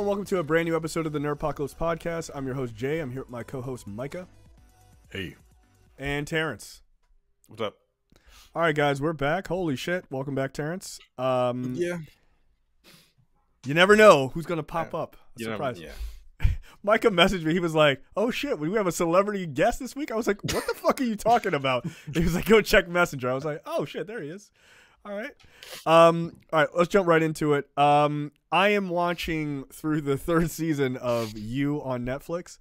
welcome to a brand new episode of the Nerdpocalypse Podcast. I'm your host, Jay. I'm here with my co-host, Micah. Hey. And Terrence. What's up? All right, guys, we're back. Holy shit. Welcome back, Terrence. Yeah. You never know who's going to pop up. Surprise. Yeah. Micah messaged me. He was like, oh, shit, we have a celebrity guest this week? I was like, what the fuck are you talking about? He was like, go check Messenger. I was like, oh, shit, there he is. All right. All right, let's jump right into it. I am watching through the third season of You on Netflix.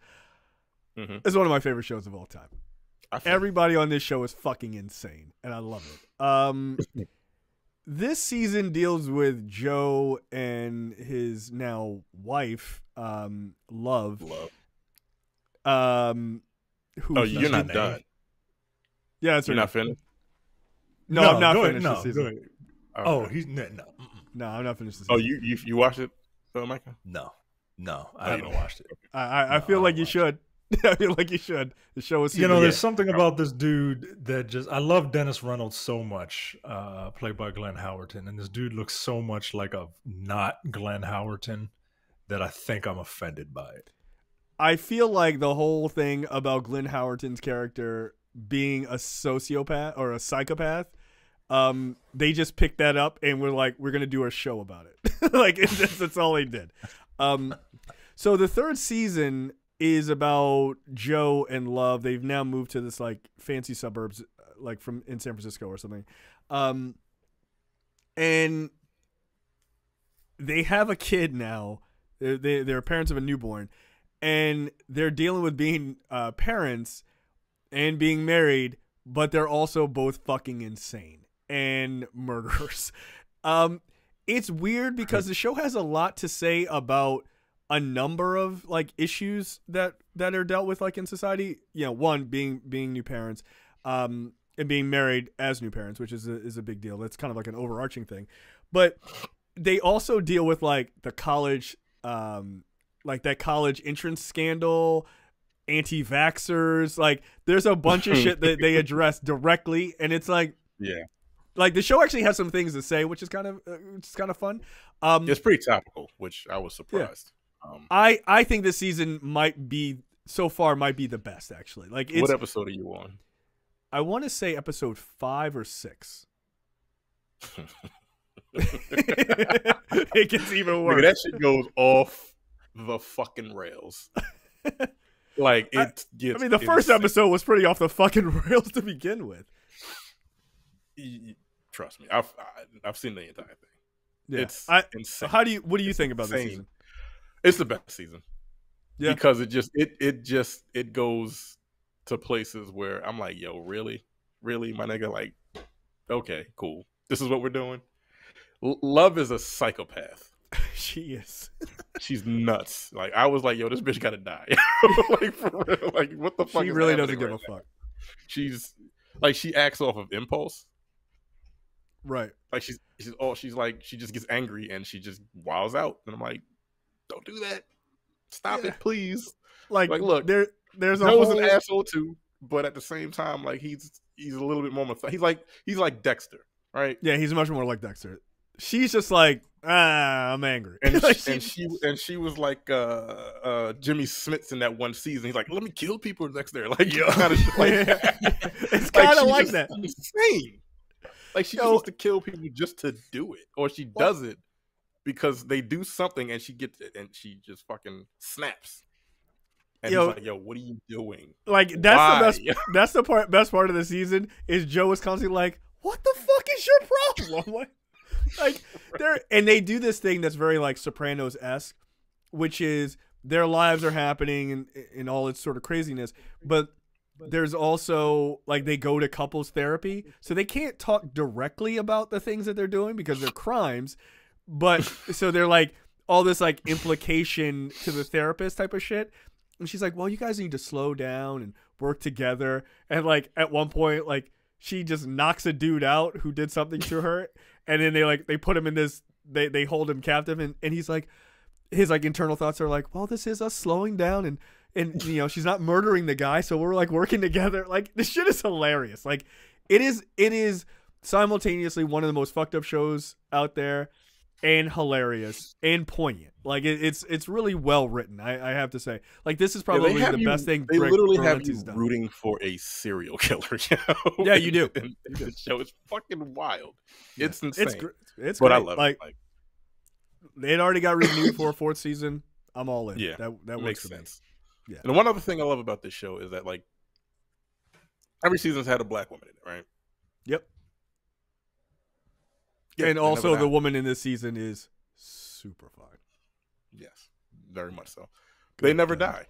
Mm-hmm. It's one of my favorite shows of all time. Everybody on this show is fucking insane, and I love it. This season deals with Joe and his now wife, Love. You're not done. Yeah, that's right. You're not finished? No, I'm not finished this season. Okay. No, I'm not finished this season. Oh, you watched it, Micah? No, I haven't watched it. I feel like you should. I feel like you should. The show is, there's something about this dude that I love Dennis Reynolds so much, played by Glenn Howerton, and this dude looks so much like a not Glenn Howerton that I think I'm offended by it. I feel like the whole thing about Glenn Howerton's character being a sociopath or a psychopath, they just picked that up and were like, we're gonna do a show about it. Like that's all they did. So the third season is about Joe and Love. They've now moved to this like fancy suburbs, like in San Francisco or something. And they have a kid now. They're parents of a newborn, and they're dealing with being parents and being married, but they're also both fucking insane and murderers. It's weird because the show has a lot to say about a number of like issues that are dealt with like in society. One being new parents, and being married as new parents, which is a big deal. That's kind of like an overarching thing. But they also deal with like the college, like that college entrance scandal, anti-vaxxers. Like there's a bunch of shit that they address directly, and it's like, yeah, like the show actually has some things to say, which is kind of fun. It's pretty topical, which I was surprised. Yeah. I think this season might be the best, actually. Like, what episode are you on? I want to say episode 5 or 6. It gets even worse. That shit goes off the fucking rails. Like it gets. The first episode was pretty off the fucking rails to begin with. Trust me, I've seen the entire thing. Yeah. It's insane. What do you think about this season? It's the best season. Yeah. Because it goes to places where I'm like, yo, really, my nigga, like, okay, cool. This is what we're doing. Love is a psychopath. She is. She's nuts. Like, I was like, yo, this bitch gotta die. Like, for real. Like, what the fuck? She really doesn't give a fuck. She's like, she acts off of impulse. Right. Like she's like, she just gets angry and she just wows out. And I'm like, don't do that. Stop it, please. Like look, there's Joe's an asshole too, but at the same time, like he's a little bit more he's like Dexter, right? Yeah, he's much more like Dexter. She's just like, I'm angry. And, she was like Jimmy Smits in that one season. He's like, let me kill people, Dexter. Like, yo, kind of like it's kind of like that. Insane. Like she just wants to kill people just to do it, or she does it because they do something and she gets it and she just fucking snaps. And he's like, yo, what are you doing? Like, that's the best part of the season is Joe is constantly like, what the fuck is your problem? Like they do this thing that's very like Sopranos-esque, which is their lives are happening and all its sort of craziness, but there's also like they go to couples therapy, so they can't talk directly about the things that they're doing because they're crimes. But so they're like all this like implication to the therapist type of shit. And she's like, well, you guys need to slow down and work together. And like at one point, like she just knocks a dude out who did something to her. And then they put him in this, they hold him captive. And he's like, his like internal thoughts are like, well, this is us slowing down. And she's not murdering the guy. So we're like working together. Like this shit is hilarious. Like it is simultaneously one of the most fucked up shows out there. and hilarious and poignant. Like it's really well written. I have to say, like this is probably the best thing. They Greg literally have Berlanti's you done. rooting for a serial killer. You know? Yeah, you do. And the show is fucking wild. It's insane. It's but great. I love it. Like, it already got renewed for a 4th season. I'm all in. Yeah, that makes works sense. Yeah. And one other thing I love about this show is that like every season's had a black woman in it, right? Yep. Yeah, and also the woman in this season is super fine. Yes, very much so. They never die.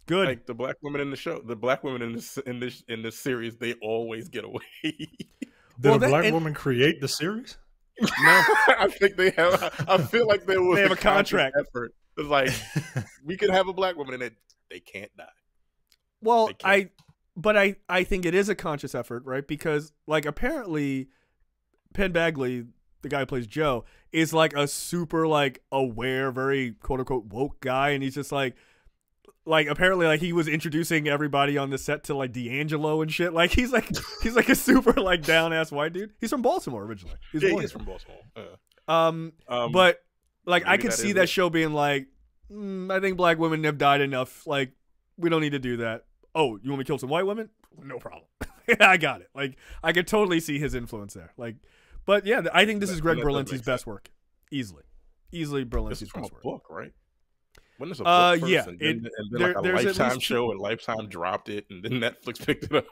Good. Like the black women in the show, the black women in this series, they always get away. Did a black woman create the series? No, I think they have. I feel like they have a contract. Effort. It's like we could have a black woman and they can't die. Well, I think it is a conscious effort, right? Because like apparently, Penn Badgley, the guy who plays Joe, is like a super like aware, very quote unquote woke guy, and he's just like apparently like he was introducing everybody on the set to like D'Angelo and shit. Like he's like a super like down ass white dude. He's from Baltimore originally. He's from Baltimore. But like I could see that show being like, I think black women have died enough. Like we don't need to do that. Oh, you want me to kill some white women? No problem. I got it. Like I could totally see his influence there. Like, but yeah, I think this is Greg Berlanti's best work, easily Berlanti's This is from best a work. book, right? When is a book first, yeah, and then like a Lifetime show, and Lifetime dropped it, and then Netflix picked it up.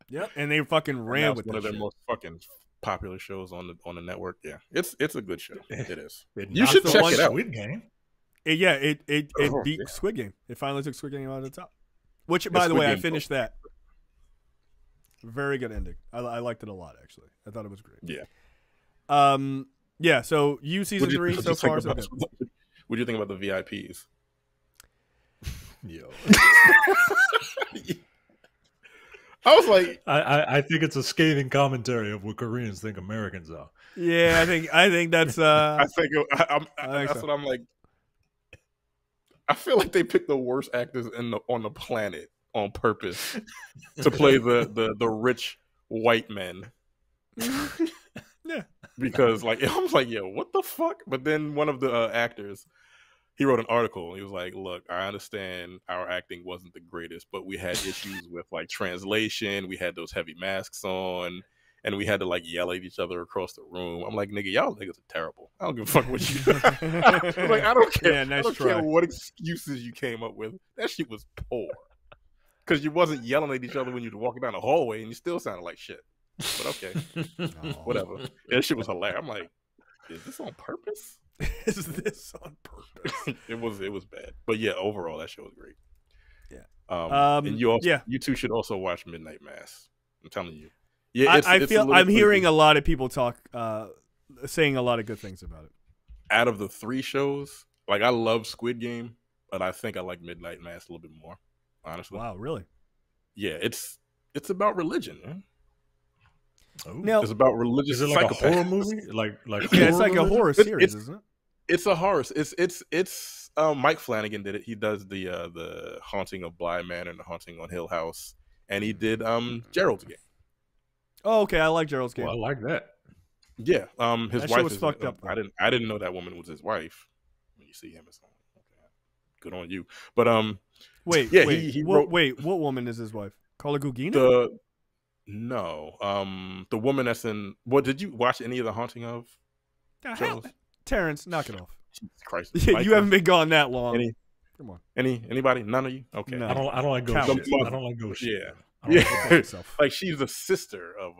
Yep, and they fucking ran with one of their shit. most fucking popular shows on the network. Yeah, it's a good show. It is. You should check it out. Squid Game. It beat Squid Game. It finally took Squid Game out of the top. Which, by the way, I finished that. Very good ending. I liked it a lot, actually. I thought it was great. Yeah. Yeah. So you season 3 so far. So good. What do you think about the VIPs? Yo. I was like, I think it's a scathing commentary of what Koreans think Americans are. Yeah, I think that's. That's what I'm like. I feel like they picked the worst actors on the planet on purpose to play the rich white men. Yeah, because like I was like, yo, what the fuck? But then one of the actors, he wrote an article. And he was like, look, I understand our acting wasn't the greatest, but we had issues with like translation. We had those heavy masks on, and we had to like yell at each other across the room. I'm like, nigga, y'all niggas are terrible. I don't give a fuck what you. Like, I don't care. Yeah, nice I don't try. care what excuses you came up with. That shit was poor. Because you wasn't yelling at each other when you were walking down the hallway, and you still sounded like shit. But okay, whatever. That shit was hilarious. I'm like, is this on purpose? Is this on purpose? It was bad. But yeah, overall, that show was great. Yeah. And you two should also watch Midnight Mass. I'm telling you. Yeah, I'm hearing a lot of people talk, saying a lot of good things about it. Out of the 3 shows, like I love Squid Game, but I think I like Midnight Mass a little bit more. Honestly. Wow, really? Yeah, it's about religion, man. Now, it's about religious. Is it like a horror movie? Like yeah, it's like a horror series, isn't it? It's a horror. It's Mike Flanagan did it. He does the Haunting of Bly Manor and the Haunting on Hill House, and he did Gerald's Game. Oh, okay, I like Gerald's Game. Well, I like that. Yeah, his that wife was fucked up. I didn't know that woman was his wife. When you see him, it's like, okay, good on you. But what woman is his wife? Carla Gugino? No, the woman that's in. What did you watch any of the Haunting of? Terrence, knock it off. Jesus Christ, you haven't been gone that long. Come on, anybody? None of you? Okay, no. I don't like ghost shit. I don't like ghost shit. Yeah, like she's the sister of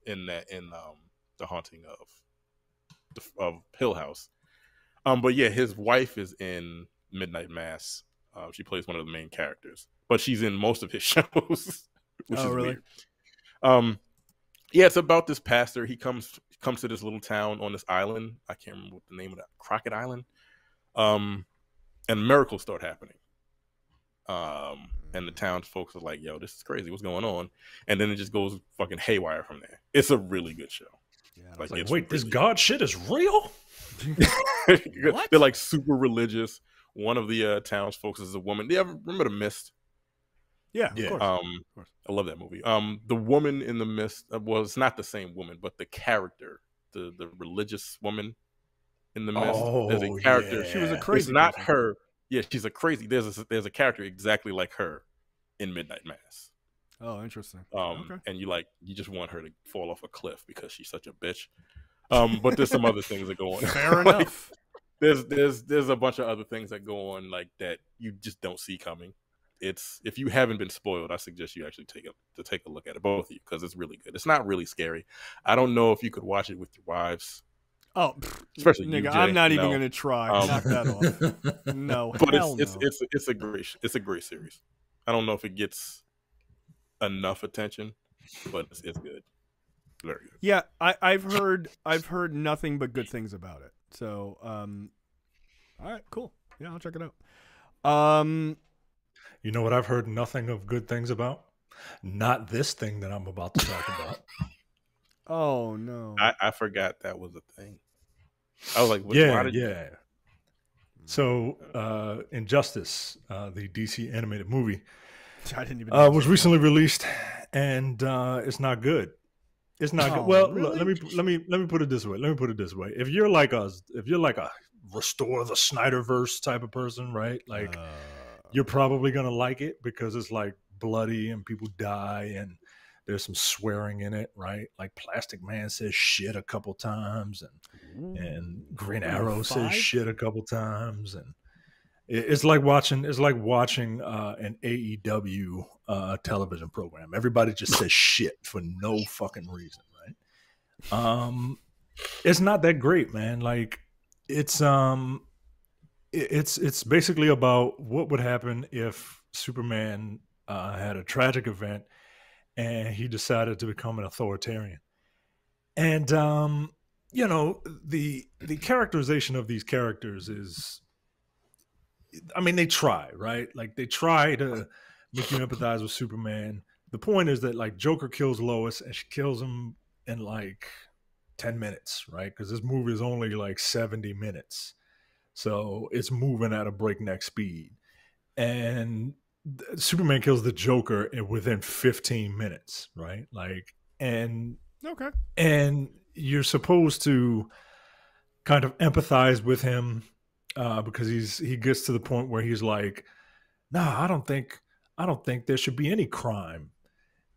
in the Haunting of Hill House. But yeah, his wife is in Midnight Mass. She plays one of the main characters, but she's in most of his shows, which is really weird. Yeah, it's about this pastor. He comes to this little town on this island. I can't remember what the name of that, Crockett Island. And miracles start happening. And the town folks are like, yo, this is crazy. What's going on? And then it just goes fucking haywire from there. It's a really good show. Yeah, like wait, really this God shit is real? What? They're like super religious. One of the town's folks is a woman. Do you ever remember The Mist? Yeah, of course. I love that movie. The woman in The Mist, well, it's not the same woman, but the character the religious woman in the mist. Oh, there's a character. yeah. She was a crazy It's not person. her. Yeah, she's a crazy. There's a character exactly like her in Midnight Mass. Oh, interesting. Okay. Okay. And you just want her to fall off a cliff because she's such a bitch. But there's some other things that go on. Fair Like, enough. There's a bunch of other things that go on like that you just don't see coming. It's if you haven't been spoiled, I suggest you actually take a look at it, both of you, because it's really good. It's not really scary. I don't know if you could watch it with your wives. Oh, especially nigga, you, Jay. I'm not even No. gonna try. Knock that off. No, But hell it's a great series. I don't know if it gets enough attention, but it's good. Very good. Yeah, I've heard nothing but good things about it. So, all right, cool. Yeah, I'll check it out. You know what I've heard nothing of good things about? Not this thing that I'm about to talk about. Oh no. I forgot that was a thing. I was like, yeah. So, Injustice, the DC animated movie, I didn't even was recently released, and it's not good. It's not good. Well, really? look, let me put it this way. If you're like a restore the Snyderverse type of person, right? Like, you're probably gonna like it because it's like bloody and people die and there's some swearing in it, right? Like Plastic Man says shit a couple times, and Green Arrow says shit a couple times, and it's like watching an AEW television program. Everybody just says shit for no fucking reason, right? It's not that great, man. Like it's basically about what would happen if Superman had a tragic event and he decided to become an authoritarian. And the characterization of these characters is, I mean, they try, right? Like they try to make you empathize with Superman. The point is that like Joker kills Lois and she kills him in like 10 minutes, right? Because this movie is only like 70 minutes. So it's moving at a breakneck speed. And Superman kills the Joker within 15 minutes, right? Like, and okay. And you're supposed to kind of empathize with him because he gets to the point where he's like, nah, I don't think there should be any crime.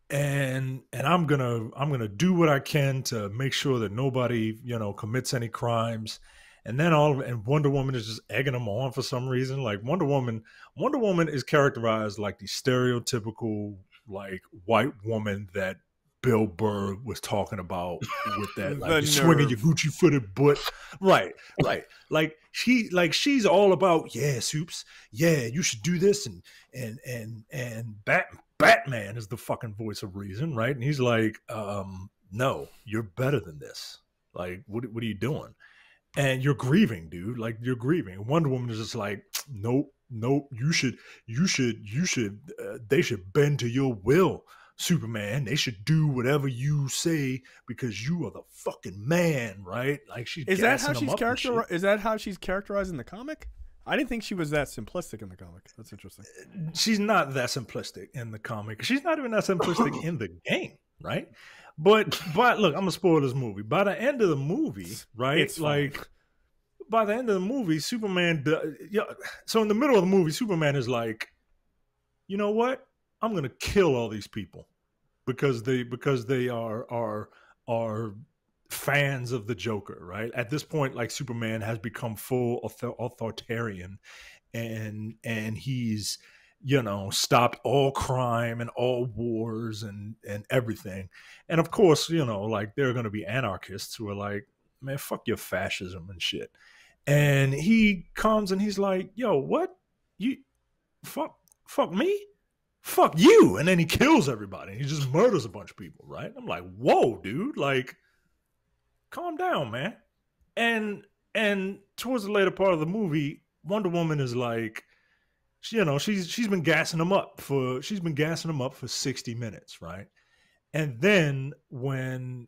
And I'm gonna do what I can to make sure that nobody, commits any crimes. And then and Wonder Woman is just egging him on for some reason. Like Wonder Woman is characterized like the stereotypical like white woman that Bill Burr was talking about with that like swinging your Gucci footed butt. Right. Like she's all about, yeah, Soups, yeah, you should do this, and Batman is the fucking voice of reason, right? And he's like, no, you're better than this. Like, what are you doing? And you're grieving, dude. Like you're grieving. Wonder Woman is just like, nope. You should. They should bend to your will, Superman. They should do whatever you say because you are the fucking man, right? Like is that how she's characterized in the comic? I didn't think she was that simplistic in the comic. That's interesting. She's not that simplistic in the comic. She's not even that simplistic in the game, right? But look, I'm gonna spoil this movie. By the end of the movie, right? By the end of the movie, Superman. So in the middle of the movie, Superman is like, you know what? I'm gonna kill all these people because they are fans of the Joker, right? At this point, like Superman has become full authoritarian, and he's stopped all crime and all wars and everything. And of course, like there are going to be anarchists who are like, man, fuck your fascism and shit. And he comes and he's like, yo, what? You fuck me? Fuck you. And then he kills everybody. He just murders a bunch of people, right? I'm like, whoa, dude, like, calm down, man. And towards the later part of the movie, Wonder Woman is like, she's been gassing him up for 60 minutes, right? And then when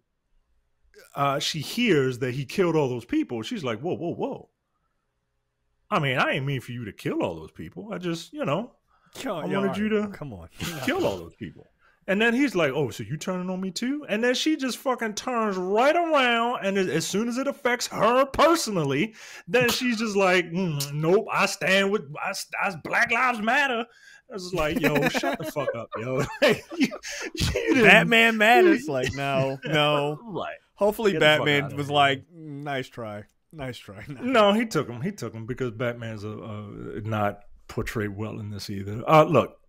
she hears that he killed all those people, she's like, whoa. I mean, I ain't mean for you to kill all those people. I just, I wanted you to come on, kill all those people. And then he's like, oh, so you turning on me too? And then she just fucking turns right around. And as soon as it affects her personally, then she's just like, nope, I stand with Black Lives Matter. I was like, yo, shut the fuck up, yo. Batman matters. Like, no. Right. Hopefully Batman was like, nice try. No, he took him because Batman's not portrayed well in this either. Look.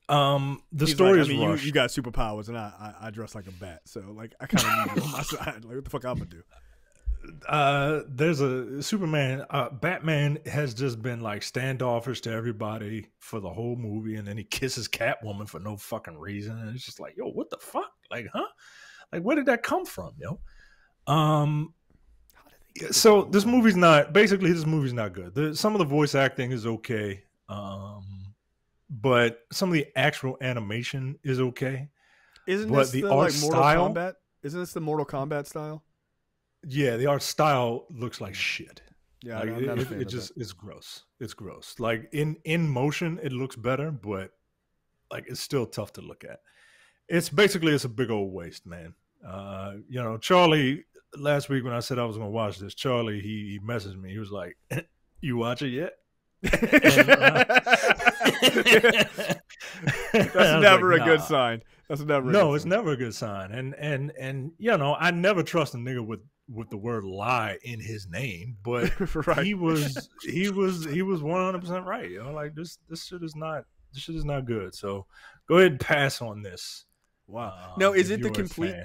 The story is rushed. You got superpowers, and I dress like a bat, so like I kind of need you on my side. Like, what the fuck I'm gonna do? There's a Superman. Batman has just been like standoffish to everybody for the whole movie, and then he kisses Catwoman for no fucking reason, and it's just like, yo, what the fuck? Like, huh? Like, where did that come from, yo? So this movie's not good. Some of the voice acting is okay. But some of the actual animation is okay. Isn't this the art like Mortal style? Kombat? Isn't this the Mortal Kombat style? Yeah, the art style looks like shit. Yeah, like, it's gross. It's gross. Like in motion, it looks better, but like it's still tough to look at. It's a big old waste, man. Charlie last week when I said I was gonna watch this, Charlie he messaged me. He was like, "You watch it yet?" That's never a good sign. It's never a good sign. And I never trust a nigga with the word lie in his name, but right. he was 100% right. Like this shit is not good. So go ahead and pass on this. Wow. Now, is it the complete?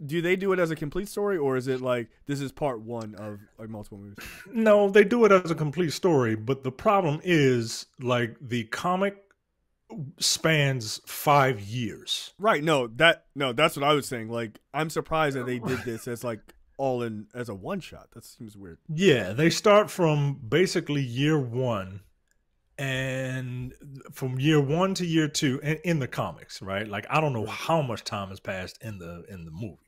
Do they do it as a complete story, or is it like this is part one of like multiple movies? No, they do it as a complete story, but the problem is like the comic spans 5 years. Right. No, that's what I was saying. Like, I'm surprised that they did this as like all in as a one shot. That seems weird. Yeah, they start from basically year one, and from year 1 to year 2 in the comics, right? Like, I don't know how much time has passed in the movie.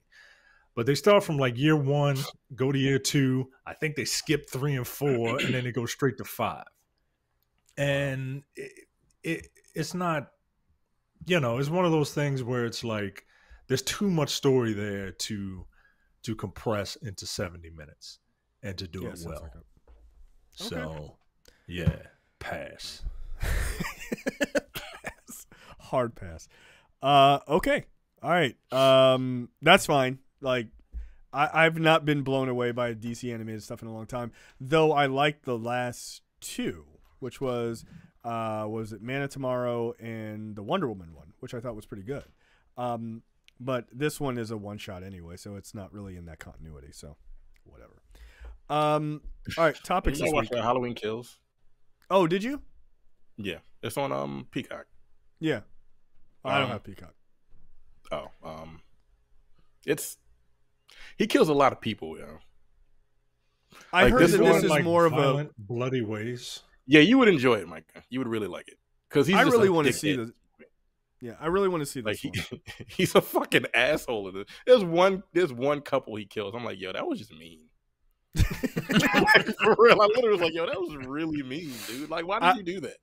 But they start from like year 1, go to year 2. I think they skip 3 and 4, and then they go straight to 5. And it's not, it's one of those things where it's like there's too much story there to compress into 70 minutes and to do it well. Like So, yeah, pass. Pass. Hard pass. Okay. All right. That's fine. Like, I've not been blown away by DC animated stuff in a long time, though I liked the last 2, which was it Man of Tomorrow and the Wonder Woman one, which I thought was pretty good. But this one is a one shot anyway, so it's not really in that continuity. So, whatever. All right, topics. I watched Halloween Kills. Oh, did you? Yeah, it's on Peacock. Yeah, I don't have Peacock. Oh, he kills a lot of people, I heard that this is like more violent, of a bloody ways. Yeah, you would enjoy it, Mike. You would really like it because I really want to see this. Yeah, I really want to see this. Like he's a fucking asshole in this. There's one couple he kills. I'm like, yo, that was just mean. Like, for real, I literally was like, yo, that was really mean, dude. Like, why did you do that?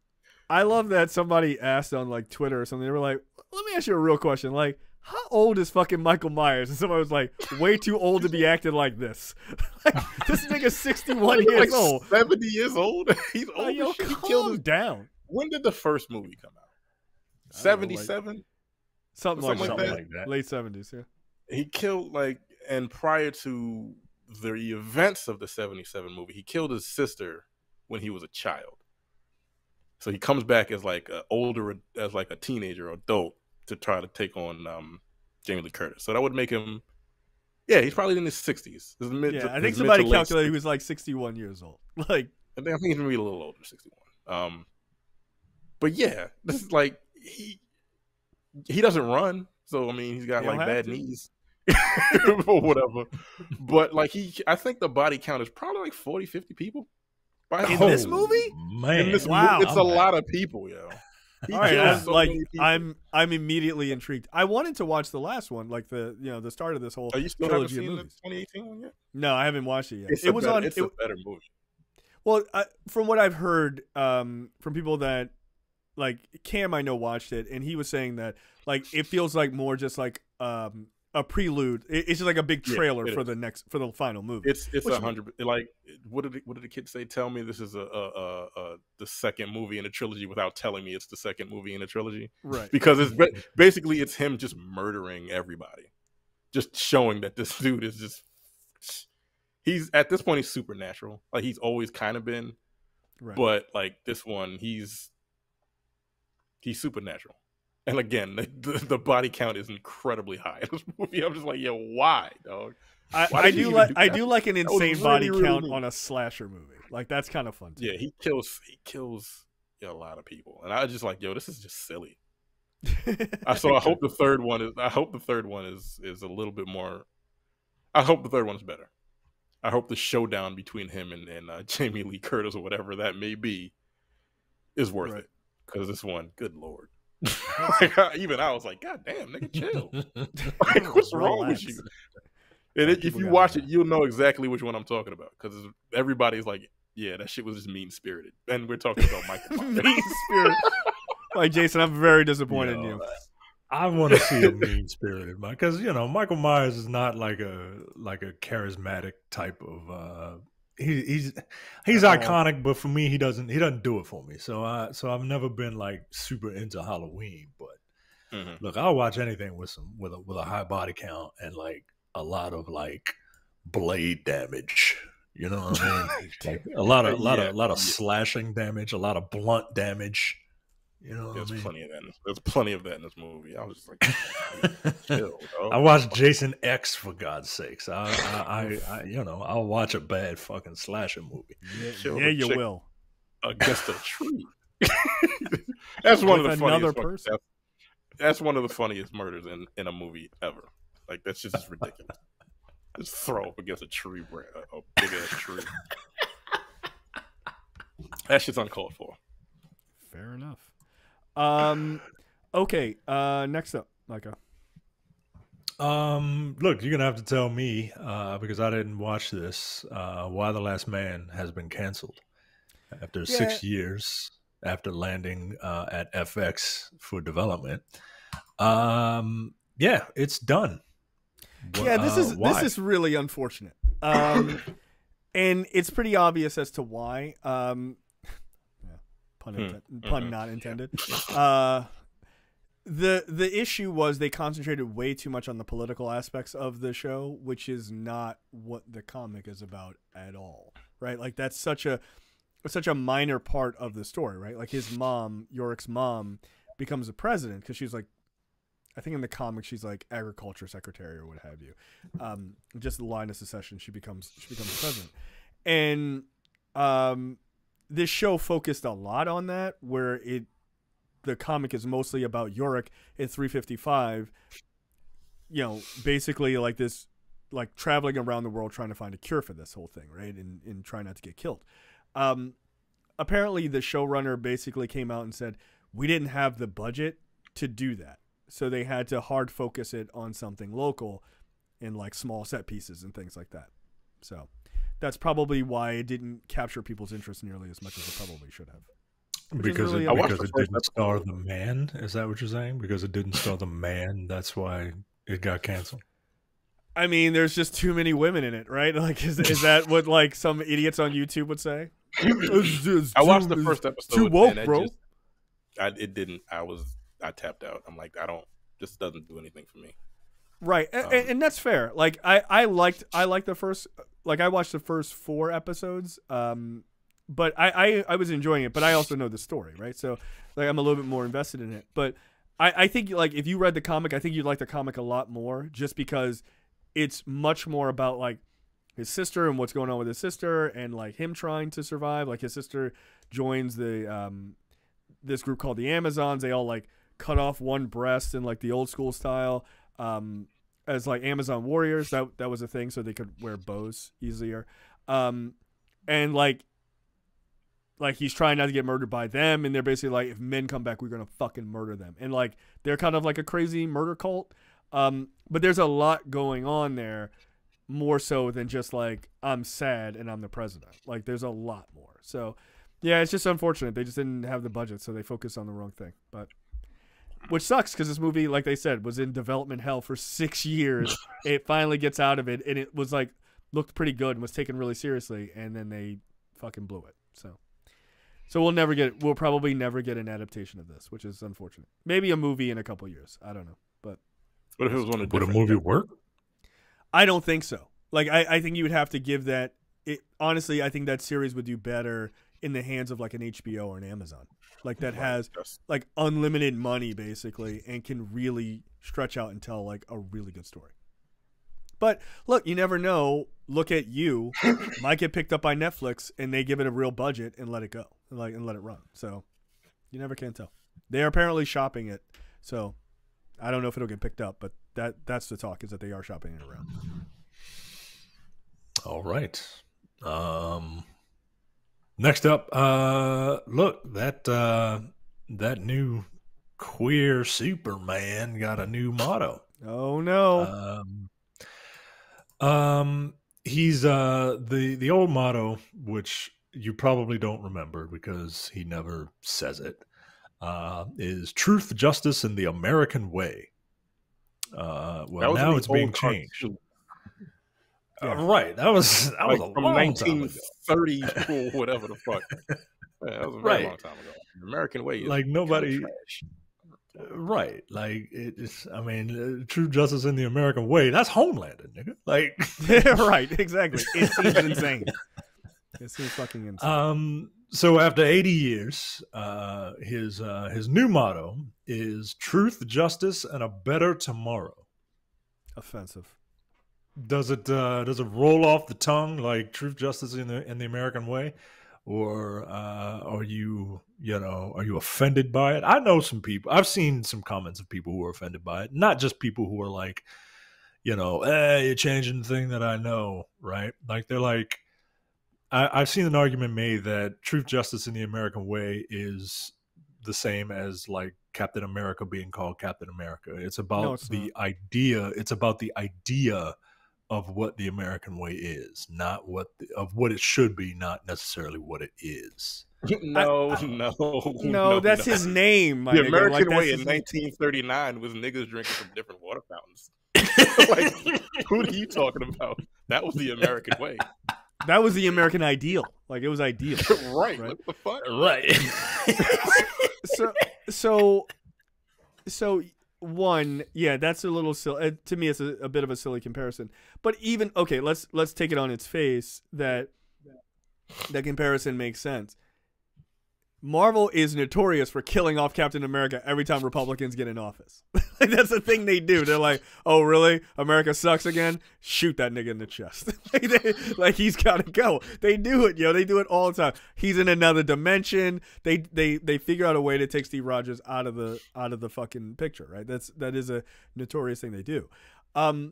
I love that somebody asked on like Twitter or something. They were like, let me ask you a real question. Like, how old is fucking Michael Myers? And somebody was like, way too old to be acting like this. Like, this nigga's 61 years old. 70 years old? He's old. Like, yo, calm down. When did the first movie come out? 77? Something like that. Late 70s, yeah. He killed, and prior to the events of the 77 movie, he killed his sister when he was a child. So he comes back as like a teenager or adult to try to take on Jamie Lee Curtis. So that would make him, he's probably in his 60s. I think somebody calculated he was like 61 years old. Like, I think he's maybe a little older, 61. But yeah, this is like he doesn't run, so I mean he's got like bad knees or whatever. But like I think the body count is probably like 40, 50 people. In this movie? Man, it's a lot of people, yo. All right, I'm immediately intrigued. I wanted to watch the last one, like the start of this whole trilogy of movies. The 2018 one yet? No, I haven't watched it yet. It's a better movie. Well, from what I've heard from people that like Cam I know watched it, and he was saying that like it feels like more just like a prelude. It's just like a big trailer for the final movie. It's 100. Like what did the kid say? Tell me this is the second movie in a trilogy without telling me it's the second movie in a trilogy, right? Because it's basically it's him just murdering everybody, just showing that this dude is just. He's at this point he's supernatural. Like he's always kind of been, right. But like this one he's supernatural. And again, the body count is incredibly high in this movie. I'm just like, yo, why, dog? I do like an insane body count on a slasher movie. Like that's kind of fun too. Yeah, he kills a lot of people, and I was just like, yo, this is just silly. So I hope the third one is a little bit more. I hope the third one is better. I hope the showdown between him and Jamie Lee Curtis or whatever that may be is worth it. Because this one, good lord. Like, even I was like, God damn, nigga, chill. Like, what's wrong with you? And if you watch it, you'll know exactly which one I'm talking about. Because everybody's like, yeah, that shit was just mean-spirited. And we're talking about Michael Myers. Mean-spirited. Like, Jason, I'm very disappointed in you. I want to see a mean-spirited, because Michael Myers is not like a charismatic type of. He's iconic, but for me, he doesn't do it for me. So I've never been like super into Halloween, but look, I'll watch anything with a high body count and like a lot of like blade damage. You know what I mean? Like a lot of slashing damage, a lot of blunt damage. You know, there's plenty of that. There's plenty of that in this movie. I was just like, chill, dog. I watched Jason X for God's sakes. I'll watch a bad fucking slasher movie. Yeah, you will. Against a tree. That's one of the funniest. That's one of the funniest murders in a movie ever. Like that's just ridiculous. Just throw up against a tree, a big ass tree. That shit's uncalled for. Fair enough. Okay. Next up, Micah. Look, you're gonna have to tell me, because I didn't watch this, why The Last Man has been canceled after 6 years after landing at FX for development. Yeah, it's done. Yeah, this is really unfortunate. And it's pretty obvious as to why. Pun not intended. The issue was they concentrated way too much on the political aspects of the show, which is not what the comic is about at all, right? Like that's such a minor part of the story, right? Like his mom, Yorick's mom, becomes a president because she's like, I think in the comic she's like agriculture secretary or what have you. Just the line of secession, she becomes the president, and this show focused a lot on that, where the comic is mostly about Yorick at 355, basically like this, like traveling around the world trying to find a cure for this whole thing, right? And trying not to get killed. Apparently the showrunner basically came out and said, we didn't have the budget to do that. So they had to hard focus it on something local and like small set pieces and things like that. So that's probably why it didn't capture people's interest nearly as much as it probably should have. Because it didn't star the man? Is that what you're saying? Because it didn't star the man, that's why it got canceled? I mean, there's just too many women in it, right? Like, is that what like some idiots on YouTube would say? I watched the first episode. Too woke, bro. I tapped out. I'm like, this doesn't do anything for me. Right, and that's fair. Like, I liked the first. Like I watched the first 4 episodes, but I was enjoying it. But I also know the story, right? So like I'm a little bit more invested in it. But I think like if you read the comic, I think you'd like the comic a lot more, just because it's much more about like his sister and what's going on with his sister and like him trying to survive. Like his sister joins this group called the Amazons. They all like cut off one breast in like the old school style. As like Amazon warriors, that was a thing, so they could wear bows easier, and like he's trying not to get murdered by them, and they're basically like, if men come back, we're gonna fucking murder them, and like they're kind of like a crazy murder cult, but there's a lot going on there, more so than just like I'm sad and I'm the president. Like there's a lot more. So Yeah, it's just unfortunate. They just didn't have the budget, so they focused on the wrong thing. But which sucks because this movie, like they said, was in development hell for 6 years. It finally gets out of it, and it was like looked pretty good and was taken really seriously, and then they fucking blew it. So we'll probably never get an adaptation of this, which is unfortunate. Maybe a movie in a couple years. I don't know. But what if it was one of different? Would a movie work? I don't think so. Like I think you would have to give that. Honestly, I think that series would do better in the hands of like an HBO or an Amazon, like that has like unlimited money basically and can really stretch out and tell like a really good story. But look, you never know. Look at You, might get picked up by Netflix and they give it a real budget and let it go, and let it run. So you never can tell. They are apparently shopping it, so I don't know if it'll get picked up, but that's the talk, is that they are shopping it around. All right. Next up, look, that new queer Superman got a new motto. Oh no. He's the old motto, which you probably don't remember because he never says it, is truth, justice, and the American way. Well, now it's being changed. Right. That was like a from long 1930s or whatever the fuck. Yeah, that was a very long time ago. The American way is like nobody. trash. Right. Like it's. I mean, true justice in the American way. That's Homelander, nigga. Like. Right. Exactly. It seems insane. It seems fucking insane. So after 80 years, his new motto is truth, justice, and a better tomorrow. Offensive. Does it roll off the tongue like truth, justice in the American way, or are you offended by it? I know some people. I've seen some comments of people who are offended by it. Not just people who are like, you're changing the thing that I know, right? Like they're like, I've seen an argument made that truth, justice in the American way is the same as like Captain America being called Captain America. It's about the idea. It's about the idea of what the American way is, not what it should be, not necessarily what it is. No, that's his name. The American way in 1939 was niggas drinking from different water fountains. Like, who are you talking about? That was the American way. That was the American ideal. Like, it was ideal. Right. What the fuck? Right. So one, yeah, that's a little silly. To me, it's a bit of a silly comparison. But even, okay, let's take it on its face that comparison makes sense. Marvel is notorious for killing off Captain America every time Republicans get in office. Like, that's the thing they do. They're like, oh, really? America sucks again? Shoot that nigga in the chest. Like, he's got to go. They do it, yo. They do it all the time. He's in another dimension. They figure out a way to take Steve Rogers out of the fucking picture, right? That is a notorious thing they do. No,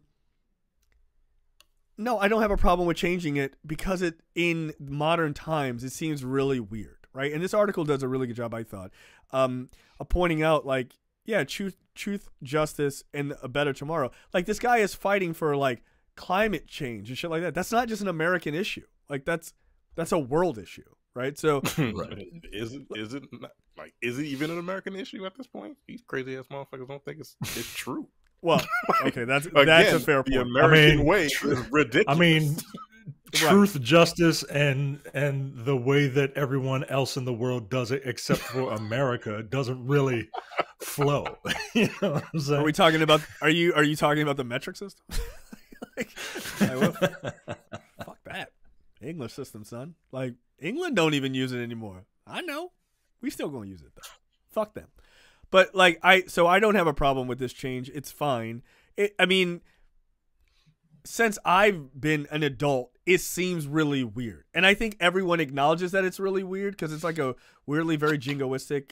I don't have a problem with changing it because in modern times, it seems really weird. Right, and this article does a really good job, I thought, of pointing out, like, yeah, truth, justice, and a better tomorrow. Like, this guy is fighting for like climate change and shit like that. That's not just an American issue. Like, that's a world issue, right? So, is it not, like, is it even an American issue at this point? These crazy ass motherfuckers don't think it's true. Well, okay, that's a fair point. The American way is ridiculous. I mean. Truth, justice, and the way that everyone else in the world does it, except for America, doesn't really flow. You know what I'm saying? Are we talking about? Are you talking about the metric system? Like, fuck that English system, son. Like, England don't even use it anymore. I know. We still gonna use it though. Fuck them. But like I don't have a problem with this change. It's fine. I mean, since I've been an adult, it seems really weird. And I think everyone acknowledges that it's really weird because it's like a weirdly very jingoistic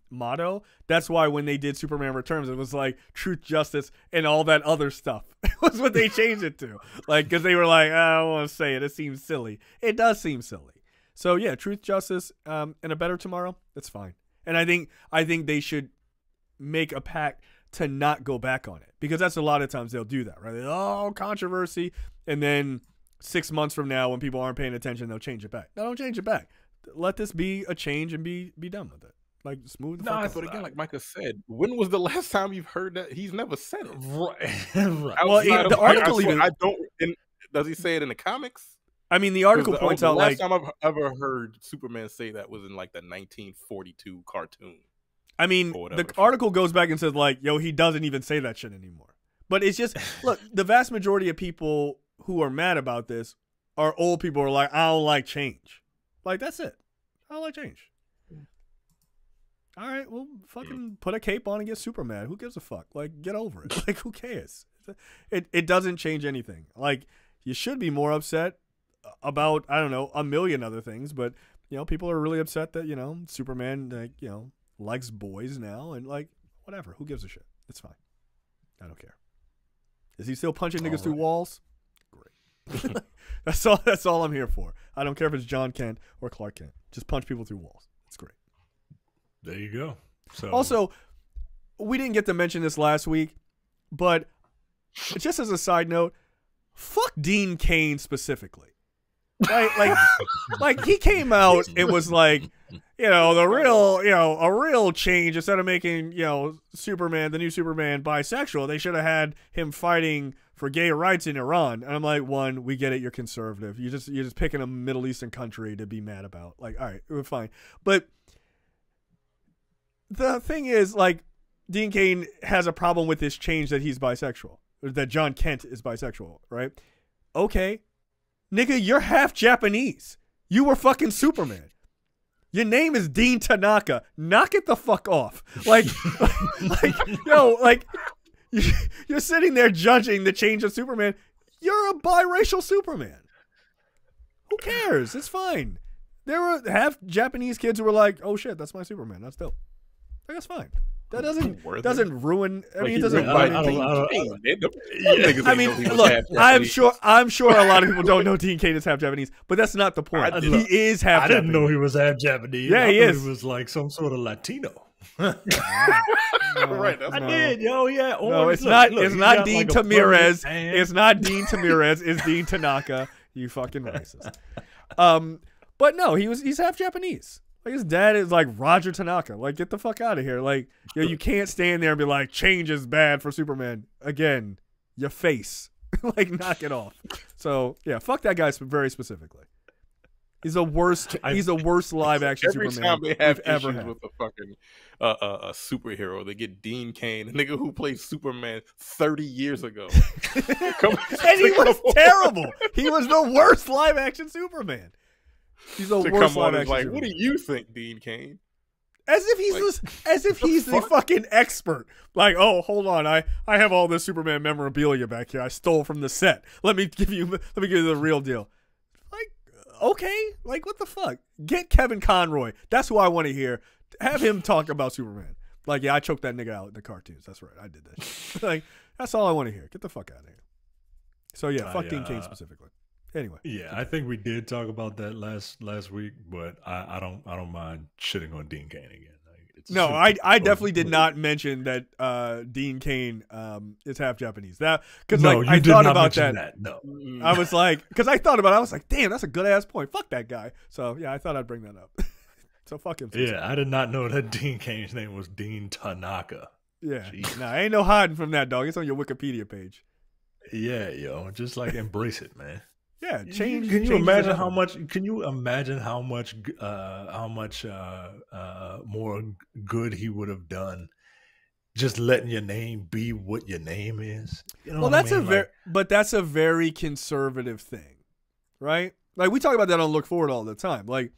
motto. That's why when they did Superman Returns, it was like truth, justice, and all that other stuff. It was what they changed it to. Like, because they were like, I don't want to say it. It seems silly. It does seem silly. So yeah, truth, justice, and a better tomorrow. That's fine. And I think they should make a pact to not go back on it, because that's a lot of times they'll do that, right? Oh, controversy, and then 6 months from now, when people aren't paying attention, they'll change it back. No, don't change it back. let this be a change and be done with it. Like, smooth the fuck out. But again, like Micah said, when was the last time you've heard that? He's never said it. Right. Well, the article even... does he say it in the comics? I mean, the article points out, like... The last time I've ever heard Superman say that was in, like, the 1942 cartoon. I mean, the article goes back and says, like, yo, he doesn't even say that shit anymore. But it's just... Look, the vast majority of people who are mad about this are old people who are like, I don't like change. Like, that's it. I don't like change. All right, well, fucking put a cape on and get Superman. Who gives a fuck? Like, get over it. Like, who cares? It doesn't change anything. Like, you should be more upset about, I don't know, a million other things. But, you know, people are really upset that, you know, Superman, like, you know, likes boys now. And, like, whatever. Who gives a shit? It's fine. I don't care. Is he still punching niggas through walls? Great. That's all I'm here for. I don't care if it's John Kent or Clark Kent. Just punch people through walls. It's great. There you go. So also, we didn't get to mention this last week, but just as a side note, fuck Dean Cain specifically. Right? Like he came out and was like, you know, a real change, instead of making, you know, Superman, the new Superman, bisexual, they should have had him fighting for gay rights in Iran. And I'm like, one, we get it, you're conservative. You're just picking a Middle Eastern country to be mad about. Like, all right, we're fine. But the thing is, like, Dean Cain has a problem with this change that he's bisexual, that John Kent is bisexual, right? Okay. Nigga, you're half Japanese. You were fucking Superman. Your name is Dean Tanaka. Knock it the fuck off. Like, you're sitting there judging the change of Superman. You're a biracial Superman. Who cares? It's fine. There were half Japanese kids who were like, oh shit, that's my Superman. That's dope. Like, that's fine. That doesn't ruin. I mean, it doesn't. I mean, look, I'm sure a lot of people don't know Dean Cain is half Japanese, but that's not the point. He is half. I didn't know he was half Japanese. Yeah, he is. He was like some sort of Latino. Right. I did, yo. Yeah. No, it's not. It's not Dean Tamirez. It's not Dean Tamirez. It's Dean Tanaka. You fucking racist. But no, he's half Japanese. Like, his dad is like Roger Tanaka. Like, get the fuck out of here. Like, yo, you can't stand there and be like, change is bad for Superman. Again, your face. Like, knock it off. So yeah, fuck that guy very specifically. He's the worst. He's the worst live action Superman time they have ever had. With a fucking a superhero, they get Dean Cain, a nigga who played Superman 30 years ago. And he was terrible. He was the worst live action Superman. He's the worst live action like, Superman. what do you think, Dean Cain? As if he's the fucking expert. Like, oh, hold on, I have all this Superman memorabilia back here. I stole from the set. Let me give you the real deal. Like, okay, like, what the fuck? Get Kevin Conroy. That's who I want to hear. Have him talk about Superman. Like, yeah, I choked that nigga out in the cartoons. That's right, I did that. Like, that's all I want to hear. Get the fuck out of here. So yeah, fuck Dean Cain specifically. Anyway, yeah, I think we did talk about that last week, but I don't mind shitting on Dean Cain again. I definitely did not mention that Dean Cain is half Japanese. That because I thought about that. No, I was like, because I thought about it, I was like, damn, that's a good ass point. Fuck that guy. So yeah, I thought I'd bring that up. So fuck him. Yeah, I did not know that Dean Cain's name was Dean Tanaka. Yeah, nah, ain't no hiding from that, dog. It's on your Wikipedia page. Yeah, yo, just like embrace it, man. Yeah, change. Can you imagine how much? Can you imagine how much more good he would have done just letting your name be what your name is? You know that's that's a very conservative thing, right? Like, we talk about that on Look Forward all the time. Like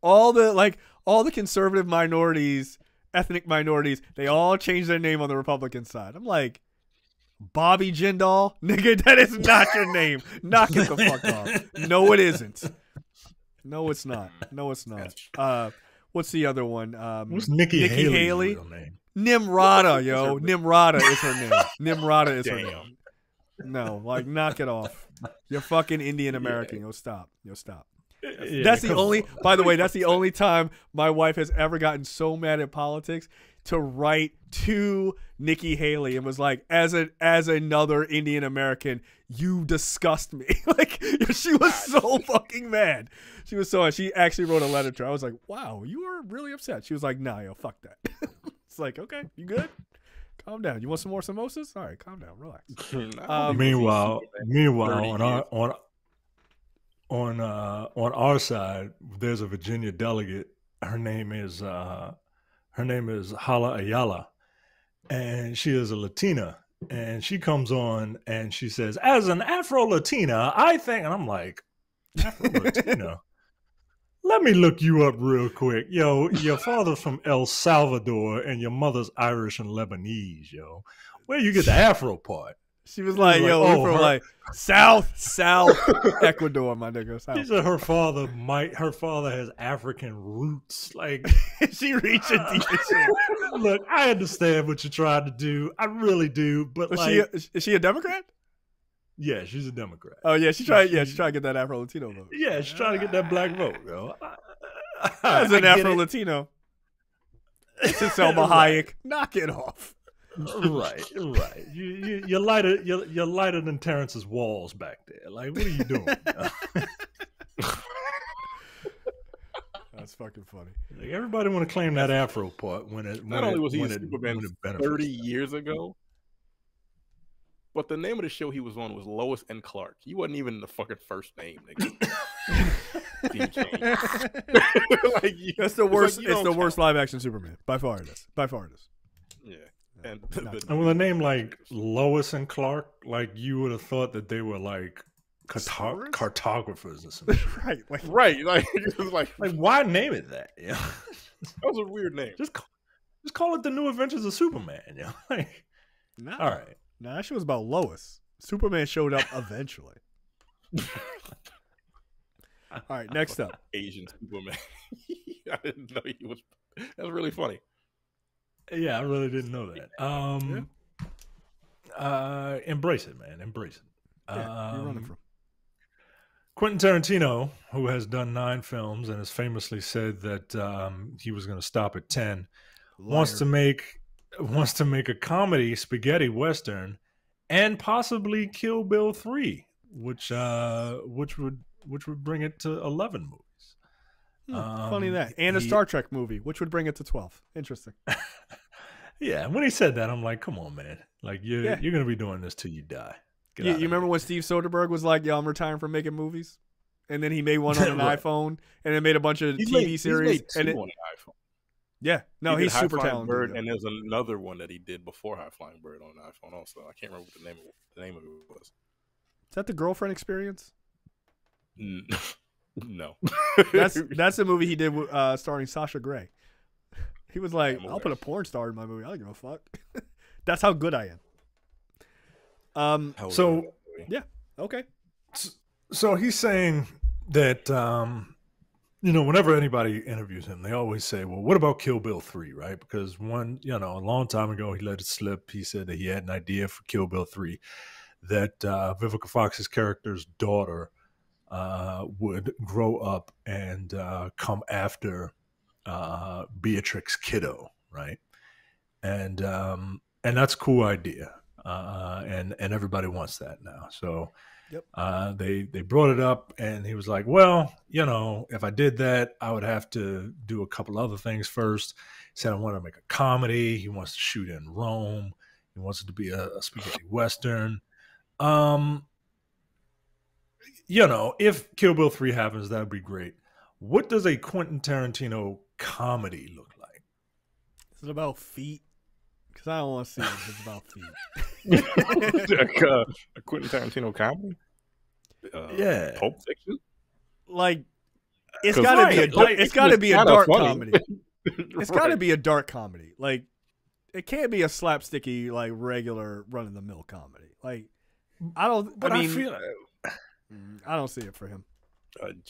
all the conservative minorities, ethnic minorities, they all change their name on the Republican side. I'm like, Bobby Jindal, nigga, that is not your name. Knock it the fuck off. No, it isn't. No, it's not. No, it's not. What's the other one? What's Nikki Haley's real name? Nimrata, yo. Nimrata is her name. Nimrata is her name. No, like, knock it off. You're fucking Indian American. Yo, stop. Yeah, that's the only. By the way, that's the only time my wife has ever gotten so mad at politics. to write to Nikki Haley and was like, as another Indian American, you disgust me. Like, she was so fucking mad. She was so. She actually wrote a letter to her. I was like, wow, you were really upset. She was like, nah, yo, fuck that. It's like, okay, you good? Calm down. You want some more samosas? All right, calm down, relax. Meanwhile, on our side, there's a Virginia delegate. Her name is Hala Ayala, and she is a Latina. And she comes on and she says, "As an Afro-Latina, I think," and I'm like, Afro-Latina? Let me look you up real quick. Yo, your father's from El Salvador and your mother's Irish and Lebanese, yo. Where you get the Afro part? She was like, yo, we're from like South Ecuador, my nigga. South. She said her father has African roots. Like, she reaching deep. Look, I understand what you're trying to do. I really do. But is she a Democrat? Yeah, she's a Democrat. Oh yeah, she's trying to get that Afro Latino vote. Yeah, she's trying to get that black vote, yo. As an Afro Latino, it's Selma Hayek. Knock it off. Right. You're lighter than Terrence's walls back there. Like, what are you doing? That's fucking funny. Like, everybody want to claim that Afro part when it not only was he a Superman 30 years ago, but the name of the show he was on was Lois and Clark. He wasn't even the fucking first name, nigga. Like, that's the worst. Like, it's the worst live action Superman by far. It is. Yeah. And with a name like Lois and Clark, like, you would have thought that they were like cartographers or something. Right. Like why name it that? Yeah, that was a weird name. Just call it the New Adventures of Superman. Yeah, like, nah, all right. Nah, that shit was about Lois. Superman showed up eventually. All right, next up, Asian Superman. I didn't know he was. That's really funny. Yeah, I really didn't know that. Embrace it, man. Embrace it. Yeah, you're running from. Quentin Tarantino, who has done 9 films and has famously said that he was going to stop at 10, wants to make a comedy spaghetti western and possibly Kill Bill 3, which would bring it to 11 movies. Funny that. And a Star Trek movie, which would bring it to 12. Interesting. Yeah, when he said that, I'm like, come on, man. Like, you're going to be doing this till you die. You remember when Steve Soderbergh was like, yo, I'm retiring from making movies? And then he made one on an iPhone, and then made a bunch of TV series. He's made 2 on an iPhone. Yeah. No, he's super talented. Bird, and there's another one that he did before High Flying Bird on an iPhone also. I can't remember what the name of it was. Is that the Girlfriend Experience? No. That's the movie he did starring Sasha Grey. He was like, I'll put a porn star in my movie. I don't give a fuck. That's how good I am. Yeah. Okay. So he's saying that, whenever anybody interviews him, they always say, well, what about Kill Bill 3, right? Because a long time ago, he let it slip. He said that he had an idea for Kill Bill 3, that Vivica Fox's character's daughter would grow up and come after Beatrix Kiddo, right? And that's a cool idea. And everybody wants that now. So they brought it up, and he was like, well, if I did that, I would have to do a couple other things first. He said, I want to make a comedy. He wants to shoot in Rome. He wants it to be a spaghetti western. If Kill Bill 3 happens, that would be great. What does a Quentin Tarantino comedy look like? Is it about feet? Because I don't want to see it if it's about feet. A Quentin Tarantino comedy? Yeah. Pulp Fiction? Like, it's got to be a dark comedy. It's got to be a dark comedy. Like, it can't be a slapsticky, like, regular run-of-the-mill comedy. Like, I don't see it for him.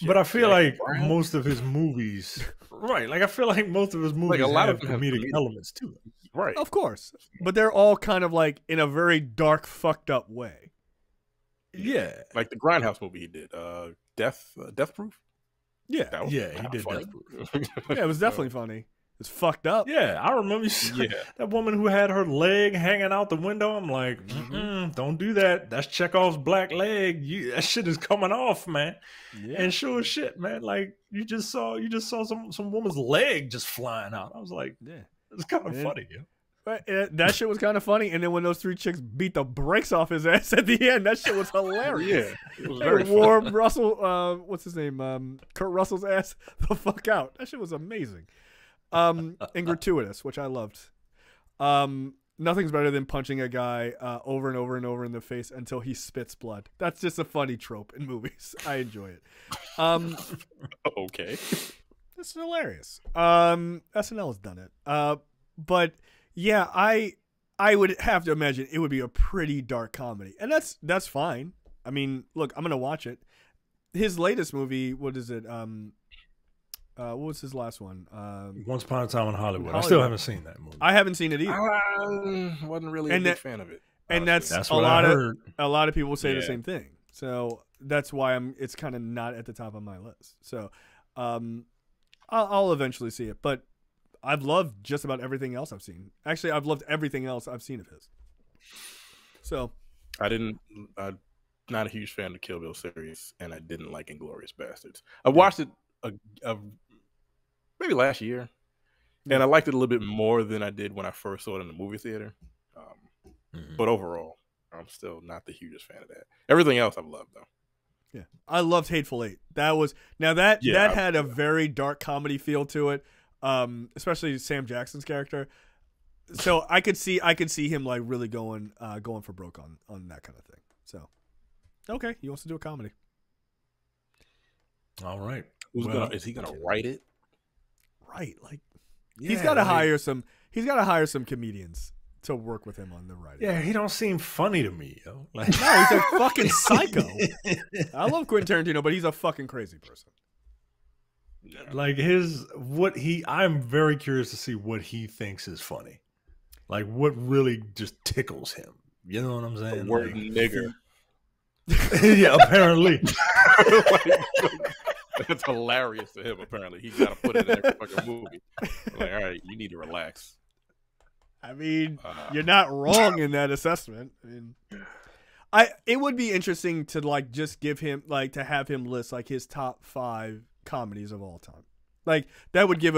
But I feel like most of his movies, right? Like, I feel like most of his movies a lot have of them comedic elements to them. Right. Of course. But they're all kind of like in a very dark, fucked up way. Yeah. Like the Grindhouse movie he did. Death Proof? Yeah. He did Death Proof. Yeah, it was definitely funny. It's fucked up. Yeah, I remember that woman who had her leg hanging out the window. I'm like, don't do that. That's Chekhov's black leg. That shit is coming off, man. Yeah. And sure as shit, man. Like you just saw some woman's leg just flying out. I was like, yeah, it's kind of funny. Yeah. That shit was kind of funny. And then when those 3 chicks beat the brakes off his ass at the end, that shit was hilarious. Yeah, it was very wore Russell, what's his name, Kurt Russell's ass the fuck out. That shit was amazing. And gratuitous, which I loved. Nothing's better than punching a guy over and over and over in the face until he spits blood. That's just a funny trope in movies. I enjoy it. Okay, it's hilarious. SNL has done it. But yeah, I would have to imagine it would be a pretty dark comedy, and that's fine. I mean, look, I'm gonna watch it. His latest movie, what is it? What was his last one? Once Upon a Time in Hollywood. I still haven't seen that movie. I haven't seen it either. I wasn't really a big fan of it. And that's a lot of people say the same thing. So that's why it's kind of not at the top of my list. So I'll eventually see it. But I've loved just about everything else I've seen. Actually, I've loved everything else I've seen of his. So I'm not a huge fan of the Kill Bill series, and I didn't like Inglourious Bastards. I watched it maybe last year, and I liked it a little bit more than I did when I first saw it in the movie theater. But overall, I'm still not the hugest fan of that. Everything else I've loved, though. Yeah, I loved Hateful Eight. That had a very dark comedy feel to it, especially Sam Jackson's character. So I could see him like really going for broke on that kind of thing. So okay, he wants to do a comedy. All right. Is he gonna write it? Right, like he's got to hire some. He's got to hire some comedians to work with him on the writing. Yeah, he don't seem funny to me, yo. Like, no, he's a fucking psycho. I love Quentin Tarantino, but he's a fucking crazy person. Like I'm very curious to see what he thinks is funny. Like what really just tickles him. You know what I'm saying? The word nigger. Yeah, apparently. That's hilarious to him, apparently. He's got to put it in every fucking movie. Like, all right, you need to relax. I mean, you're not wrong in that assessment. I mean, it would be interesting to like just give him like to have him list like his top 5 comedies of all time. Like that would give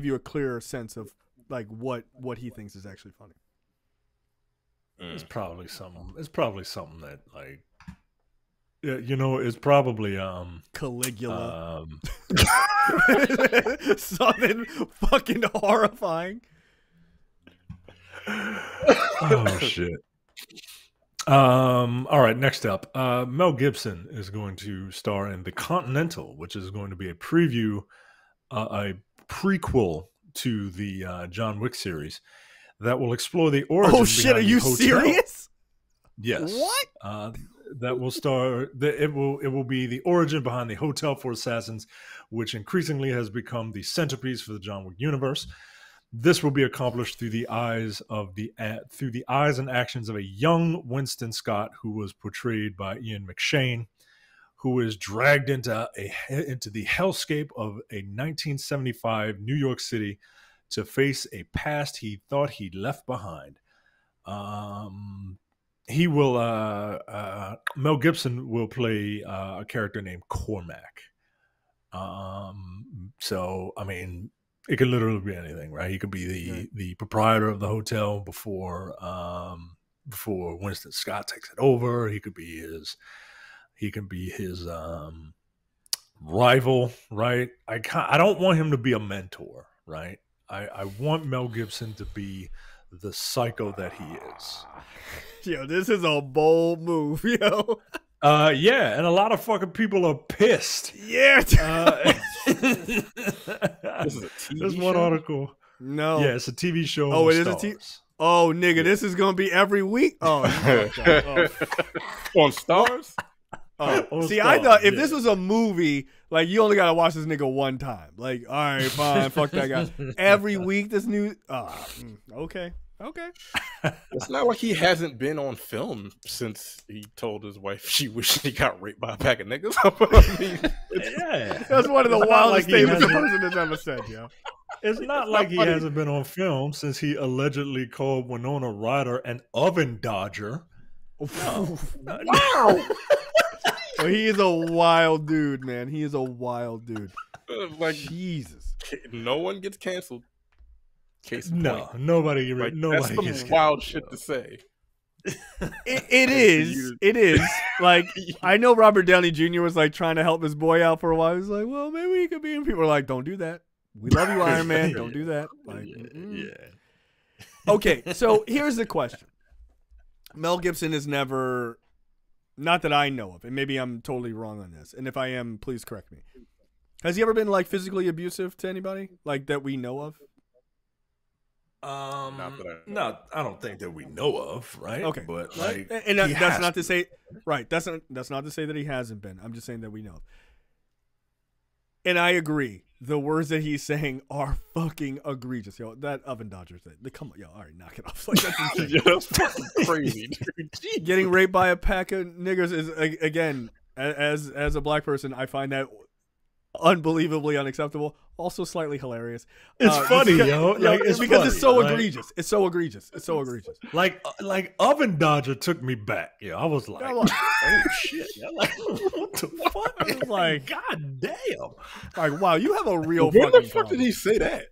you a clearer sense of like what he thinks is actually funny. It's probably something that like. Yeah, you know, it's probably Caligula. Something fucking horrifying. Oh shit. All right, next up. Mel Gibson is going to star in The Continental, which is going to be a prequel to the John Wick series that will explore the origin. Oh shit, are you serious? Yes. What? That will star. It will be the origin behind the Hotel for Assassins, which increasingly has become the centerpiece for the John Wick universe. This will be accomplished through the eyes and actions of a young Winston Scott, who was portrayed by Ian McShane, who is dragged into the hellscape of a 1975 New York City to face a past he thought he'd left behind. He will. Mel Gibson will play a character named Cormac. So I mean, it could literally be anything, right? He could be the proprietor of the hotel before Winston Scott takes it over. He could be his rival, right? I don't want him to be a mentor, right? I want Mel Gibson to be the psycho that he is. Yo, this is a bold move, yo. Yeah, and a lot of fucking people are pissed. Yeah. This is a TV There's show? one article. No. Yeah, it's a TV show. Oh, it is a TV. Oh, nigga, this is gonna be every week. Oh, on Stars. See, I thought if this was a movie, like you only gotta watch this nigga one time. Like, all right, fine, fuck that guy. Every week, this new. Okay. It's not like he hasn't been on film since he told his wife she wished he got raped by a pack of niggas. I mean, that's one of the wildest statements a person has ever said, yo. It's not like he hasn't been on film since he allegedly called Winona Ryder an oven dodger. No. Wow. So he is a wild dude, man. He is a wild dude. Like Jesus. No one gets canceled. Case in No, point. nobody. Like, nobody that's gets some wild canceled, shit to say. It is. It is. Like, I know Robert Downey Jr. was like trying to help his boy out for a while. He's like, well, maybe he could be. And people are like, don't do that. We love you, Iron Man. Don't do that. Like, Okay, so here's the question. Mel Gibson is never, not that I know of, and maybe I'm totally wrong on this, and if I am, please correct me. Has he ever been like physically abusive to anybody, like that we know of? No, I don't think that we know of, right? Okay, but like, and that's not to say, right? That's not to say that he hasn't been. I'm just saying that we know. And I agree. The words that he's saying are fucking egregious. Yo, that oven dodger thing. Come on, yo, all right, knock it off. Like, that's insane. Yeah, that's fucking crazy, dude. Getting raped by a pack of niggers is, again, as a black person, I find that unbelievably unacceptable. Also slightly hilarious. It's funny, yo. Like, it's because funny. it's so egregious. It's so egregious. It's so egregious. Like oven dodger took me back. Yeah, I was like, oh shit. Like, what the fuck? I was like, god damn. Like, wow, you have a real. When the fuck problem. did he say that?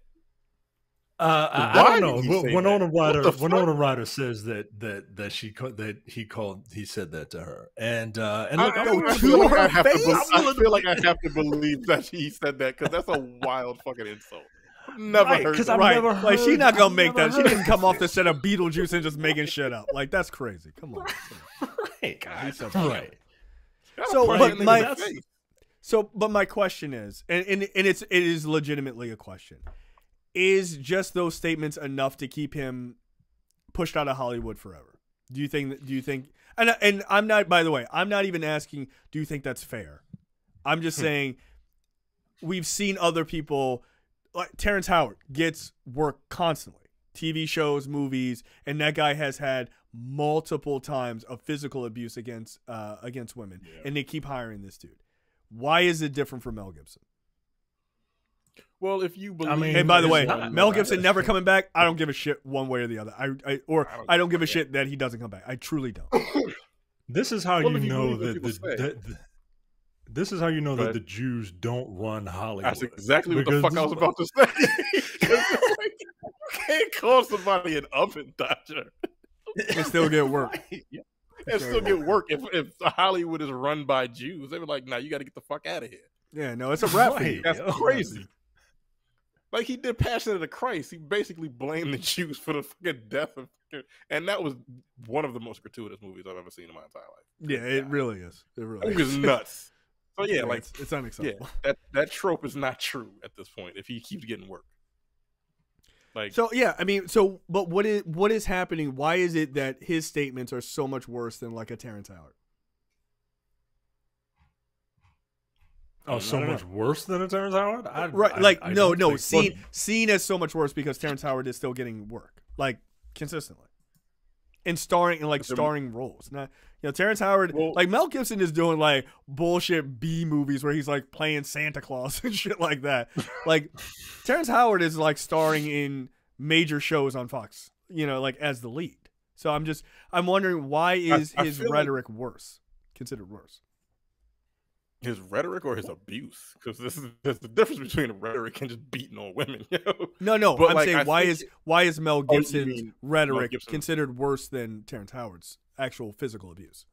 I don't know. Winona Ryder says that he said that to her, and look, I feel like I have to believe that he said that because that's a wild fucking insult. Never heard that. Never heard, like, she's not gonna make that. She didn't come off the set of Beetlejuice and just making shit up. Like, that's crazy. Come on. Right, guys. Right. But my question is, and it is legitimately a question. Is just those statements enough to keep him pushed out of Hollywood forever? Do you think? And I'm not. By the way, I'm not even asking. Do you think that's fair? I'm just saying we've seen other people, like Terrence Howard, gets work constantly, TV shows, movies, and that guy has had multiple times of physical abuse against women, and they keep hiring this dude. Why is it different for Mel Gibson? Well, if you believe, and by the way, Mel Gibson never coming back. I don't give a shit one way or the other. I don't give a shit that he doesn't come back. I truly don't. This is how you know that this is how you know that the Jews don't run Hollywood. That's exactly what the fuck I was about to say. You can't call somebody an oven dodger and still get work. And still get work. If Hollywood is run by Jews, they were like, "Nah, you got to get the fuck out of here." Yeah, no, it's a rap. That's crazy. Like, he did Passion of the Christ. He basically blamed the Jews for the fucking death of, and that was one of the most gratuitous movies I've ever seen in my entire life. Yeah, it really is. It really is nuts. So yeah, like it's unacceptable. Yeah, that trope is not true at this point. If he keeps getting work, like, so yeah, I mean, but what is happening? Why is it that his statements are so much worse than like a Terrence Howard? Oh, so much worse than a Terrence Howard? Seen as so much worse because Terrence Howard is still getting work, like, consistently, and starring roles. Now, Terrence Howard, like, Mel Gibson is doing like bullshit B movies where he's like playing Santa Claus and shit like that. Like, Terrence Howard is like starring in major shows on Fox, like as the lead. So I'm wondering, why is his rhetoric considered worse? His rhetoric or his abuse? Because there's the difference between rhetoric and just beating on women. No. But I'm saying, why is Mel Gibson's rhetoric considered worse than Terrence Howard's actual physical abuse?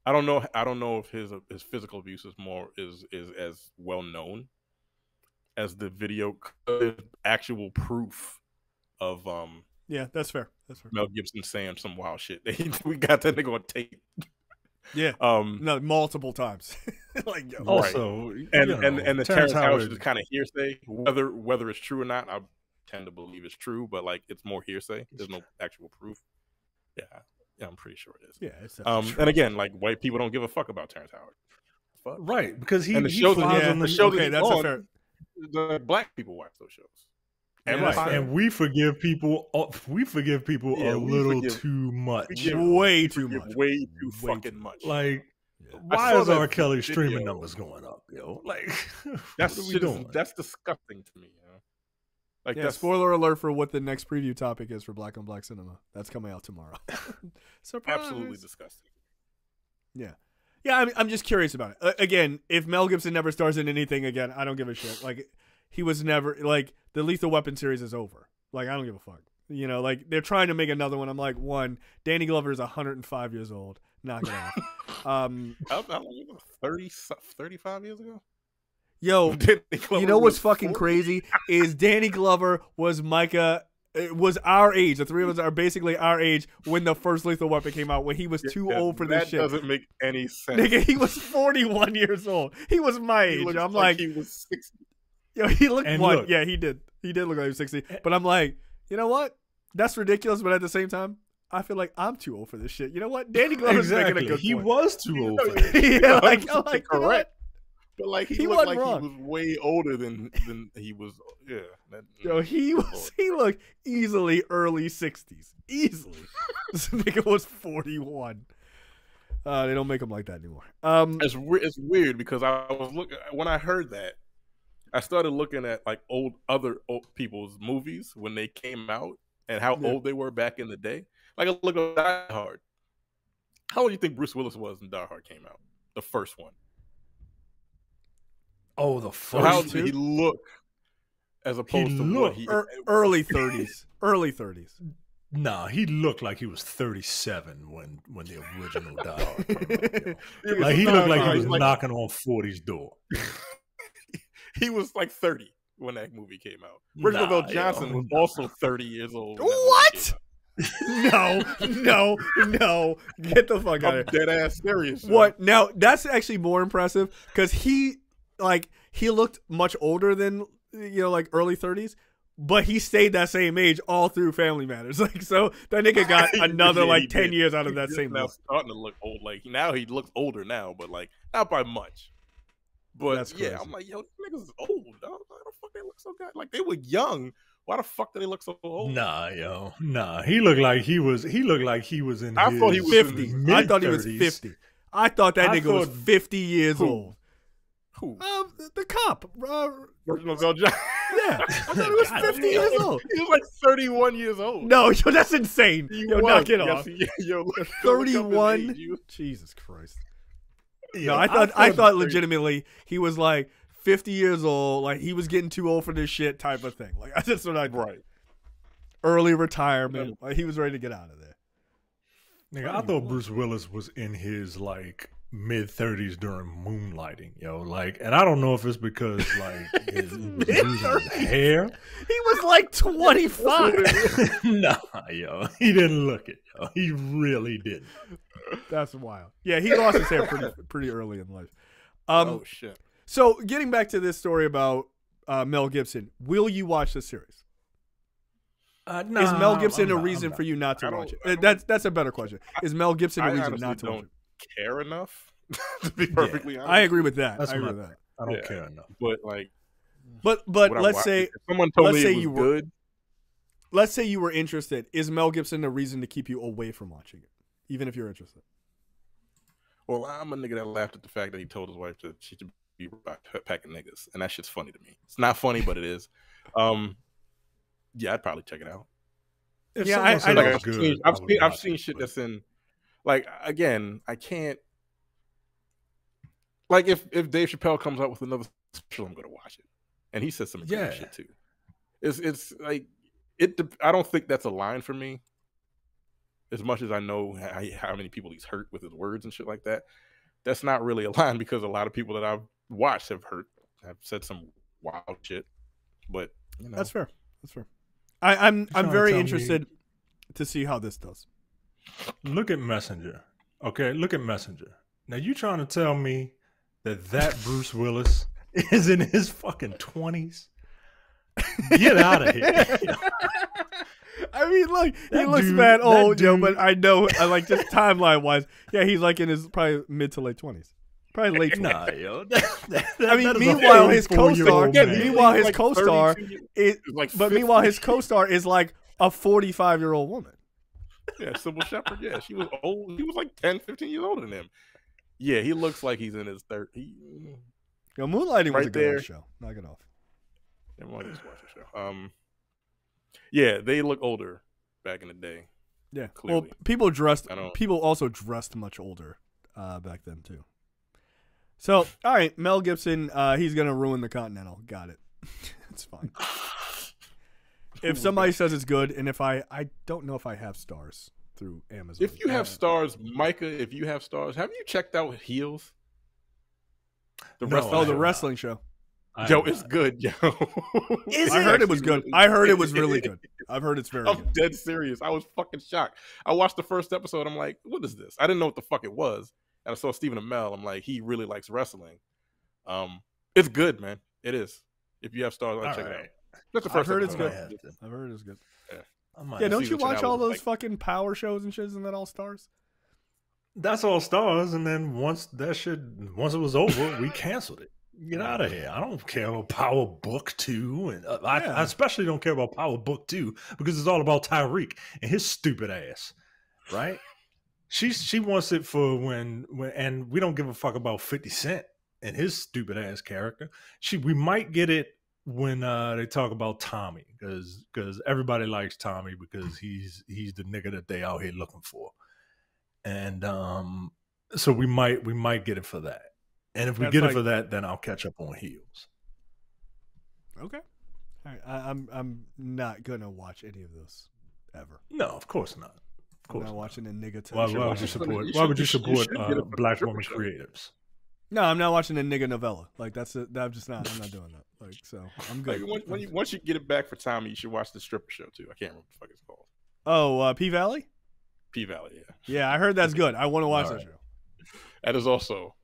I don't know if his physical abuse is as well known as the video actual proof of Yeah, that's fair. Mel Gibson saying some wild shit. We got that nigga on tape. Yeah. No, multiple times. Like, also, and the Terrence Howard is kind of hearsay. Whether it's true or not, I tend to believe it's true, but like, it's more hearsay. There's no actual proof. Yeah, I'm pretty sure it is. Yeah, it's and again, like, white people don't give a fuck about Terrence Howard. Fuck. Right, because he that's the black people watch those shows. And we forgive people. We forgive people a little too much. Way too much. Way too fucking much. Like, Why is R. Kelly's streaming numbers going up, yo? Like, that's disgusting to me. You know? Like, yeah, spoiler alert for what the next preview topic is for Black on Black Cinema. That's coming out tomorrow. Surprise! Absolutely disgusting. Yeah. Yeah, I'm just curious about it. Again, if Mel Gibson never stars in anything again, I don't give a shit. Like, he was never, like, the Lethal Weapon series is over. Like, I don't give a fuck. You know, like, they're trying to make another one. I'm like, one, Danny Glover is 105 years old. Knock it off. How long? 35 years ago? Yo, you know what's fucking crazy is Danny Glover was our age. The three of us are basically our age when the first Lethal Weapon came out, when he was too old for this shit. That doesn't make any sense. Nigga, he was 41 years old. He was my age. I'm like, he was 60. Yo, he looked one. Yeah, he did. He did look like he was 60. But I'm like, you know what? That's ridiculous. But at the same time, I feel like I'm too old for this shit. You know what? Danny Glover's making a good point. He was too old for this. Yeah, I'm like, correct. But like he looked like wrong. he was way older than he was. Yeah. Yo, he looked easily early 60s. Easily. This nigga was 41. They don't make him like that anymore. It's weird because I was when I heard that, I started looking at like other old people's movies when they came out and how old they were back in the day. Like I look at Die Hard. How old do you think Bruce Willis was when Die Hard came out? The first one. Oh, the first. So how did he look as opposed to what he early 30s? Early 30s. Nah, he looked like he was 37 when the original Die Hard came out. Like he looked like he was knocking on 40's door. He was like 30 when that movie came out. Reginald Bell Johnson was also 30 years old. What? No. Get the fuck out of here. Dead ass serious. What? Now, that's actually more impressive because he looked much older than, like early 30s, but he stayed that same age all through Family Matters. Like, so that nigga got another 10 years out of that same now look. Starting to look old. Like, now he looks older now, but like not by much. But that's crazy. I'm like, yo, these niggas is old. Why the fuck they look so good? Like, they were young. Why the fuck do they look so old? Nah. He looked like he was in I thought he was 50. I thought he was 50. I thought that nigga was 50 years old. Who? The cop. Reginald Bell Johnson. Yeah. I thought he was 50 years old. He was like 31 years old. No, yo, that's insane. Knock it off. 31? Age, Jesus Christ. No, I thought legitimately he was like 50 years old, like he was getting too old for this shit type of thing. Like that's what I thought. Right. Early retirement. Like, he was ready to get out of there. Nigga, I thought Bruce Willis was in his like mid-30s during Moonlighting, yo. Like, and I don't know if it's because like his hair. He was like 25. Nah, yo, he didn't look it, yo. He really didn't. That's wild. Yeah, he lost his hair pretty early in life. Oh shit. So getting back to this story about Mel Gibson, will you watch the series? No, is Mel Gibson a reason for you not to watch it? That's a better question. Is Mel Gibson a reason not to watch it? Care enough to be perfectly honest. I agree with that. I don't care enough. But like, but let's say if someone told me it was good. Let's say you were interested. Is Mel Gibson a reason to keep you away from watching it, even if you're interested? Well, I'm a nigga that laughed at the fact that he told his wife that she should be packing niggas, and that shit's funny to me. It's not funny, but it is. Yeah, I'd probably check it out. I've seen shit that's in. Like, again, I can't. Like, if Dave Chappelle comes out with another special, I'm gonna watch it, and he says some good shit too. It's like it. I don't think that's a line for me. As much as I know how many people he's hurt with his words and shit like that, that's not really a line because a lot of people that I've watched have said some wild shit. But that's fair. That's fair. I'm very interested to see how this does. Look at Messenger. Okay, look at Messenger. Now you trying to tell me that Bruce Willis is in his fucking 20s? Get out of here. I mean, look, he looks mad old, but I know, like, just timeline wise, yeah, he's like in his probably mid to late 20s. Probably late 20s. Nah, yo. I mean, meanwhile, his co-star is like a 45-year-old woman. Yeah, Sybil Shepherd. Yeah, she was old. He was like 10, 15 years older than him. Yeah, he looks like he's in his third. Yo, Moonlighting was a good show. Knock it off. Everyone just watch the show. Yeah, they look older back in the day. Yeah, clearly. well, people also dressed much older back then too. So, all right, Mel Gibson, he's gonna ruin the Continental. Got it. It's fine. If somebody says it's good, and if I don't know if I have stars through Amazon. If you have stars, Micah, have you checked out Heels? The wrestling show. Yo, it's good, yo. I heard it was good. I heard it was really good. I've heard it's very good. I'm dead serious. I was fucking shocked. I watched the first episode. I'm like, what is this? I didn't know what the fuck it was. And I saw Stephen Amell. I'm like, he really likes wrestling. It's good, man. It is. If you have stars, I'll check it out. That's the first I've heard it's good. I've heard it's good. Yeah, don't you watch all those fucking power shows and shit? Isn't that all stars? That's all stars. And then once it was over, we canceled it. Get out of here. I don't care about Power Book 2. And I especially don't care about Power Book 2 because it's all about Tyreek and his stupid ass. Right? She wants it for when and we don't give a fuck about 50 Cent and his stupid ass character. We might get it when they talk about Tommy because everybody likes Tommy because he's the nigga that they out here looking for. And so we might get it for that. And if we get it for that, then I'll catch up on Heels. Okay. All right. I'm not gonna watch any of those ever. No, of course not. Of course, I'm not watching a nigga. Why would you support? Why would you support Black woman creatives? No, I'm not watching a nigga novella. Like I'm just not. I'm not doing that. Like so, I'm good. Like, once you get it back for Tommy, you should watch the stripper show too. I can't remember what the fuck it's called. Oh, P Valley. P Valley, yeah. Yeah, I heard that's good. I want to watch that show. That is also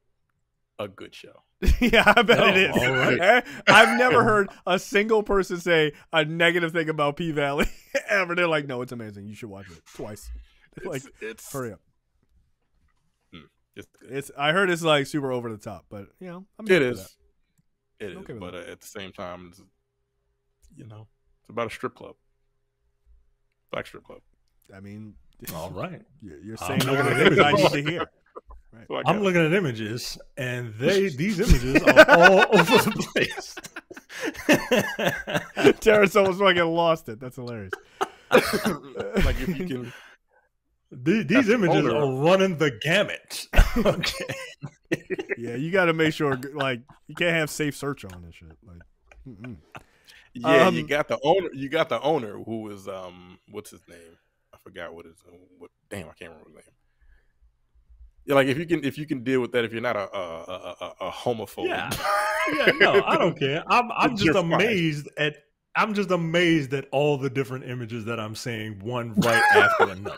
a good show. Yeah, I bet it is. All right. I've never heard a single person say a negative thing about P Valley ever. They're like, no, it's amazing. You should watch it twice. It's hurry up. I heard it's like super over the top, but you know, it is. It is, but at the same time, it's about a strip club, black strip club. I mean, all right. You're saying things I need to hear. Right. I'm looking at images, and these images are all over the place. Terrence almost fucking lost it. That's hilarious. Like if you can. These images are running the gamut. Okay. Yeah, you got to make sure, like, you can't have safe search on this shit. Like, yeah, you got the owner. You got the owner who is what's his name? I forgot what his. Damn, I can't remember his name. Yeah, like if you can deal with that, if you're not a homophobe. Yeah, no, I don't care. I'm just amazed at. I'm just amazed at all the different images that I'm seeing, one right after another.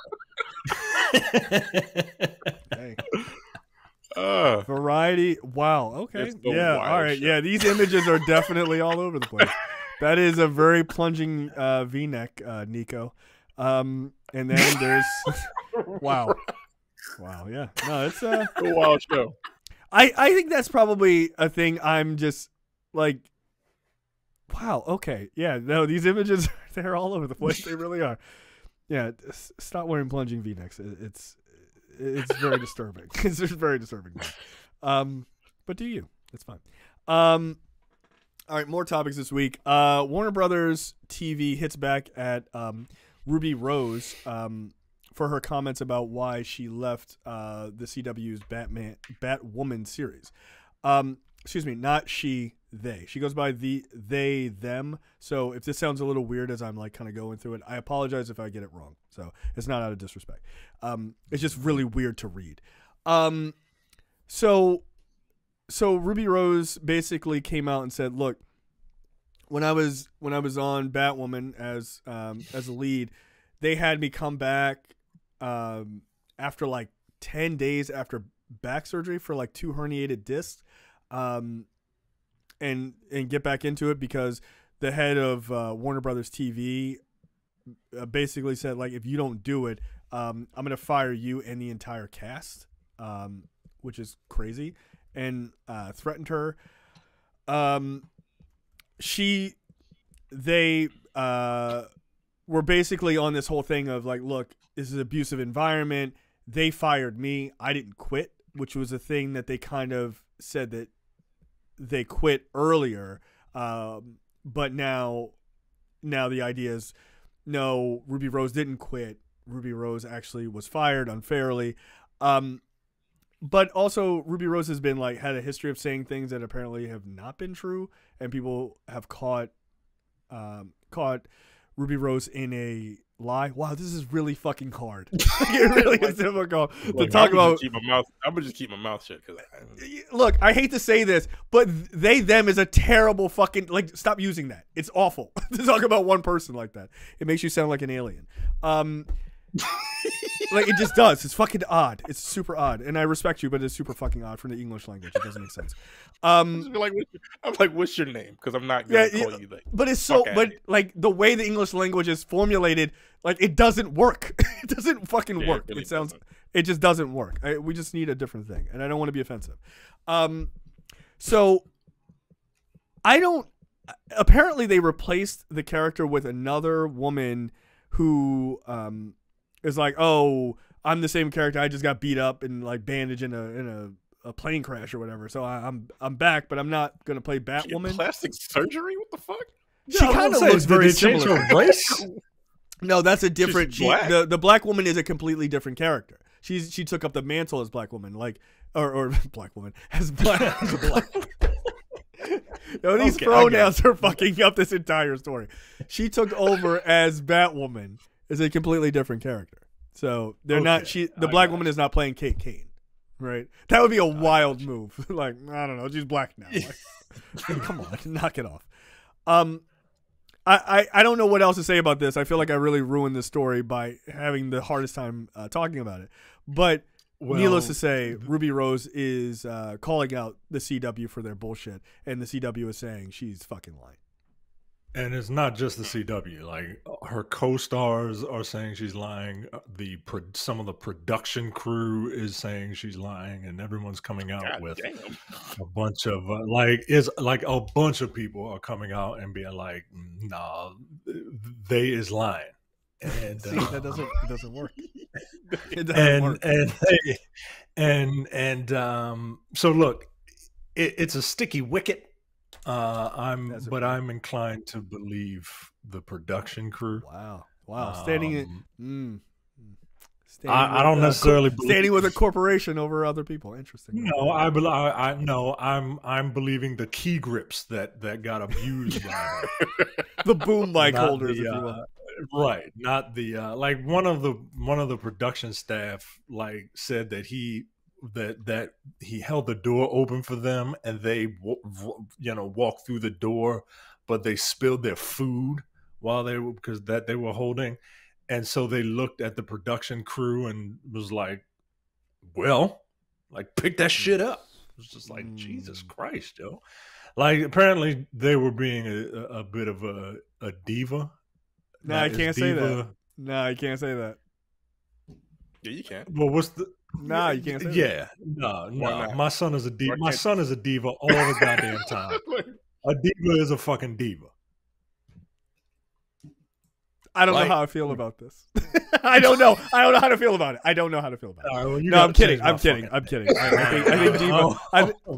Variety. Wow. Okay. Yeah. All right. Show. Yeah. These images are definitely all over the place. That is a very plunging V-neck, Nico. And then there's wow. Wow. Yeah. No, it's a wild show. I think that's probably a thing. I'm just like, wow. Okay. Yeah. No, these images they're all over the place. They really are. Yeah. Stop wearing plunging V-necks. It's very disturbing. It's just very disturbing. But do you? It's fine. All right, more topics this week. Warner Brothers TV hits back at Ruby Rose for her comments about why she left the CW's Batwoman series. Excuse me, not she, they. She goes by they, them. So if this sounds a little weird as I'm like kind of going through it, I apologize if I get it wrong. So it's not out of disrespect. It's just really weird to read. So Ruby Rose basically came out and said, look, when I was on Batwoman as a lead, they had me come back after like 10 days after back surgery for like 2 herniated discs. And get back into it because the head of Warner Brothers TV basically said, like, if you don't do it, I'm going to fire you and the entire cast, which is crazy, and threatened her. They were basically on this whole thing of like, look, this is an abusive environment. They fired me. I didn't quit. which was a thing that they kind of said that they quit earlier. But now the idea is, no, Ruby Rose didn't quit. Ruby Rose actually was fired unfairly. But also Ruby Rose has been had a history of saying things that apparently have not been true, and people have caught Ruby Rose in a lie. Wow, this is really fucking hard. It really is difficult to talk about. I'm gonna just keep my mouth shut because look, I hate to say this, but them is a terrible fucking stop using that. It's awful to talk about one person like that. It makes you sound like an alien. It just does. It's fucking odd. It's super odd, and I respect you, but it's super fucking odd from the English language. It doesn't make sense. I'm like, what's your name? Because I'm not gonna call you that. But it's so. But the way the English language is formulated, it doesn't work. It doesn't fucking work. It sounds. It just doesn't work. We just need a different thing, and I don't want to be offensive. So I don't. Apparently, they replaced the character with another woman who is like, oh, I'm the same character. I just got beat up and bandaged in a plane crash or whatever. So I'm back, but I'm not gonna play Batwoman. Plastic surgery? What the fuck? She kind of looks very similar. Race? No, that's a different. The Black Woman is a completely different character. She took up the mantle as Black Woman, or Black Woman as Black. No, these pronouns are fucking up this entire story. She took over as Batwoman. Is a completely different character. So they're not. The Black Woman is not playing Cain, right? That would be a wild move. I don't know. She's black now. Come on, knock it off. I don't know what else to say about this. I feel like I really ruined this story by having the hardest time talking about it. But needless to say, Ruby Rose is calling out the CW for their bullshit, and the CW is saying she's fucking lying. And it's not just the CW. Her co-stars are saying she's lying. Some of the production crew is saying she's lying, and everyone's coming out with a bunch of a bunch of people are coming out and being like, "Nah, they is lying." And see, that doesn't work. It doesn't work. So look, it's a sticky wicket. I'm inclined to believe the production crew. Wow. Standing I don't necessarily standing with a corporation over other people. Interesting. No, I'm believing the key grips that got abused by her. The boom mic holders, if you will. Right, not the one of the production staff said that he held the door open for them, and they walked through the door, but they spilled their food while they were holding, and so they looked at the production crew and was like, well, pick that shit up. It was just Jesus Christ, yo. Apparently they were being a bit of a diva. No, I can't say that. No, I can't say that. Yeah, you can. Well, what's the? Nah, you can't say that. Yeah, no. My son is a diva. My son is a diva all the goddamn time. A diva is a fucking diva. I don't know how I feel about this. I don't know how to feel about it. I don't know how to feel about it. Right, well, no, I'm kidding. I'm kidding. I think diva.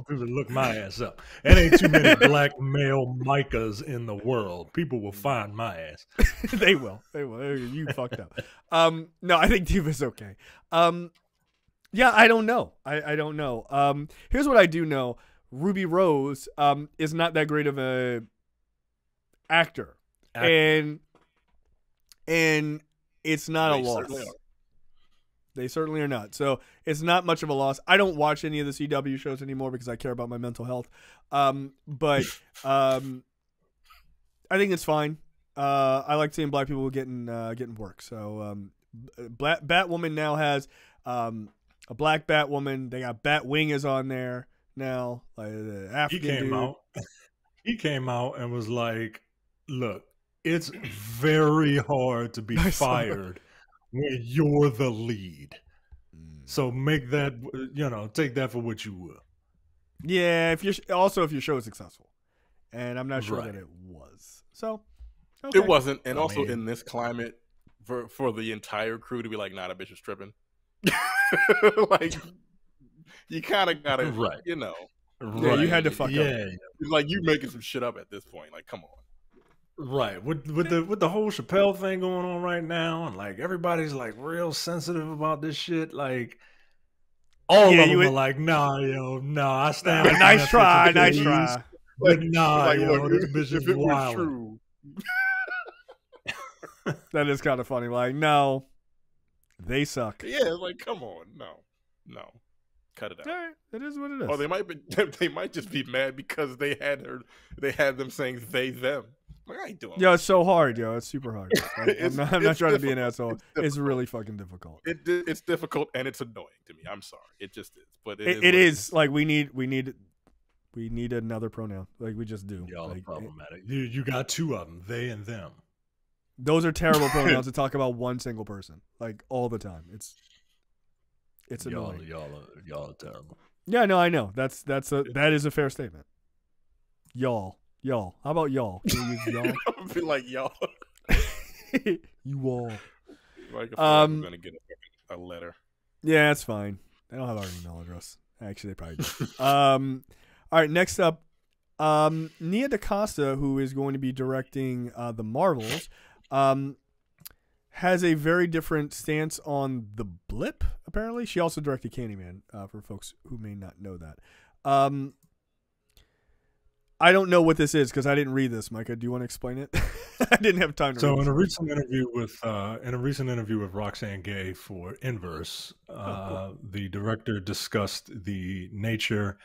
People look my ass up. It ain't too many black male Micahs in the world. People will find my ass. They will. You fucked up. No, I think diva's okay. Yeah, I don't know. I don't know. Here's what I do know. Ruby Rose is not that great of a actor. And it's not a loss. They certainly are not. So it's not much of a loss. I don't watch any of the CW shows anymore because I care about my mental health. But I think it's fine. I like seeing black people getting work. So Batwoman now has a black Batwoman. They got Batwing is on there now. The African He came out and was like, "Look, it's very hard to be fired when you're the lead. So make that, take that for what you will." Yeah, if your show is successful, and I'm not sure that it was. So okay. It wasn't, and also in this climate, for the entire crew to be like, "Nah, that bitch is tripping." You kind of gotta, Right. you know. Yeah, you had to fuck up. Yeah. Like you making some shit up at this point. Like, come on. Right. With the whole Chappelle thing going on right now, and like everybody's like real sensitive about this shit. Like all of them are like, nah, yo, nah, I stand. Nice try. But nah, like, yo, look, this bitch if is it were wild. true. That is kind of funny. Like, no, they suck. Yeah, like, come on, no, cut it out. All right, it is what it is. Or they might just be mad because they had them saying they them. Like, I ain't doing. Yo, it's so hard, yo. It's super hard. Like, I'm not trying to be an asshole. It's really fucking difficult. It's difficult and it's annoying to me. I'm sorry, it just is. But it is like we need another pronoun. Like we just do. Y'all like, are problematic. You got two of them, they and them. Those are terrible pronouns to talk about one single person, like all the time. It's annoying. Y'all are terrible. Yeah, no, I know. That is a fair statement. Y'all. How about y'all? Can you use y'all? I feel like y'all. You all. Like I'm gonna get a letter. Yeah, it's fine. I don't have our email address. Actually, they probably do. All right, next up, Nia DaCosta, who is going to be directing the Marvels, has a very different stance on The Blip, apparently. She also directed Candyman, for folks who may not know that. I don't know what this is because I didn't read this, Micah. Do you want to explain it? I didn't have time to read it. So in a recent interview with Roxane Gay for Inverse, the director discussed the nature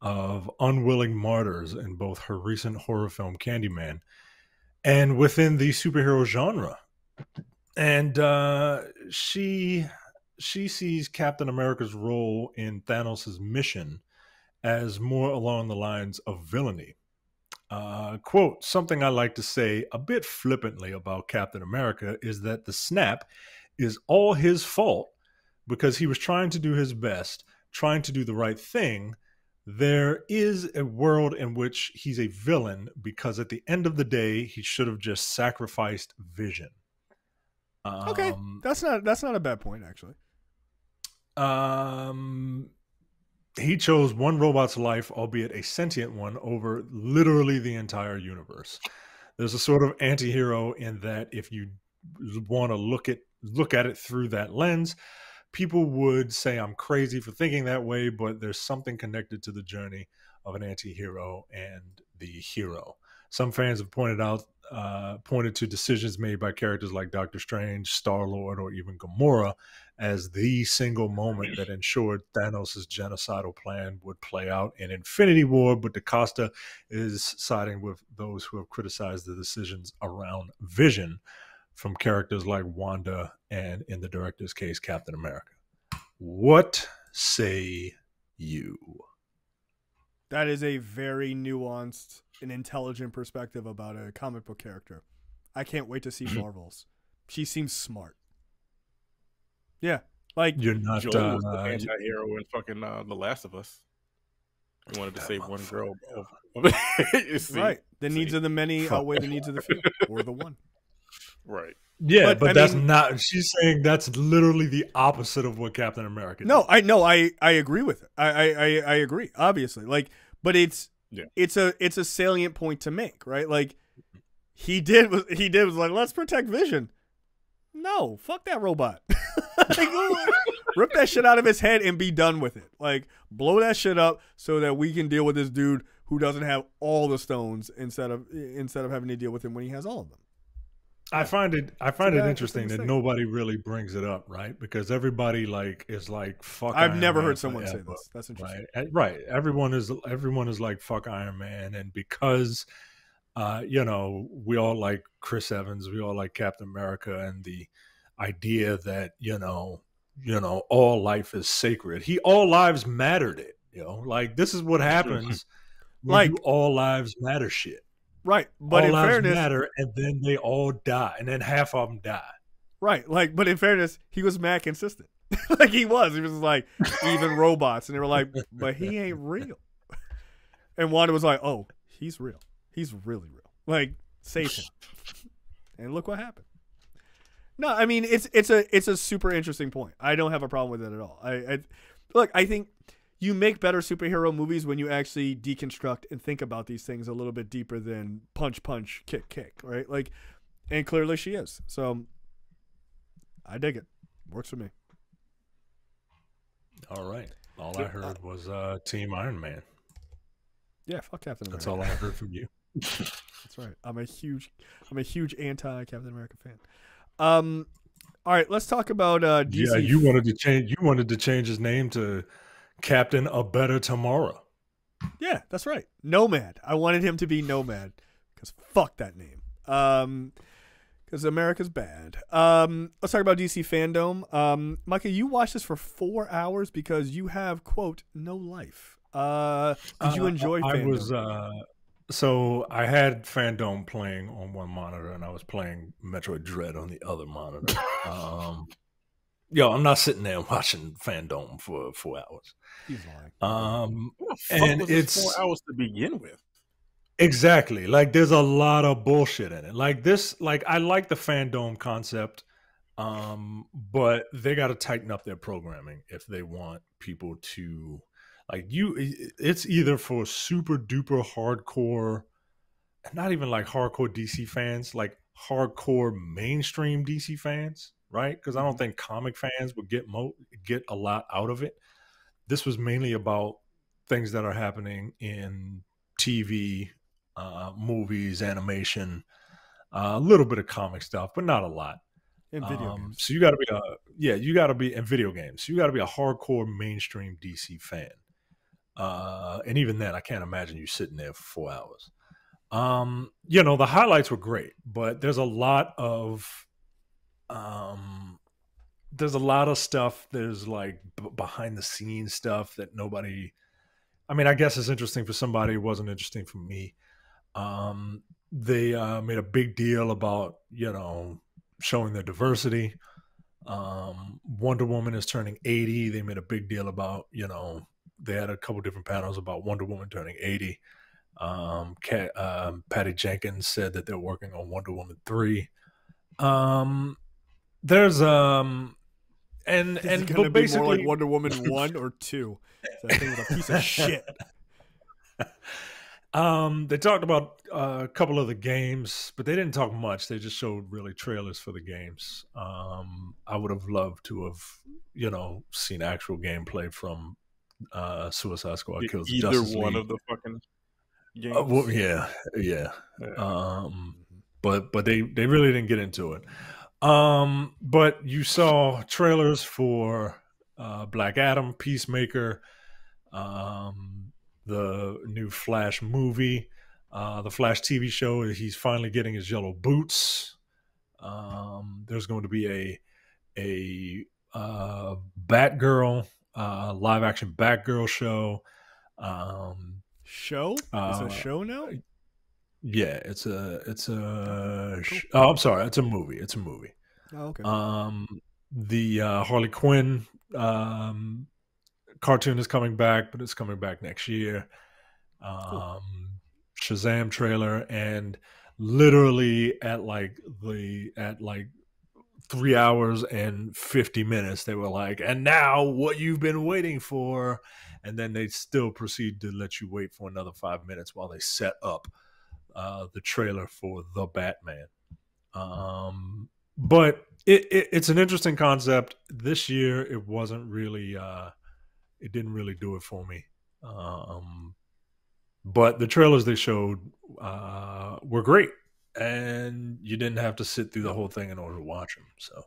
of unwilling martyrs in both her recent horror film Candyman and within the superhero genre. And she sees Captain America's role in Thanos' mission as more along the lines of villainy. Quote, something I like to say a bit flippantly about Captain America is that the snap is all his fault because he was trying to do his best, trying to do the right thing. There is a world in which he's a villain because at the end of the day, he should have just sacrificed Vision. Okay, that's not a bad point, actually. He chose one robot's life, albeit a sentient one, over literally the entire universe. There's a sort of anti-hero in that if you want to look at it through that lens, people would say I'm crazy for thinking that way, but there's something connected to the journey of an anti-hero and the hero. Some fans have pointed to decisions made by characters like Doctor Strange, Star-Lord, or even Gamora as the single moment that ensured Thanos' genocidal plan would play out in Infinity War, but DaCosta is siding with those who have criticized the decisions around Vision from characters like Wanda and, in the director's case, Captain America. What say you? That is a very nuanced and intelligent perspective about a comic book character. I can't wait to see Marvels. She seems smart. Yeah, like you're not Joel was the anti-hero in fucking The Last of Us. He wanted to save one girl. Right. The needs of the many outweigh the needs of the few, or the one. Right. Yeah, but that's not. She's saying that's literally the opposite of what Captain America did. No, I agree with it. I agree. Obviously, like, but it's a salient point to make, right? Like, he was like, let's protect Vision. No, fuck that robot. Like, rip that shit out of his head and be done with it. Like, blow that shit up so that we can deal with this dude who doesn't have all the stones instead of having to deal with him when he has all of them. I find it interesting that nobody really brings it up, right? Because everybody is like fuck. I've never heard someone say this. That's interesting. Right. Everyone is like fuck Iron Man, and because we all like Chris Evans, we all like Captain America, and the idea that all life is sacred. All lives mattered. Like this is what happens when you all lives matter shit. Right, but all in lives fairness, matter, and then they all die, and then half of them die. Right, like, but in fairness, he was mad consistent. Like he was like even robots, and they were like, but he ain't real. And Wanda was like, oh, he's real. He's really real. Like, save him. And look what happened. No, I mean it's a super interesting point. I don't have a problem with it at all. look, I think you make better superhero movies when you actually deconstruct and think about these things a little bit deeper than punch, punch, kick, kick, right? Like, and clearly she is. So I dig it. Works for me. All right. All I heard was Team Iron Man. Yeah, fuck Captain America. That's all I heard from you. That's right. I'm a huge anti Captain America fan. All right, let's talk about DC. Yeah, you wanted to change his name to Captain A Better Tomorrow. Yeah, that's right. Nomad. I wanted him to be Nomad because fuck that name. Because America's bad. Let's talk about DC Fandome. Micah, you watched this for 4 hours because you have, quote, no life. Did you enjoy Fandome? So I had Fandome playing on one monitor and I was playing Metroid Dread on the other monitor. I'm not sitting there watching Fandome for 4 hours. He's lying. And it's 4 hours to begin with. Exactly. Like there's a lot of bullshit in it. Like this, like I like the Fandome concept, but they got to tighten up their programming if they want people to it's either for super duper hardcore, not even like hardcore DC fans, like hardcore mainstream DC fans, right? Because I don't think comic fans would get a lot out of it. This was mainly about things that are happening in TV, movies, animation, a little bit of comic stuff, but not a lot. In video games. So you got to be in video games. So you got to be a hardcore mainstream DC fan. And even then, I can't imagine you sitting there for 4 hours. The highlights were great, but there's a lot of stuff. There's like behind the scenes stuff that nobody. I mean, I guess it's interesting for somebody. It wasn't interesting for me. They made a big deal about showing their diversity. Wonder Woman is turning 80. They made a big deal about they had a couple different panels about Wonder Woman turning 80. Patty Jenkins said that they're working on Wonder Woman 3. There's and but basically more like Wonder Woman 1 or 2. That thing was a piece of shit. They talked about a couple of the games, but they didn't talk much. They just showed really trailers for the games. I would have loved to have, seen actual gameplay from Suicide Squad Kills the Justice League. Either one of the fucking games. Well, yeah. But they really didn't get into it. But you saw trailers for Black Adam, Peacemaker, the new Flash movie, the Flash TV show. He's finally getting his yellow boots. There's going to be a Batgirl, live action Batgirl show. Show? It's a show now? Yeah, it's a Cool. I'm sorry, it's a movie. It's a movie. Oh, okay. The Harley Quinn cartoon is coming back, but it's coming back next year. Cool. Shazam trailer, and literally at 3 hours and 50 minutes, they were like, and now what you've been waiting for, and then they still proceed to let you wait for another 5 minutes while they set up the trailer for The Batman. But it's an interesting concept. This year, it wasn't really, it didn't really do it for me. But the trailers they showed were great, and you didn't have to sit through the whole thing in order to watch them. So,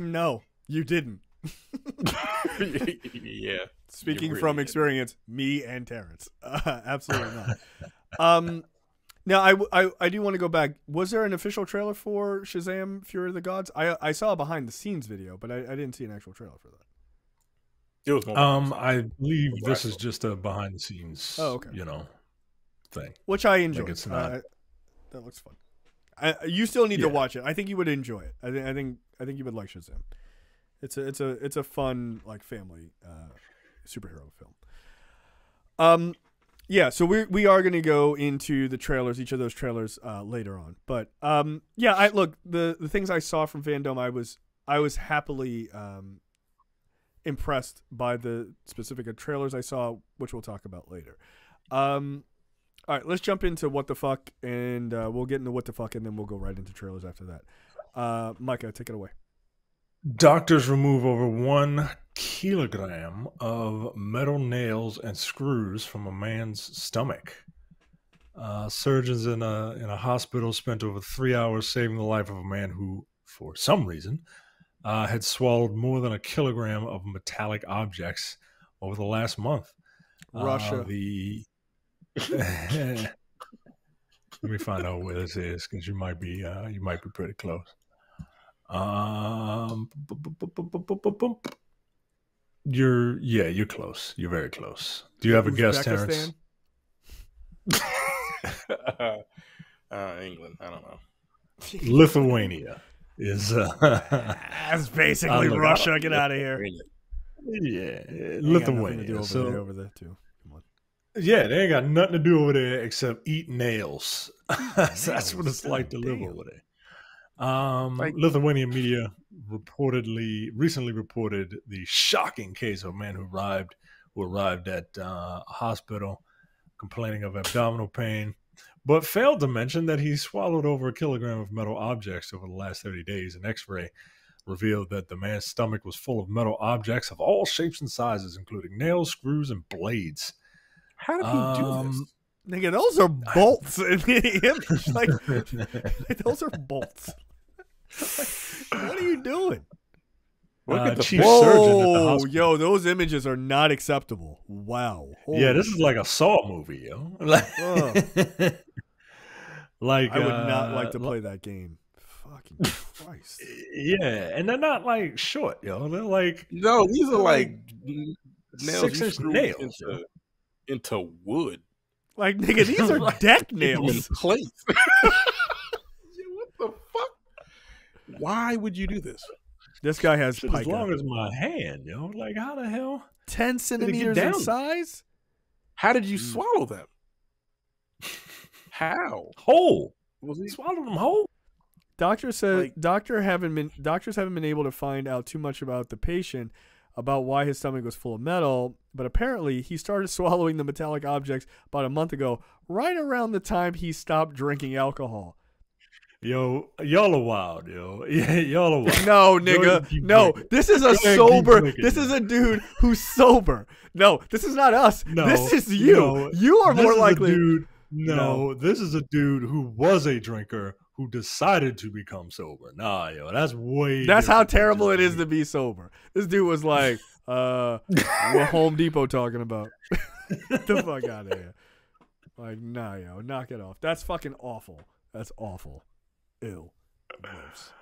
no, you didn't. Yeah. Speaking from experience, me and Terrence, absolutely not. Now, I do want to go back. Was there an official trailer for Shazam: Fury of the Gods? I saw a behind the scenes video, but I didn't see an actual trailer for that. It was more I believe this is just a behind the scenes, thing. Which I enjoy. Like it's not. That looks fun. You still need to watch it. I think you would enjoy it. I think you would like Shazam. It's a fun like family superhero film. Yeah, so we are going to go into the trailers, each of those trailers later on. But I look, the things I saw from Fandome, I was happily impressed by the specific trailers I saw, which we'll talk about later. All right, let's jump into what the fuck, and we'll get into what the fuck, and then we'll go right into trailers after that. Micah, take it away. Doctors remove over 1 kilogram of metal nails and screws from a man's stomach. Surgeons in a hospital spent over 3 hours saving the life of a man who, for some reason, had swallowed more than 1 kilogram of metallic objects over the last month. Russia. Let me find out where this is, because you might be pretty close. You're close. You're very close. Do you have a guess, Terrence? England. I don't know. Lithuania is. That's basically Russia. Get out of here. Yeah, Lithuania. Over there too. Come on. Yeah, they ain't got nothing to do over there except eat nails. That's what it's like to live over there. Lithuanian media recently reported the shocking case of a man who arrived at a hospital complaining of abdominal pain, but failed to mention that he swallowed over 1 kilogram of metal objects over the last 30 days. An X-ray revealed that the man's stomach was full of metal objects of all shapes and sizes, including nails, screws, and blades. How did he do this? Nigga, those are bolts in the image. Like those are bolts. What are you doing? Look at the chief surgeon at the hospital. Yo, those images are not acceptable. Wow. Yeah, this is like a Saw movie, yo. Like I would not like to play that game. Fucking Christ. Yeah, and they're not like short, yo. They're like these are like nails 6-inch nails into wood. Like, nigga, these are deck nails. In place. What the fuck? Why would you do this? This guy has pica. As long as my hand, yo. Like, how the hell? 10 centimeters in size? How did you swallow them? How? Whole. Was he swallowing them whole? Doctors haven't been able to find out too much about the patient about why his stomach was full of metal, but apparently he started swallowing the metallic objects about a month ago, right around the time he stopped drinking alcohol. Yo, y'all are wild, yo. Yeah, y'all are wild. No, nigga. No, this is a sober. This is a dude who's sober. No, this is not us. No, this is you. No, you are more likely. This is a dude who was a drinker who decided to become sober. Nah, yo, that's way. That's how terrible it is to be sober. This dude was like, what Home Depot talking about? Get the fuck out of here. Like, nah, yo, knock it off. That's fucking awful. That's awful. Ew. Gross.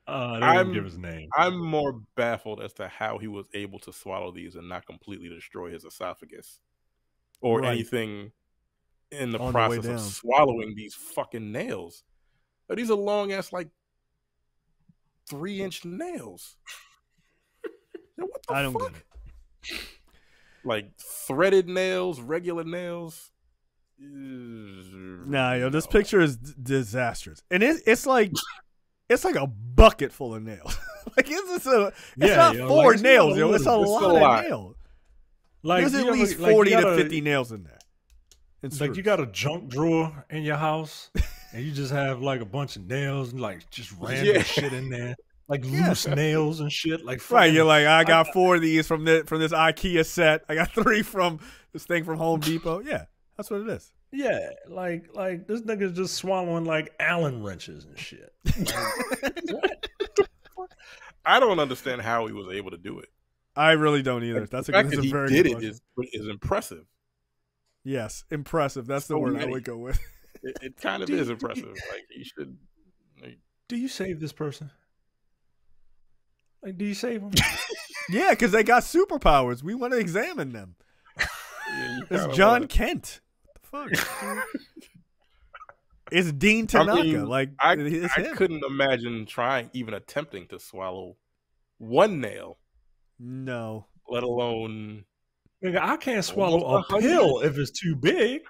They didn't give his name. I'm more baffled as to how he was able to swallow these and not completely destroy his esophagus or anything in the process of swallowing these fucking nails. But these are long ass, like 3-inch nails. What the fuck? I don't get it. Like threaded nails, regular nails. Nah, yo, this picture is disastrous, and it's like a bucket full of nails. Like it's not 4 nails, yo. It's a lot of nails. Like there's at least 40 to 50 nails in there. Like you got a junk drawer in your house, and you just have like a bunch of nails and like just random shit in there, like loose nails and shit. Like right, you're like, I got 4 of these from this IKEA set. I got 3 from this thing from Home Depot. Yeah. That's what it is. Yeah, like this nigga's just swallowing like Allen wrenches and shit. Like, I don't understand how he was able to do it. I really don't either. That's the fact that he did it is impressive. Yes, impressive. That's the word I would go with. It kind of is impressive. Like he should. Do you save this person? Like, do you save them? Yeah, because they got superpowers. We want to examine them. Yeah, it's John Kent. What the fuck? It's Dean Tanaka. I couldn't imagine even attempting to swallow 1 nail. No. Let alone. Nigga, I can't swallow a pill if it's too big.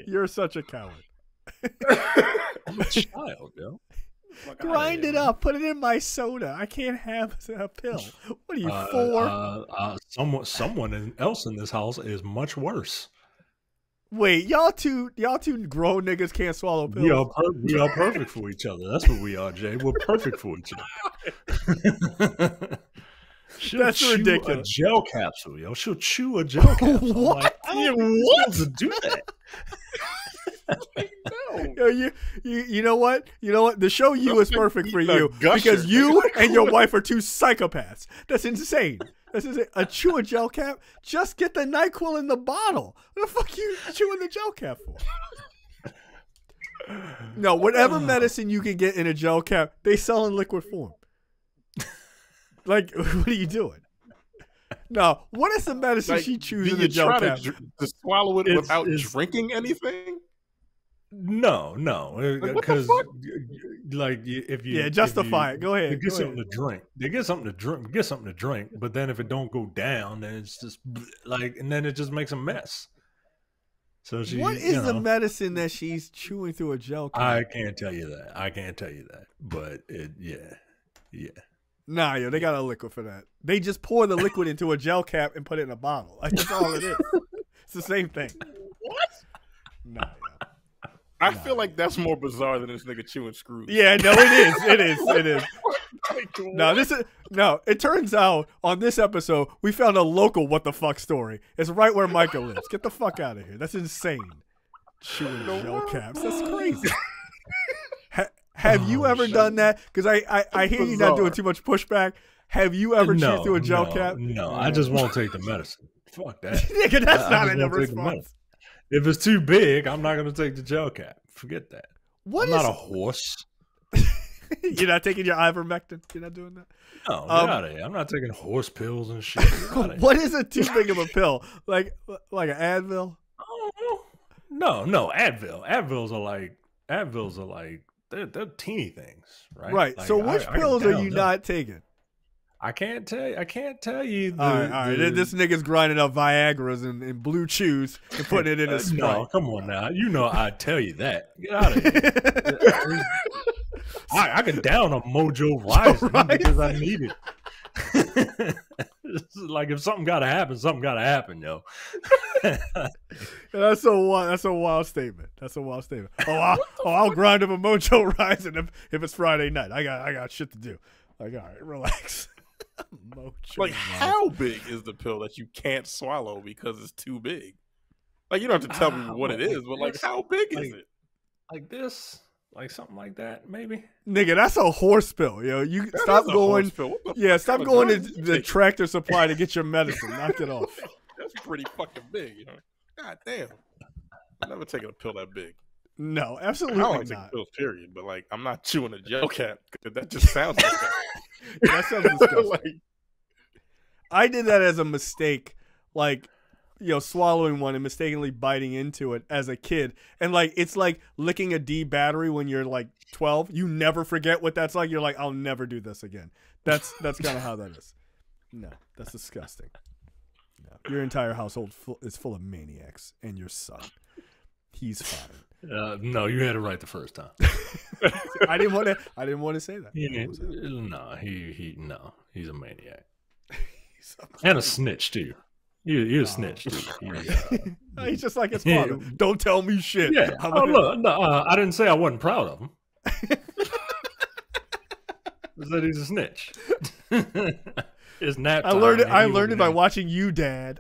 You're such a coward. I'm a child, yo. Grind it up. Put it in my soda. I can't have a pill. What are you, 4? Someone else in this house is much worse. Wait, y'all two grown niggas can't swallow pills. We are perfect for each other. That's what we are, Jay. We're perfect for each other. That's ridiculous. A gel capsule, yo. She'll chew a gel capsule. What? Like, what to do that? No. You know what? The show You is perfect for you because you and your wife are two psychopaths. That's insane. This is a chew a gel cap. Just get the NyQuil in the bottle. What the fuck you chewing the gel cap for? No, whatever medicine you can get in a gel cap, they sell in liquid form. Like, what are you doing? No, what is the medicine she chews in the gel cap? To swallow it without drinking anything? No, because if you justify it. Go ahead. Get something to drink. They get something to drink. But then if it don't go down, then it's just like, and then it just makes a mess. So what is the medicine that she's chewing through a gel cap? I can't tell you that. But yeah. Nah, yo, they got a liquid for that. They just pour the liquid into a gel cap and put it in a bottle. Like, that's all it is. It's the same thing. What? Nah, yo. I feel like that's more bizarre than this nigga chewing screws. Yeah, no, it is. No, it turns out on this episode, we found a local what the fuck story. It's right where Micah lives. Get the fuck out of here. That's insane. Chewing gel caps. That's crazy. Have you ever done that? Because I hear you not doing too much pushback. Have you ever chewed through a gel cap? No, I just won't take the medicine. Fuck that. Nigga, that's not a response. If it's too big, I'm not going to take the gel cap. Forget that. I'm not a horse. You're not taking your ivermectin? You're not doing that? No, get out of here. I'm not taking horse pills and shit. What is it too big of a pill? Like an Advil? No, Advil. Advils are like they're teeny things, right? Right. Like, so which pills are you not taking? I can't tell you. All right. This nigga's grinding up Viagra's and Blue Chews and putting it in his Sprite. No, come on now. You know I'd tell you that. Get out of here. I can down a Mojo Rising because I need it. Like if something got to happen, yo. That's a wild statement. I'll grind up a Mojo Rising if it's Friday night. I got shit to do. Like, all right, relax. Like, how big is the pill that you can't swallow because it's too big? Like, you don't have to tell me what it is, but like, how big is it? Like this, like something like that, maybe. Nigga, that's a horse pill, yo. You stop going. Stop going to the Tractor Supply to get your medicine. Knock it off. That's pretty fucking big, you know. God damn, I've never taken a pill that big. No, absolutely I don't take pills, period. But like, I'm not chewing a gel cap because that just sounds like that. That sounds disgusting. I did that as a mistake, like, swallowing one and mistakenly biting into it as a kid. And like, it's like licking a D battery when you're like 12. You never forget what that's like. You're like, I'll never do this again. That's kind of how that is. No, that's disgusting. No, your entire household is full of maniacs, and your son, he's fine. No, you had it right the first time. I didn't want to say that. He's a maniac. And a snitch too. You're a snitch too. He's just like his father. Don't tell me shit. Yeah. I didn't say I wasn't proud of him. I said he's a snitch. It's nap time. I learned it by watching you, Dad.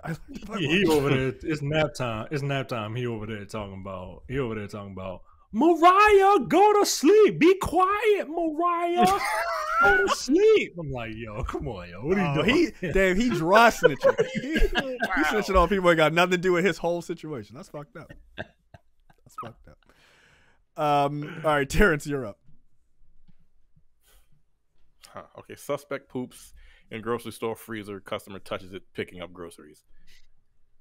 He over there. It's nap time. He over there talking about. Mariah, go to sleep. Be quiet, Mariah. Go to sleep. I'm like, yo, come on, yo. What are you doing? He dry snitching. He snitching on people that got nothing to do with his whole situation. That's fucked up. All right, Terrence, you're up. Okay, suspect poops in grocery store freezer. Customer touches it, picking up groceries.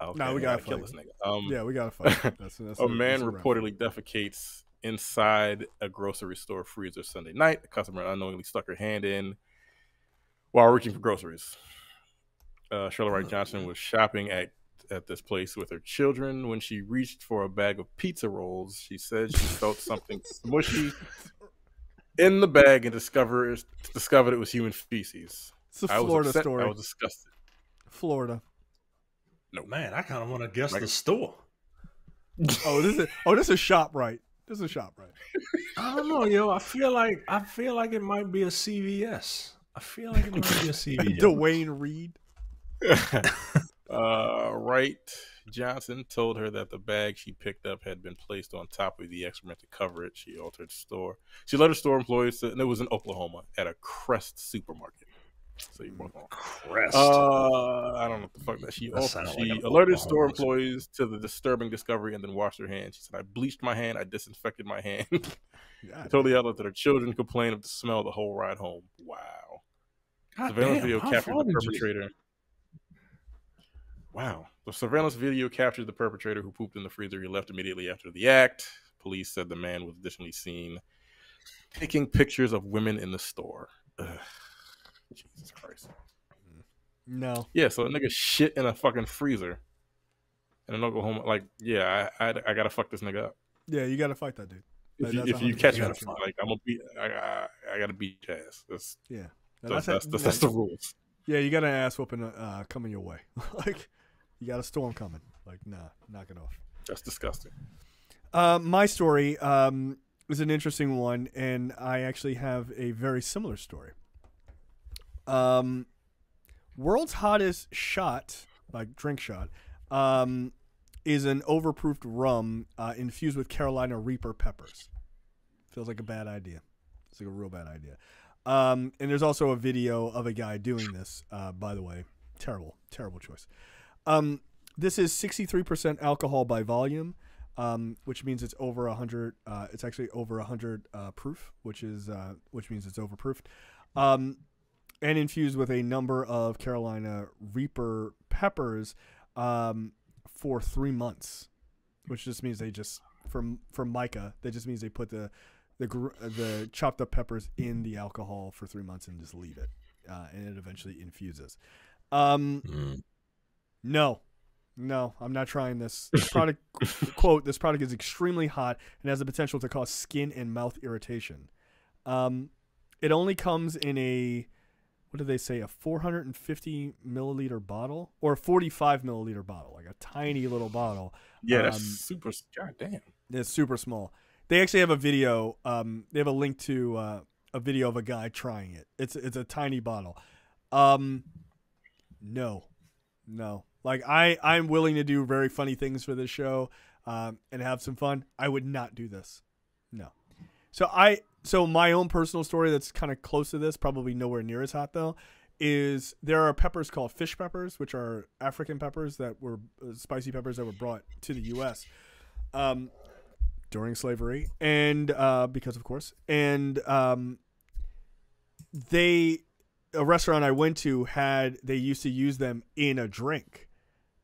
Okay, no, we gotta kill this nigga. We gotta fight. That's a man reportedly defecates inside a grocery store freezer Sunday night. The customer unknowingly stuck her hand in while reaching for groceries. Shirley Wright Johnson was shopping at this place with her children. When she reached for a bag of pizza rolls, she said she felt something smushy in the bag and discovered it was human feces. It's a Florida upset. story. I was disgusted. Florida. No, man, I kind of want to guess the store. This is ShopRite. This is ShopRite. I don't know, yo. I feel like it might be a CVS. I feel like it might be a CVS. Dwayne Reed. Wright Johnson told her that the bag she picked up had been placed on top of the excrement to cover it. She altered the store. She let her store employees, and it was in Oklahoma at a Crest supermarket. So you both know. Crest. I don't know what the fuck that she alerted store employees to the disturbing discovery and then washed her hands. She said, "I bleached my hand. I disinfected my hand." Totally outlet that her children complained of the smell the whole ride home. Wow. Surveillance video captured the perpetrator. Wow. The surveillance video captured the perpetrator who pooped in the freezer. He left immediately after the act. Police said the man was additionally seen taking pictures of women in the store. Ugh. Jesus Christ. No. Yeah, so a nigga shit in a fucking freezer. And an Oklahoma, like, yeah, I gotta fuck this nigga up. Yeah, you gotta fight that dude. If you catch me, like, I'm gonna beat. I gotta beat your ass. That's the rules. Yeah, you got an ass whooping coming your way. Like, you got a storm coming. Like, nah, knock it off. That's disgusting. My story is an interesting one, and I actually have a very similar story. World's hottest shot, like drink shot, is an overproofed rum infused with Carolina Reaper peppers. Feels like a bad idea. It's like a real bad idea. And there's also a video of a guy doing this, by the way. Terrible choice. This is 63% alcohol by volume, which means it's over 100. It's actually over 100 proof, which means it's overproofed. And infused with a number of Carolina Reaper peppers for 3 months, which just means they just from Micah. That just means they put the chopped up peppers in the alcohol for 3 months and just leave it, and it eventually infuses. No, I'm not trying this. This product quote: "This product is extremely hot and has the potential to cause skin and mouth irritation." It only comes in a, what did they say, a 450 milliliter bottle or a 45 milliliter bottle, like a tiny little bottle. Yeah, that's super. Goddamn, it's super small. They actually have a video. They have a link to a video of a guy trying it. It's a tiny bottle. No. Like I'm willing to do very funny things for this show, and have some fun. I would not do this. No. So my own personal story that's kind of close to this, probably nowhere near as hot though, is there are peppers called fish peppers, which are African peppers that were spicy peppers that were brought to the U.S. During slavery, and because of course, and a restaurant I went to they used to use them in a drink,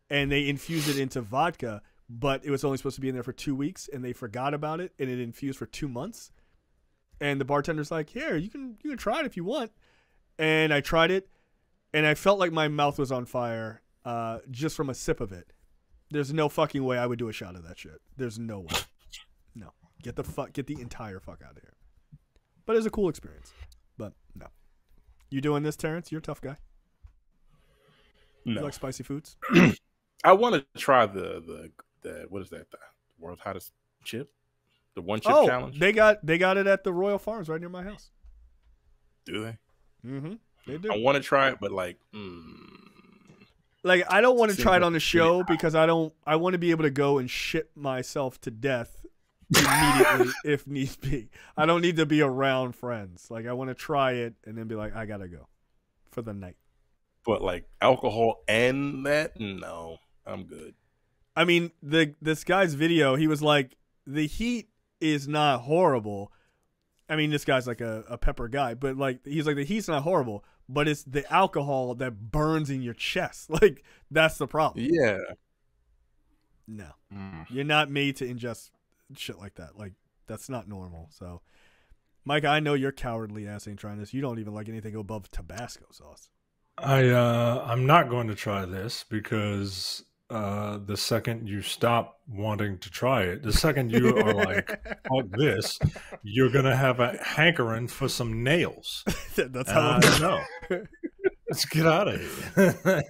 and they infused it into vodka, but it was only supposed to be in there for 2 weeks, and they forgot about it, and it infused for 2 months. And the bartender's like, "Here, you can try it if you want." And I tried it, and I felt like my mouth was on fire just from a sip of it. There's no fucking way I would do a shot of that shit. There's no way. No. Get the entire fuck out of here. But it was a cool experience. But no. You doing this, Terrence? You're a tough guy. No. You like spicy foods? I want to try the what is that? The world's hottest chip? The one chip challenge? They got it at the Royal Farms right near my house. Do they? Mm-hmm. They do. I want to try it, but like I don't want to try it on the show because I want to be able to go and shit myself to death immediately if needs be. I don't need to be around friends. Like, I want to try it and then be like, I gotta go for the night. But like alcohol and that, no, I'm good. I mean, this guy's video, he was like, the heat is not horrible. I mean, this guy's like a pepper guy, but like he's like, the heat's not horrible, but it's the alcohol that burns in your chest. Like, that's the problem. Yeah. No. You're not made to ingest shit like that. Like, that's not normal. So, Mike, I know your cowardly ass ain't trying this. You don't even like anything above Tabasco sauce. I'm not going to try this because the second you stop wanting to try it, the second you are like, fuck this, you're going to have a hankering for some nails. That's how no. Let's get out of here.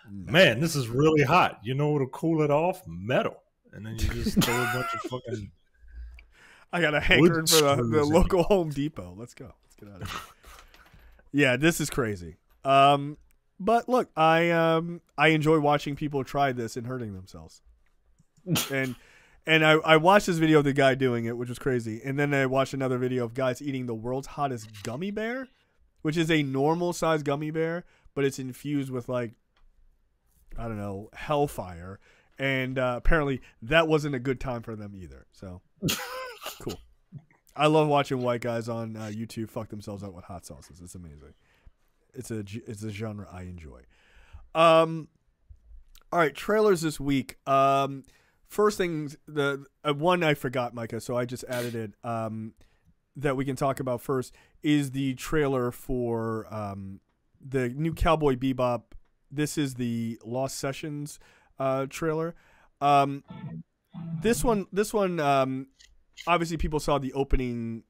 Man, this is really hot. You know what'll cool it off? Metal. And then you just throw a bunch of fucking... I got a hankering for the local Home Depot. Let's go. Let's get out of here. Yeah, this is crazy. But look, I enjoy watching people try this and hurting themselves. And I watched this video of the guy doing it, which was crazy. And then I watched another video of guys eating the world's hottest gummy bear, which is a normal size gummy bear, but it's infused with like, I don't know, hellfire. And apparently that wasn't a good time for them either. So cool. I love watching white guys on YouTube fuck themselves up with hot sauces. It's amazing. It's a genre I enjoy. All right, trailers this week. First things, the one I forgot, Micah, so I just added it. That we can talk about first is the trailer for the new Cowboy Bebop. This is the Lost Sessions trailer. This one, obviously people saw the opener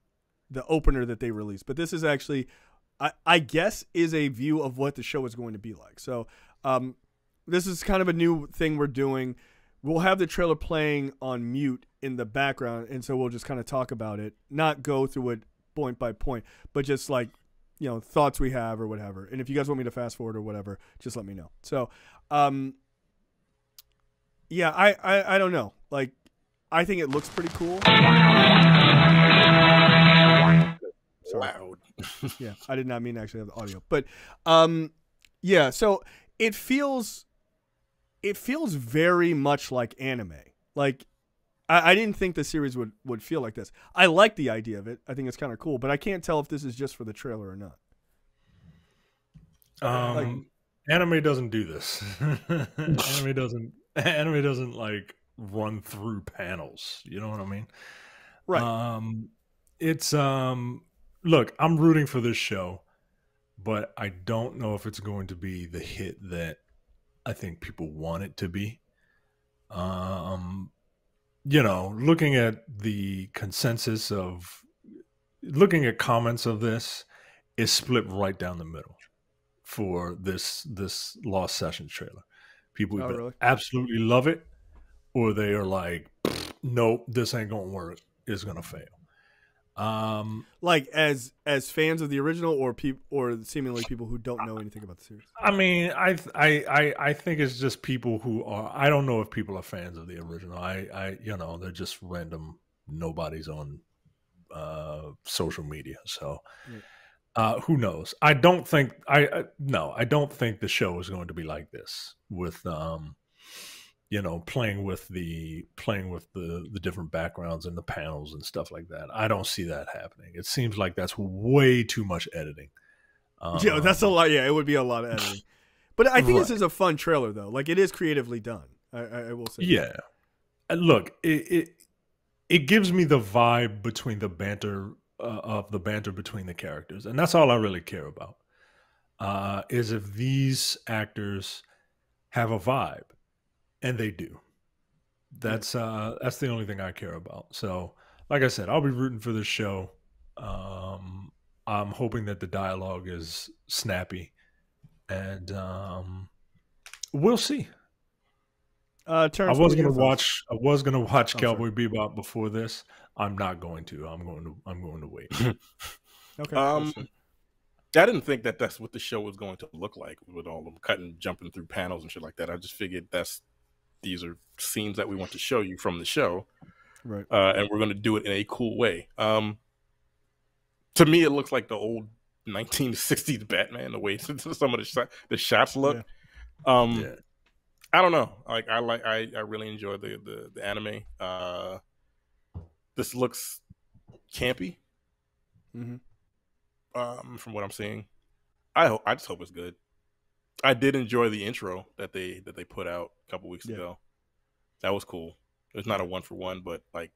that they released, but this is actually, I guess, is a view of what the show is going to be like. So this is kind of a new thing we're doing. We'll have the trailer playing on mute in the background, and so we'll just kind of talk about it, not go through it point by point, but just like, you know, thoughts we have or whatever. And if you guys want me to fast forward or whatever, just let me know. So, yeah, I don't know. Like, I think it looks pretty cool. Loud. Yeah, I did not mean to actually have the audio, but yeah. So it feels very much like anime. Like, I didn't think the series would feel like this. I like the idea of it. I think it's kind of cool, but I can't tell if this is just for the trailer or not. Anime doesn't do this. Anime doesn't like run through panels. You know what I mean? Right. It's look, I'm rooting for this show, but I don't know if it's going to be the hit that I think people want it to be. You know, looking at the consensus of looking at comments of this, is split right down the middle for this Lost Sessions trailer. People either really? absolutely love it, or they are like, nope, this ain't gonna work. It's gonna fail. Like as fans of the original, or seemingly people who don't know anything about the series. I mean, I think it's just people who are. I don't know if people are fans of the original. I you know, they're just random. Nobody's on social media, so who knows? I don't think I don't think the show is going to be like this with you know, playing with the different backgrounds and the panels and stuff like that. I don't see that happening. It seems like that's way too much editing. Yeah, that's a lot. Yeah, it would be a lot of editing. But I think this is a fun trailer, though. Like, it is creatively done. I will say. Yeah. Look, it gives me the vibe between the banter between the characters, and that's all I really care about. Is if these actors have a vibe. And they do. That's the only thing I care about. So, like I said, I'll be rooting for this show. I'm hoping that the dialogue is snappy, and we'll see. I was gonna watch Cowboy Bebop before this. I'm not going to. I'm going to wait. Okay. I didn't think that that's what the show was going to look like, with all them cutting, jumping through panels and shit like that. I just figured these are scenes that we want to show you from the show, right? And we're going to do it in a cool way. To me, it looks like the old 1960s Batman, the way some of the shots look. Yeah. I don't know. Like, I really enjoy the anime. This looks campy. Mm-hmm. From what I'm seeing, I just hope it's good. I did enjoy the intro that they put out a couple weeks ago. That was cool. It's not a 1-for-1, but like,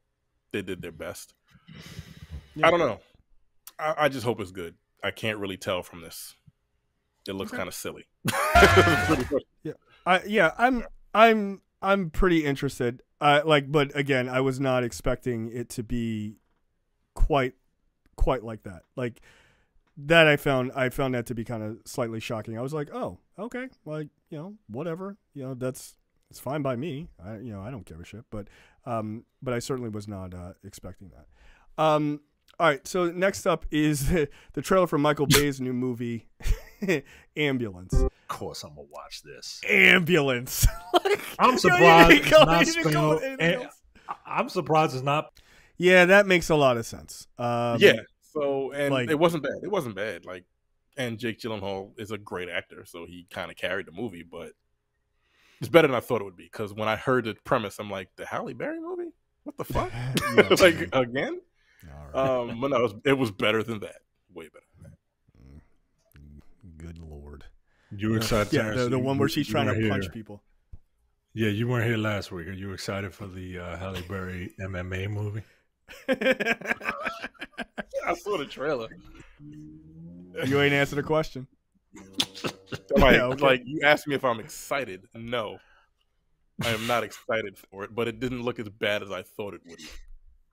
they did their best. Yeah. I don't know. I just hope it's good. I can't really tell from this. It looks kind of silly. I'm pretty interested. But again, I was not expecting it to be quite like that. Like that, I found that to be kind of slightly shocking. I was like, oh, okay, like whatever, it's fine by me. I don't give a shit. But I certainly was not expecting that. All right, so next up is the trailer for Michael Bay's new movie, Ambulance. Of course, I'm gonna watch this. Ambulance. I'm surprised it's not spelled. I'm surprised it's not. Yeah, that makes a lot of sense. Yeah. So it wasn't bad. It wasn't bad. And Jake Gyllenhaal is a great actor, so he kind of carried the movie. But it's better than I thought it would be, because when I heard the premise, I'm like, the Halle Berry movie? What the fuck? Again? Right. But no, it was better than that. Way better than that. Good Lord. You excited? Yeah, the one where she's trying to punch people. Yeah, you weren't here last week. Are you excited for the Halle Berry MMA movie? I saw the trailer. You ain't answered the question. Like you asked me if I'm excited. No, I am not excited for it, but it didn't look as bad as I thought it would.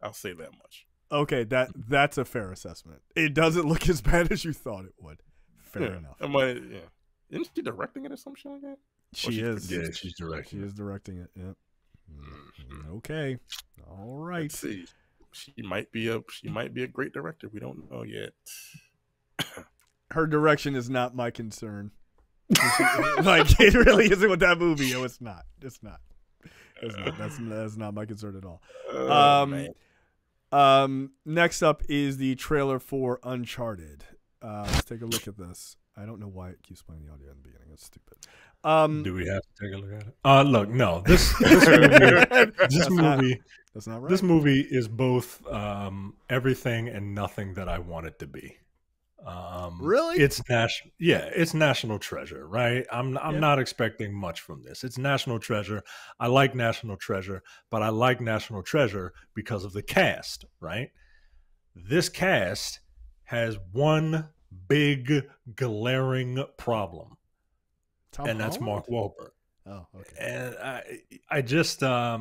I'll say that much. Okay, that's a fair assessment. It doesn't look as bad as you thought it would. Fair enough. Isn't she directing it or some shit like that? She is. Yeah, she's directing. She is directing it. Yep. Okay. All right. Let's see. She might be a great director. We don't know yet. Her direction is not my concern. It really isn't with that movie. No, it's not. It's not. That's not my concern at all. Next up is the trailer for Uncharted. Let's take a look at this. I don't know why it keeps playing the audio in the beginning. It's stupid. Do we have to take a look at it? Look, no. This movie. That's not right. This movie is both everything and nothing that I want it to be. Really? It's national treasure, right? I'm not expecting much from this. It's national treasure. I like national treasure, but I like national treasure because of the cast, right? This cast has one big glaring problem, that's Mark Wahlberg. Oh, okay. And I just I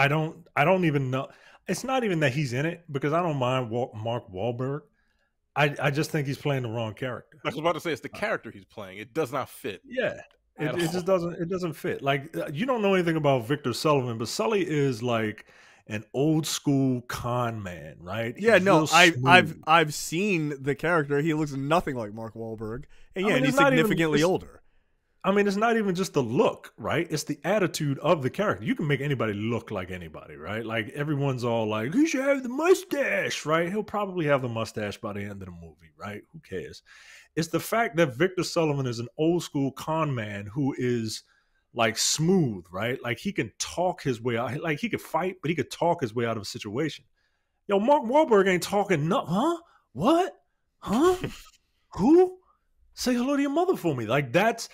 don't even know. It's not even that he's in it, because I don't mind Mark Wahlberg. I just think he's playing the wrong character. I was about to say, it's the character he's playing. It does not fit. Yeah, it just doesn't fit. Like, you don't know anything about Victor Sullivan, but Sully is like an old school con man, right? Yeah, no, I've seen the character. He looks nothing like Mark Wahlberg, and and he's significantly older. I mean, it's not even just the look, right? It's the attitude of the character. You can make anybody look like anybody, right? Like, everyone's all like, he should have the mustache, right? He'll probably have the mustache by the end of the movie, right? Who cares? It's the fact that Victor Sullivan is an old school con man who is like smooth, right? Like, he can talk his way out. Like, he could fight, but he could talk his way out of a situation. Yo, Mark Wahlberg ain't talking huh? What? Huh? Who? Say hello to your mother for me. That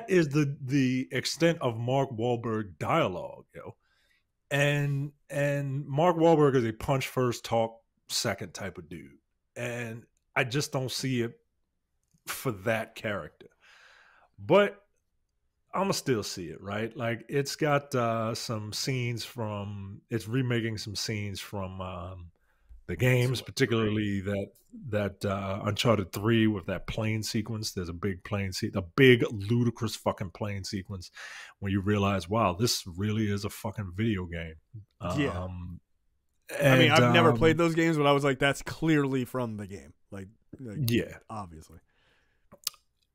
is the extent of Mark Wahlberg dialogue, yo. And Mark Wahlberg is a punch first, talk second type of dude. And I just don't see it for that character. But I'ma still see it, right? Like, it's got some scenes from, it's remaking some scenes from the games, particularly that Uncharted 3 with that plane sequence. There's a big a big ludicrous fucking plane sequence when you realize, wow, this really is a fucking video game. Yeah. I mean, I've never played those games, but I was like, that's clearly from the game. Like yeah, obviously.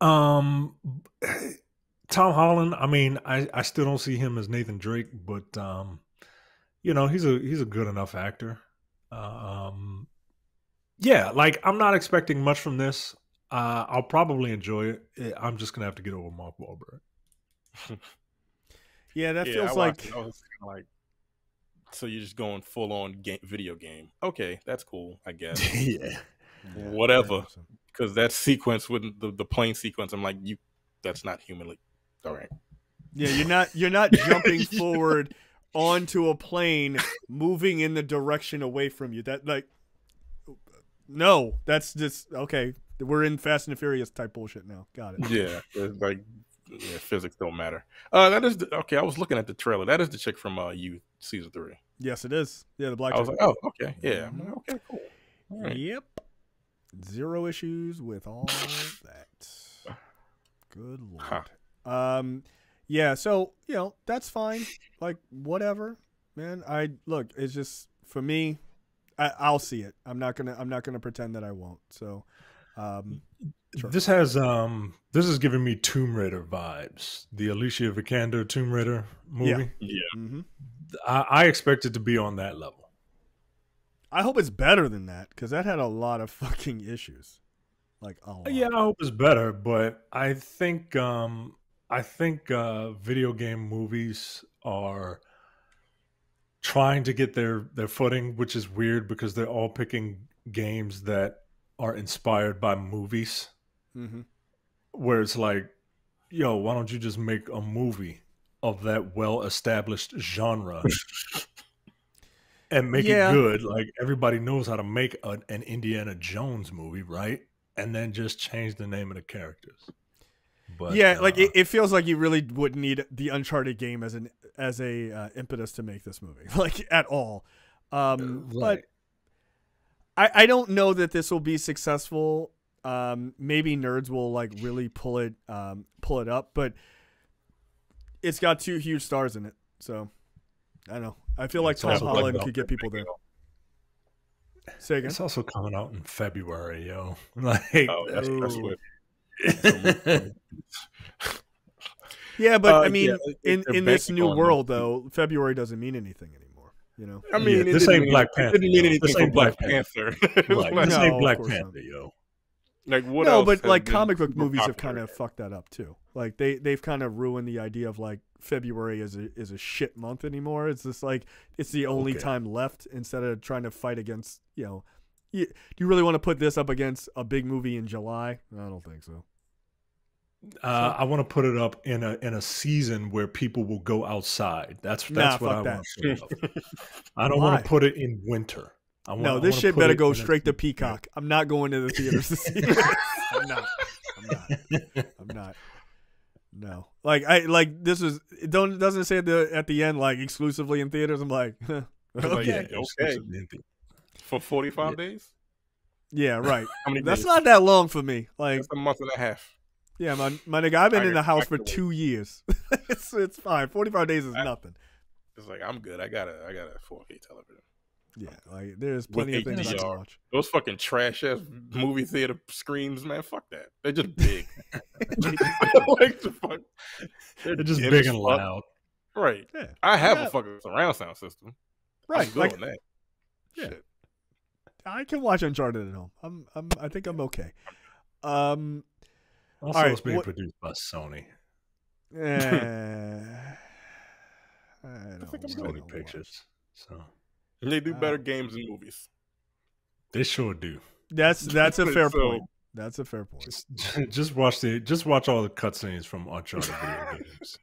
Tom Holland, I mean, I still don't see him as Nathan Drake, but he's a good enough actor. Yeah, like, I'm not expecting much from this. I'll probably enjoy it. I'm just gonna have to get over Mark Wahlberg. Yeah, that feels like. I was like, so you're just going full on video game? Okay, that's cool, I guess. Yeah, whatever. Because that sequence with the plane sequence, I'm like, that's not humanly. All right. Yeah, you're not jumping forward onto a plane, moving in the direction away from you. That, like, no, that's just okay. We're in Fast and Furious type bullshit now. Got it. Yeah, like physics don't matter. That is okay. I was looking at the trailer. That is the chick from You season 3. Yes, it is. Yeah, the black. I was like, oh, okay, yeah, okay, cool. All right. Yep. Zero issues with all that. Good Lord. Yeah. So that's fine. Like whatever, man. It's just for me. I'll see it. I'm not gonna pretend that I won't. So. Sure. This is giving me Tomb Raider vibes. The Alicia Vikander Tomb Raider movie. Yeah. Mm-hmm. I expect it to be on that level. I hope it's better than that because that had a lot of fucking issues. Like, yeah, I hope it's better, but I think video game movies are trying to get their footing, which is weird because they're all picking games that are inspired by movies. Mm-hmm. Where it's like, yo, why don't you just make a movie of that well-established genre and make it good? Like everybody knows how to make an Indiana Jones movie, right? And then just change the name of the characters. But like it feels like you really wouldn't need the Uncharted game as a impetus to make this movie, like at all. Right. But I don't know that this will be successful. Maybe nerds will like really pull it up, but it's got 2 huge stars in it. So I don't know. I feel like Tom Holland could get people there. Say again. It's also coming out in February, yo. Like, that's what. Yeah, but I mean, in this new world, though, February doesn't mean anything anymore. I mean, this ain't Black Panther. It didn't mean anything for Black Panther. This ain't Black Panther, yo. Like what else? But like comic book movies have kind of fucked that up too. Like they've kind of ruined the idea of like February is a shit month anymore. It's just like it's the only time left instead of trying to fight against do you really want to put this up against a big movie in July? I don't think so. I want to put it up in a season where people will go outside. That's what I want to put it up. I don't want to put it in winter. This shit better go straight to Peacock. I'm not going to the theaters to see this. I'm not. No. This is it doesn't say at the end like exclusively in theaters. I'm like, okay. For 45 days? Yeah, right. How many That's days? not that long for me. Like that's a month and a half. Yeah, my nigga, I've been in the house for 2 years. it's fine. 45 days is nothing. It's like I'm good. I got a 4K television. Yeah, like there's plenty of things I can watch. Those fucking trash ass movie theater screens, man. Fuck that. They're just big. Like the fuck. They're just big and loud. Right. Yeah. I have a fucking surround sound system. Right. I'm good on that. Yeah. Shit. I can watch Uncharted at home. I think I'm okay. Also, it's being produced by Sony. I think Sony Pictures. So. They do better games than movies. They sure do. That's a fair point. That's a fair point. Just watch all the cutscenes from Uncharted video games.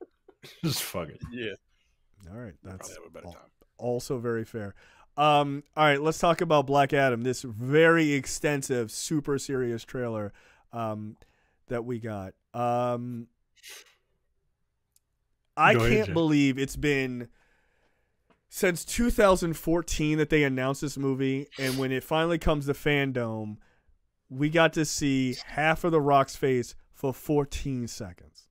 Just fuck it. Yeah. All right. That's also very fair. All right. Let's talk about Black Adam. This very extensive, super serious trailer that we got. I can't believe it's been since 2014 that they announced this movie, and when it finally comes to Fandome, we got to see half of The Rock's face for 14 seconds.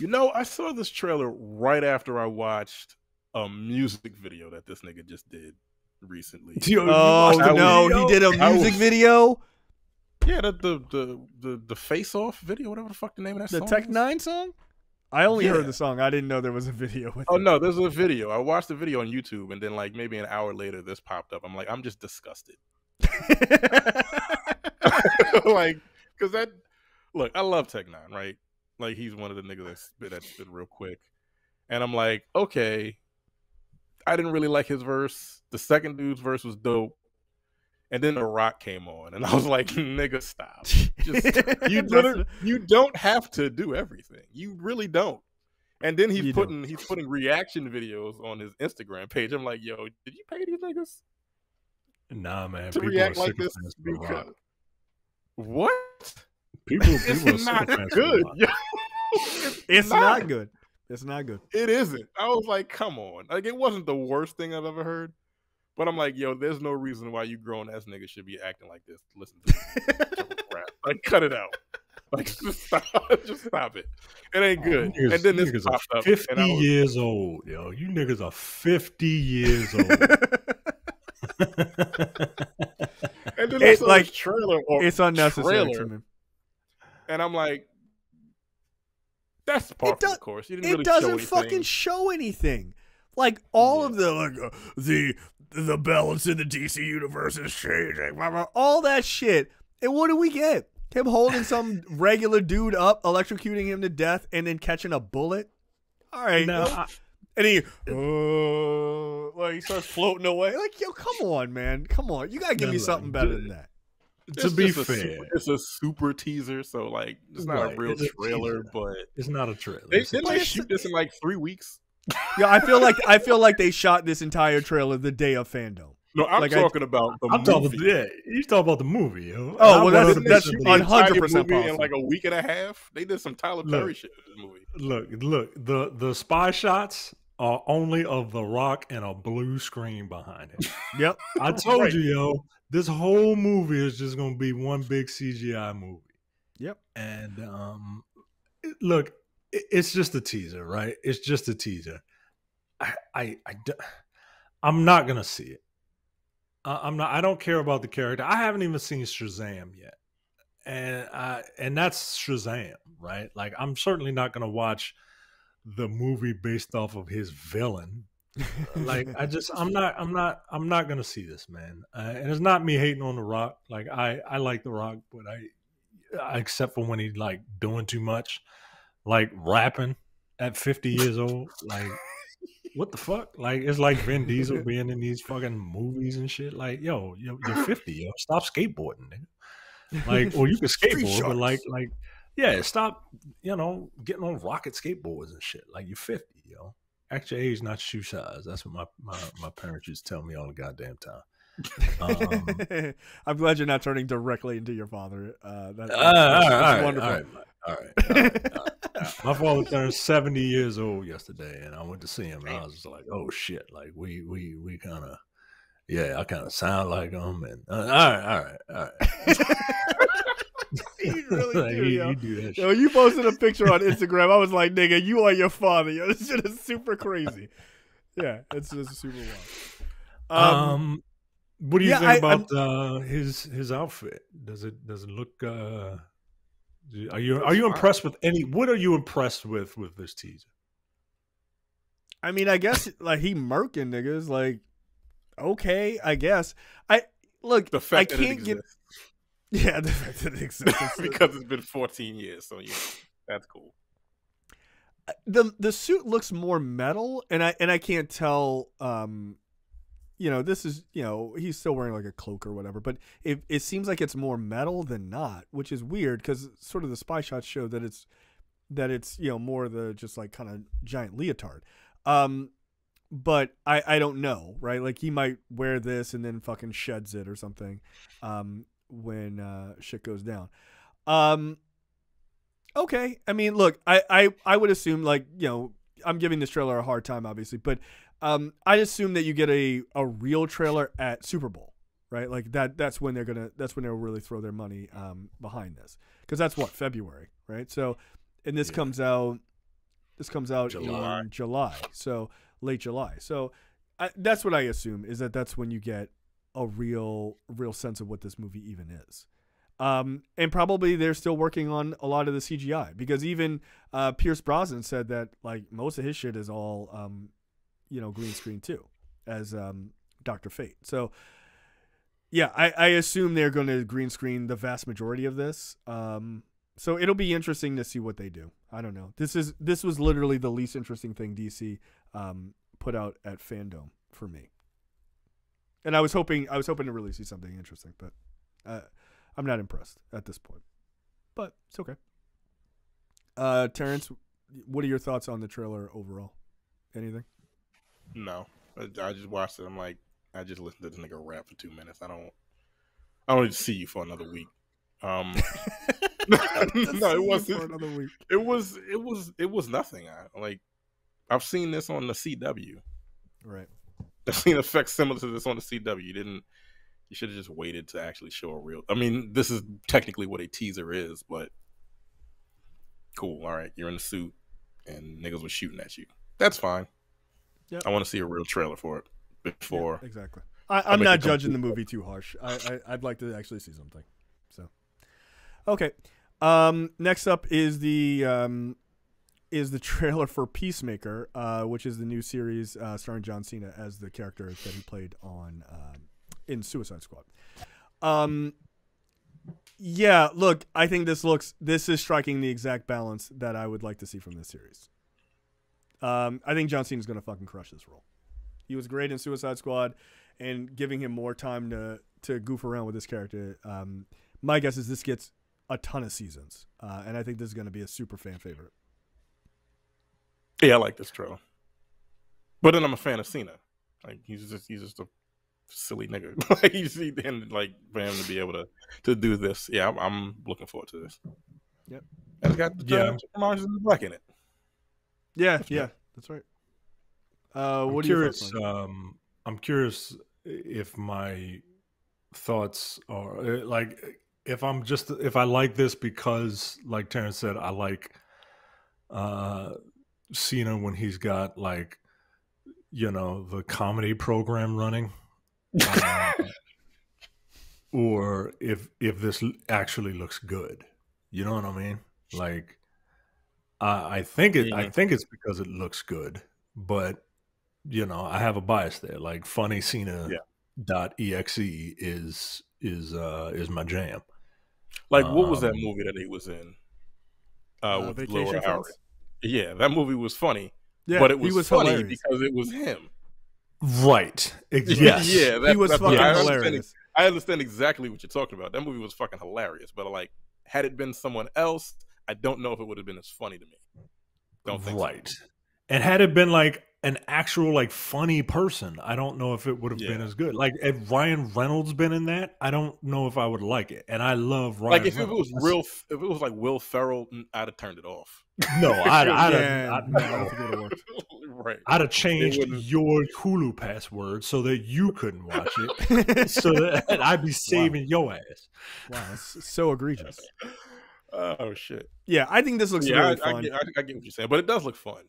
I saw this trailer right after I watched a music video that this nigga just did recently. He did a music video? Yeah, the Face Off video, whatever the fuck the name of that song is. The Tech 9 song? I only heard the song. I didn't know there was a video with it. No, there's a video. I watched the video on YouTube, and then like maybe an hour later, this popped up. I'm like, I'm just disgusted. Like, because I love Tech 9, right? Like, he's one of the niggas that spit real quick. And I'm like, okay, I didn't really like his verse. The second dude's verse was dope. And then The Rock came on, and I was like, nigga, stop. You don't have to do everything. You really don't. And then he's putting reaction videos on his Instagram page. I'm like, yo, did you pay these niggas? Nah, man. To react like this? What? It's not good. It's not good. It's not good. It isn't. I was like, come on. Like, it wasn't the worst thing I've ever heard. But I'm like, yo, there's no reason why you grown ass niggas should be acting like this. Listen to this rap. Like, cut it out. Like, just stop it. It ain't good. Niggas, and then this niggas popped are up. 50 years old, yo. You niggas are 50 years old. And then it's like trailer. It's unnecessary to me. And I'm like, that's part of the course. You didn't really doesn't fucking show anything. Like all of the balance in the DC universe is changing. All that shit. And what do we get? Him holding some regular dude up, electrocuting him to death, and then catching a bullet. All right. And he starts floating away. Like, yo, come on, man. Come on. You gotta give me something better than that. To be fair, it's a super teaser, so like it's not a real trailer, but it's not a trailer. They shoot this in like 3 weeks. Yeah, I feel like they shot this entire trailer the day of Fandome. No, I'm talking about the movie. You talking about the movie. Yo. Oh, well, that's 100% possible. In like a week and a half, they did some Tyler Perry shit in this movie. Look. The spy shots are only of The Rock and a blue screen behind it. Yep, I told you, yo. This whole movie is just going to be one big CGI movie. Yep. And look, it's just a teaser, right? It's just a teaser. I'm not going to see it. I don't care about the character. I haven't even seen Shazam yet. And that's Shazam, right? Like, I'm certainly not going to watch the movie based off of his villain. Like, I'm not gonna see this, man. And it's not me hating on The Rock. Like, I like The Rock, but I except for when he's like doing too much, like rapping at 50 years old. Like, what the fuck? Like, it's like Vin Diesel being in these fucking movies and shit. Like, yo, you're 50, yo. Stop skateboarding, nigga. Like, or you can skateboard, but like, yeah, stop, getting on rocket skateboards and shit. Like, you're 50, yo. Act your age, not shoe size. That's what my parents used to tell me all the goddamn time. I'm glad you're not turning directly into your father. That's wonderful. All right. My father turned 70 years old yesterday, and I went to see him, and I was just like, "Oh shit!" Like we kind of, I kind of sound like him, and all right. You really do, you do that shit. Yo, you posted a picture on Instagram. I was like, nigga, you are your father. Yo, this shit is super crazy. Yeah, it's just super wild. What do you think about his outfit? Does it look? Are you impressed with any? What are you impressed with this teaser? I mean, I guess like he murking niggas. Like, okay, I guess. The fact that it exists. Yeah, the fact that it exists. Because it's been 14 years, so yeah, that's cool. The suit looks more metal, and I can't tell. This is he's still wearing like a cloak or whatever, but it seems like it's more metal than not, which is weird because sort of the spy shots show that it's more the just like kind of giant leotard. But I don't know, right? Like he might wear this and then fucking sheds it or something. When shit goes down. Okay. I mean, look, I would assume like, I'm giving this trailer a hard time, obviously, but I'd assume that you get a real trailer at Super Bowl, right? Like that's when they'll really throw their money behind this. Because that's what, February, right? So, and this comes out in July. So late July. So that's what I assume is that's when you get a real sense of what this movie even is. And probably they're still working on a lot of the CGI because even Pierce Brosnan said that like most of his shit is all green screen too, as Dr. Fate. So yeah, I assume they're going to green screen the vast majority of this. So it'll be interesting to see what they do. I don't know. This was literally the least interesting thing DC put out at Fandome for me. And I was hoping to really see something interesting, but I'm not impressed at this point. But it's okay. Terrence, what are your thoughts on the trailer overall? Anything? No, I just watched it. I'm like, I just listened to this nigga rap for 2 minutes. I don't need to see you for another week. No, it wasn't. For another week. It was nothing. I've seen this on the CW. Right. I've seen effects similar to this on the CW. You should have just waited to actually show a real. I mean, this is technically what a teaser is, but cool. All right, you're in the suit, and niggas was shooting at you. That's fine. Yep. I want to see a real trailer for it before. Yeah, exactly. I'm not judging the movie too harsh. I'd like to actually see something. So, okay. Next up is the trailer for Peacemaker, which is the new series starring John Cena as the character that he played on in Suicide Squad. Yeah, look, I think this is striking the exact balance that I would like to see from this series. I think John Cena's going to fucking crush this role. He was great in Suicide Squad, and giving him more time to goof around with this character. My guess is this gets a ton of seasons, and I think this is going to be a super fan favorite. Yeah, I like this trailer, but then I'm a fan of Cena. Like he's just a silly nigga. And like for him to be able to do this, yeah, I'm looking forward to this. Yep, and it's got the Black in it. Yeah, that's right. What are your thoughts on? I'm curious if my thoughts are like if I like this because, like Terrence said, I like Cena when he's got like the comedy program running, or if this actually looks good. You know what I mean? Like I think it's because it looks good, but I have a bias there. Like funny Cena.exe is my jam. Like what was that movie that he was in? With Laura Howard. Yeah, that movie was funny. Yeah, but it was funny hilarious because it was him. Right. Yes. Yeah, he was fucking hilarious. I understand exactly what you're talking about. That movie was fucking hilarious. But like, had it been someone else, I don't know if it would have been as funny to me. Don't think right. So. And had it been like an actual like funny person, I don't know if it would have been as good. Like if Ryan Reynolds been in that, I don't know if I would like it. And I love Ryan. Like if Reynolds. If it was like Will Ferrell, I'd have turned it off. No, I don't think it would have worked. Right. I'd have changed your Hulu password so that you couldn't watch it, so that I'd be saving your ass. Wow, that's so egregious. Oh shit. Yeah, I think this looks really fun. I get what you're saying, but it does look fun.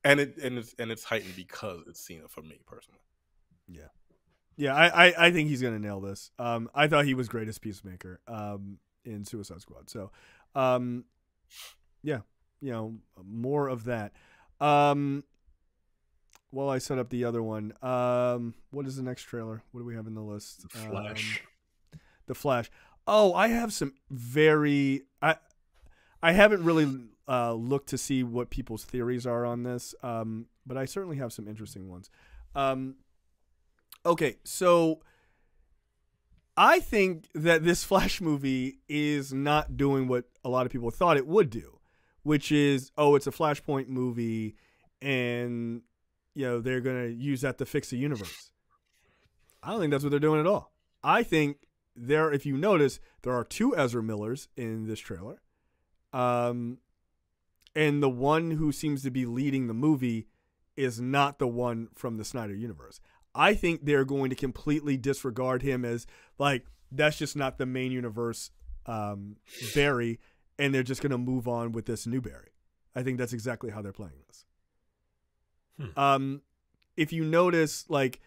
And it's heightened because it's Cena for me personally. Yeah. I think he's gonna nail this. I thought he was great as Peacemaker in Suicide Squad. So, yeah, more of that. Well, I set up the other one. What is the next trailer? What do we have in the list? The Flash. The Flash. Oh, I have some I haven't really looked to see what people's theories are on this, but I certainly have some interesting ones. Okay, so I think that this Flash movie is not doing what a lot of people thought it would do, which is, it's a Flashpoint movie, and they're gonna use that to fix the universe. I don't think that's what they're doing at all. I think if you notice, there are 2 Ezra Millers in this trailer. And the one who seems to be leading the movie is not the one from the Snyder universe. I think they're going to completely disregard him as like, that's just not the main universe Barry, and they're just going to move on with this new Barry. I think that's exactly how they're playing this. If you notice, like,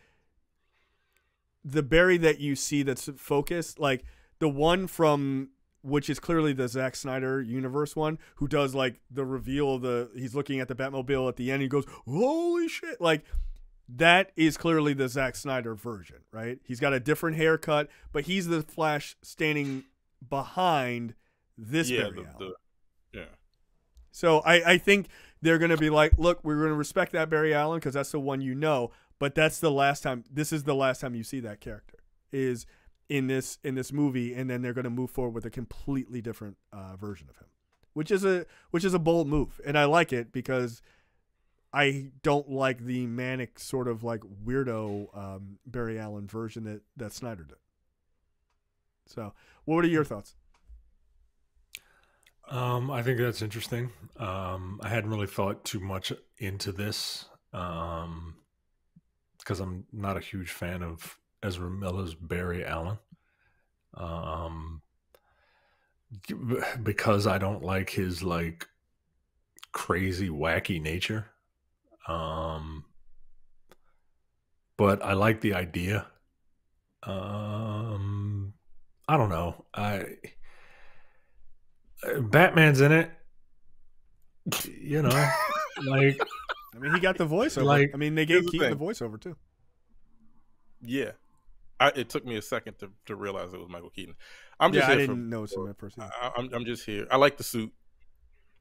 the Barry that you see that's focused, like the one from, which is clearly the Zack Snyder universe one, who does like the reveal of he's looking at the Batmobile at the end, he goes, holy shit. Like that is clearly the Zack Snyder version, right? He's got a different haircut, but he's the Flash standing behind this Barry Allen. Yeah. So I think they're going to be like, look, we're going to respect that Barry Allen because that's the one but that's the last time. This is the last time you see that character is in this movie, and then they're going to move forward with a completely different version of him, which is a bold move, and I like it because I don't like the manic sort of like weirdo Barry Allen version that Snyder did. So, what are your thoughts? I think that's interesting. I hadn't really thought too much into this because I'm not a huge fan of Ezra Miller's Barry Allen. Because I don't like his like crazy wacky nature. But I like the idea. I don't know. Batman's in it. You know, like I mean, he got the voiceover. Like, I mean, they gave Keaton the voiceover too. Yeah. It took me a second to realize it was Michael Keaton. I didn't notice him at first. I'm just here. I like the suit.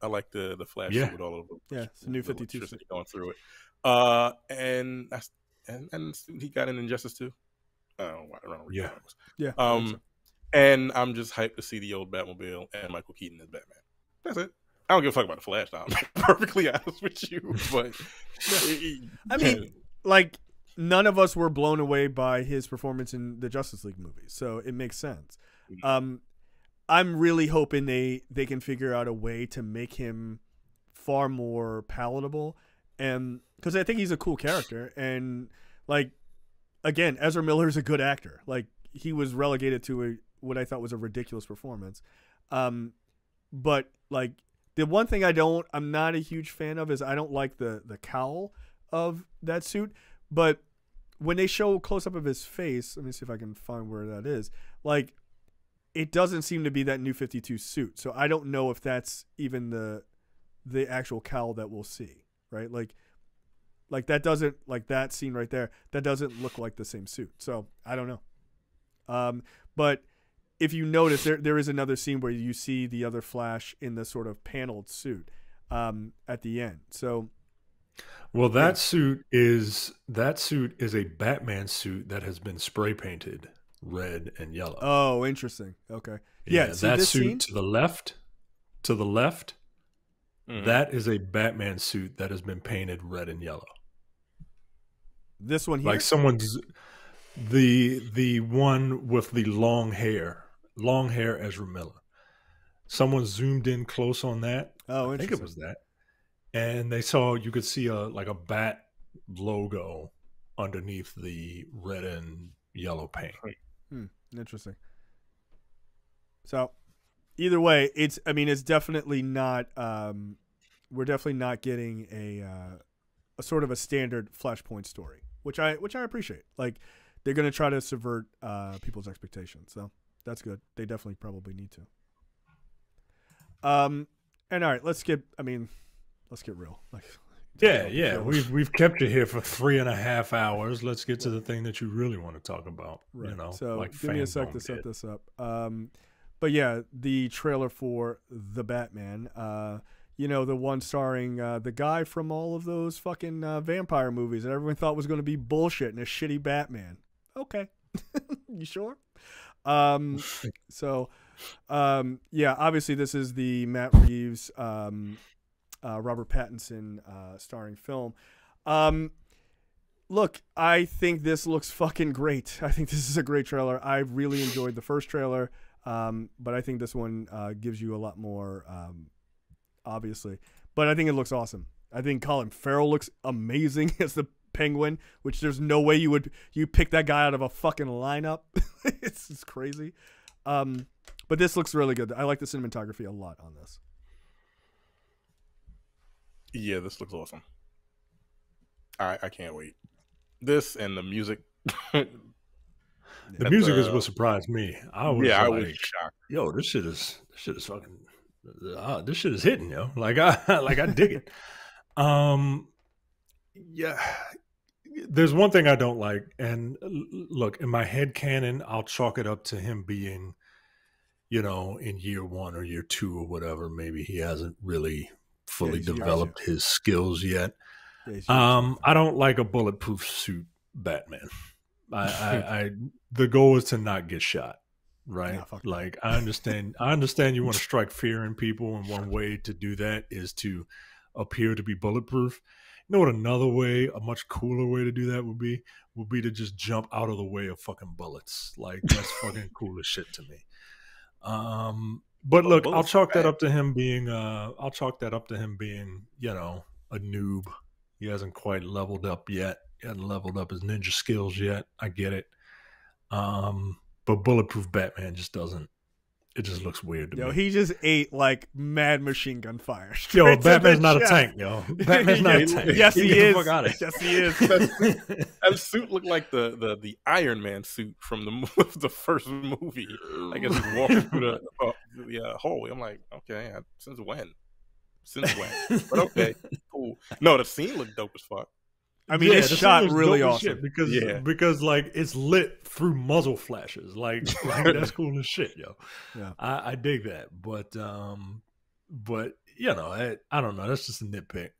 I like the Flash suit with all of them. Yeah, it's a new 52 suit. Going through it. And the suit he got in Injustice 2. I don't know what it was. Yeah. And I'm just hyped to see the old Batmobile and Michael Keaton as Batman. That's it. I don't give a fuck about the Flash now. I'm perfectly honest with you, but I mean, like, none of us were blown away by his performance in the Justice League movies, so it makes sense. I'm really hoping they can figure out a way to make him far more palatable, and because I think he's a cool character, and like, again, Ezra Miller is a good actor. Like, he was relegated to what I thought was a ridiculous performance, but like, the one thing I'm not a huge fan of is I don't like the cowl of that suit, but when they show a close up of his face, let me see if I can find where that is. Like, it doesn't seem to be that New 52 suit. So I don't know if that's even the actual cowl that we'll see, right? Like that doesn't, like that scene right there, that doesn't look like the same suit. So I don't know. But if you notice, there is another scene where you see the other Flash in the sort of paneled suit at the end. So, well, that suit is a Batman suit that has been spray painted red and yellow. Oh, interesting. Okay. Yeah, see that suit scene? to the left, that is a Batman suit that has been painted red and yellow. This one here? Like someone's the one with the long hair Ezra Miller. Someone zoomed in close on that. Oh, I think it was that. And you could see a bat logo underneath the red and yellow paint. Interesting. So either way, it's definitely not, we're definitely not getting a sort of a standard Flashpoint story, which I appreciate. Like, they're going to try to subvert people's expectations. So that's good. They definitely probably need to. And all right, let's get real. Like, yeah. We've kept you here for 3.5 hours. Let's get to the thing that you really want to talk about. Right. You know, so like give me a sec to set this up. But yeah, the trailer for The Batman, the one starring the guy from all of those fucking vampire movies that everyone thought was going to be bullshit and a shitty Batman. Okay. You sure? Yeah, obviously this is the Matt Reeves, Robert Pattinson starring film. Look, I think this looks fucking great. I think this is a great trailer. I really enjoyed the first trailer, but I think this one gives you a lot more, obviously. But I think it looks awesome. I think Colin Farrell looks amazing as the Penguin, which there's no way you pick that guy out of a fucking lineup. It's just crazy. But this looks really good. I like the cinematography a lot on this. Yeah, this looks awesome. I can't wait. This and the music. The music is what surprised me. I was shocked. Yo, this shit is fucking. This shit is hitting, yo. Like I dig it. Yeah. There's one thing I don't like, and look, in my head canon, I'll chalk it up to him being, in year 1 or year 2 or whatever. Maybe he hasn't really fully developed his skills yet. I don't like a bulletproof suit Batman. The goal is to not get shot, right? Like, I understand you want to strike fear in people, and one way to do that is to appear to be bulletproof. You know what another way, a much cooler way to do that would be to just jump out of the way of fucking bullets. Like, that's fucking cool as shit to me. But look, I'll chalk that up to him being a noob. He hasn't quite leveled up yet. He hasn't leveled up his ninja skills yet. I get it. But Bulletproof Batman just doesn't. It just looks weird to me. He just ate like mad machine gun fire. Yo, Batman's not a tank, yo. Batman's not a tank. Yes, he is. Yes, he is. That suit looked like the Iron Man suit from the first movie. I guess he's walking through the hallway. I'm like, okay, since when? But okay, cool. No, the scene looked dope as fuck. I mean, it's shot really awesome because like it's lit through muzzle flashes. Like that's cool as shit, yo. Yeah, I dig that, but you know, I don't know. That's just a nitpick.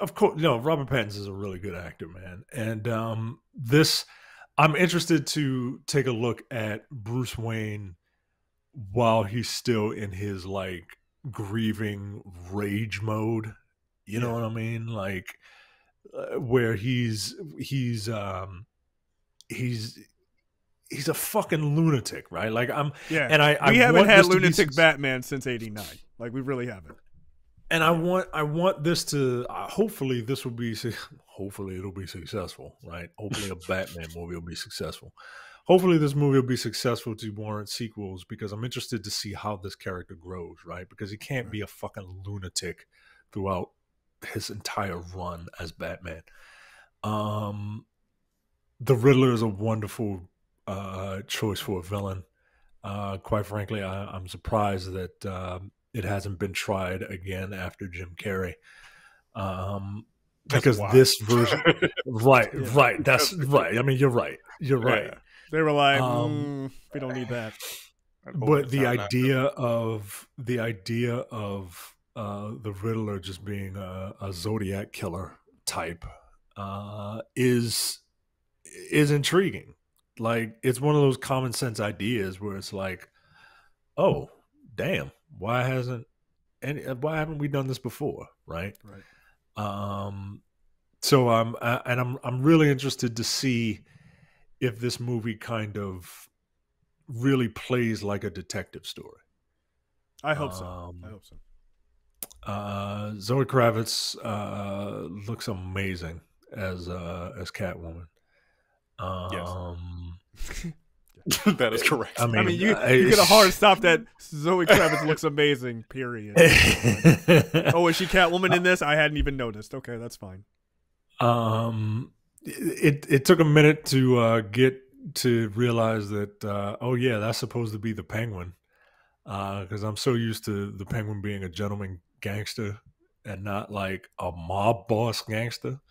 Of course, Robert Pattinson is a really good actor, man, and I'm interested to take a look at Bruce Wayne while he's still in his like grieving rage mode. You know what I mean? Like where he's a fucking lunatic, right? Like we haven't had lunatic Batman since '89. Like we really haven't. And I want this to hopefully it'll be successful, right? Hopefully a Batman movie will be successful. Hopefully this movie will be successful to warrant sequels because I'm interested to see how this character grows, right? Because he can't be a fucking lunatic throughout his entire run as Batman. The Riddler is a wonderful choice for a villain. Quite frankly, I'm surprised that it hasn't been tried again after Jim Carrey. Because this version, right, that's right. I mean, you're right. Yeah. They were like, we don't need that. But the idea of the Riddler just being a Zodiac killer type is intriguing. Like it's one of those common sense ideas where it's like, oh, damn, why haven't we done this before, right? So I'm really interested to see if this movie kind of really plays like a detective story. I hope so. Zoe Kravitz looks amazing as Catwoman. Yes. That is correct. I mean you get a hard stop that Zoe Kravitz looks amazing, period. Oh, is she Catwoman in this? I hadn't even noticed. Okay, that's fine. It took a minute to get to realize that that's supposed to be the Penguin, because I'm so used to the Penguin being a gentleman gangster and not like a mob boss gangster.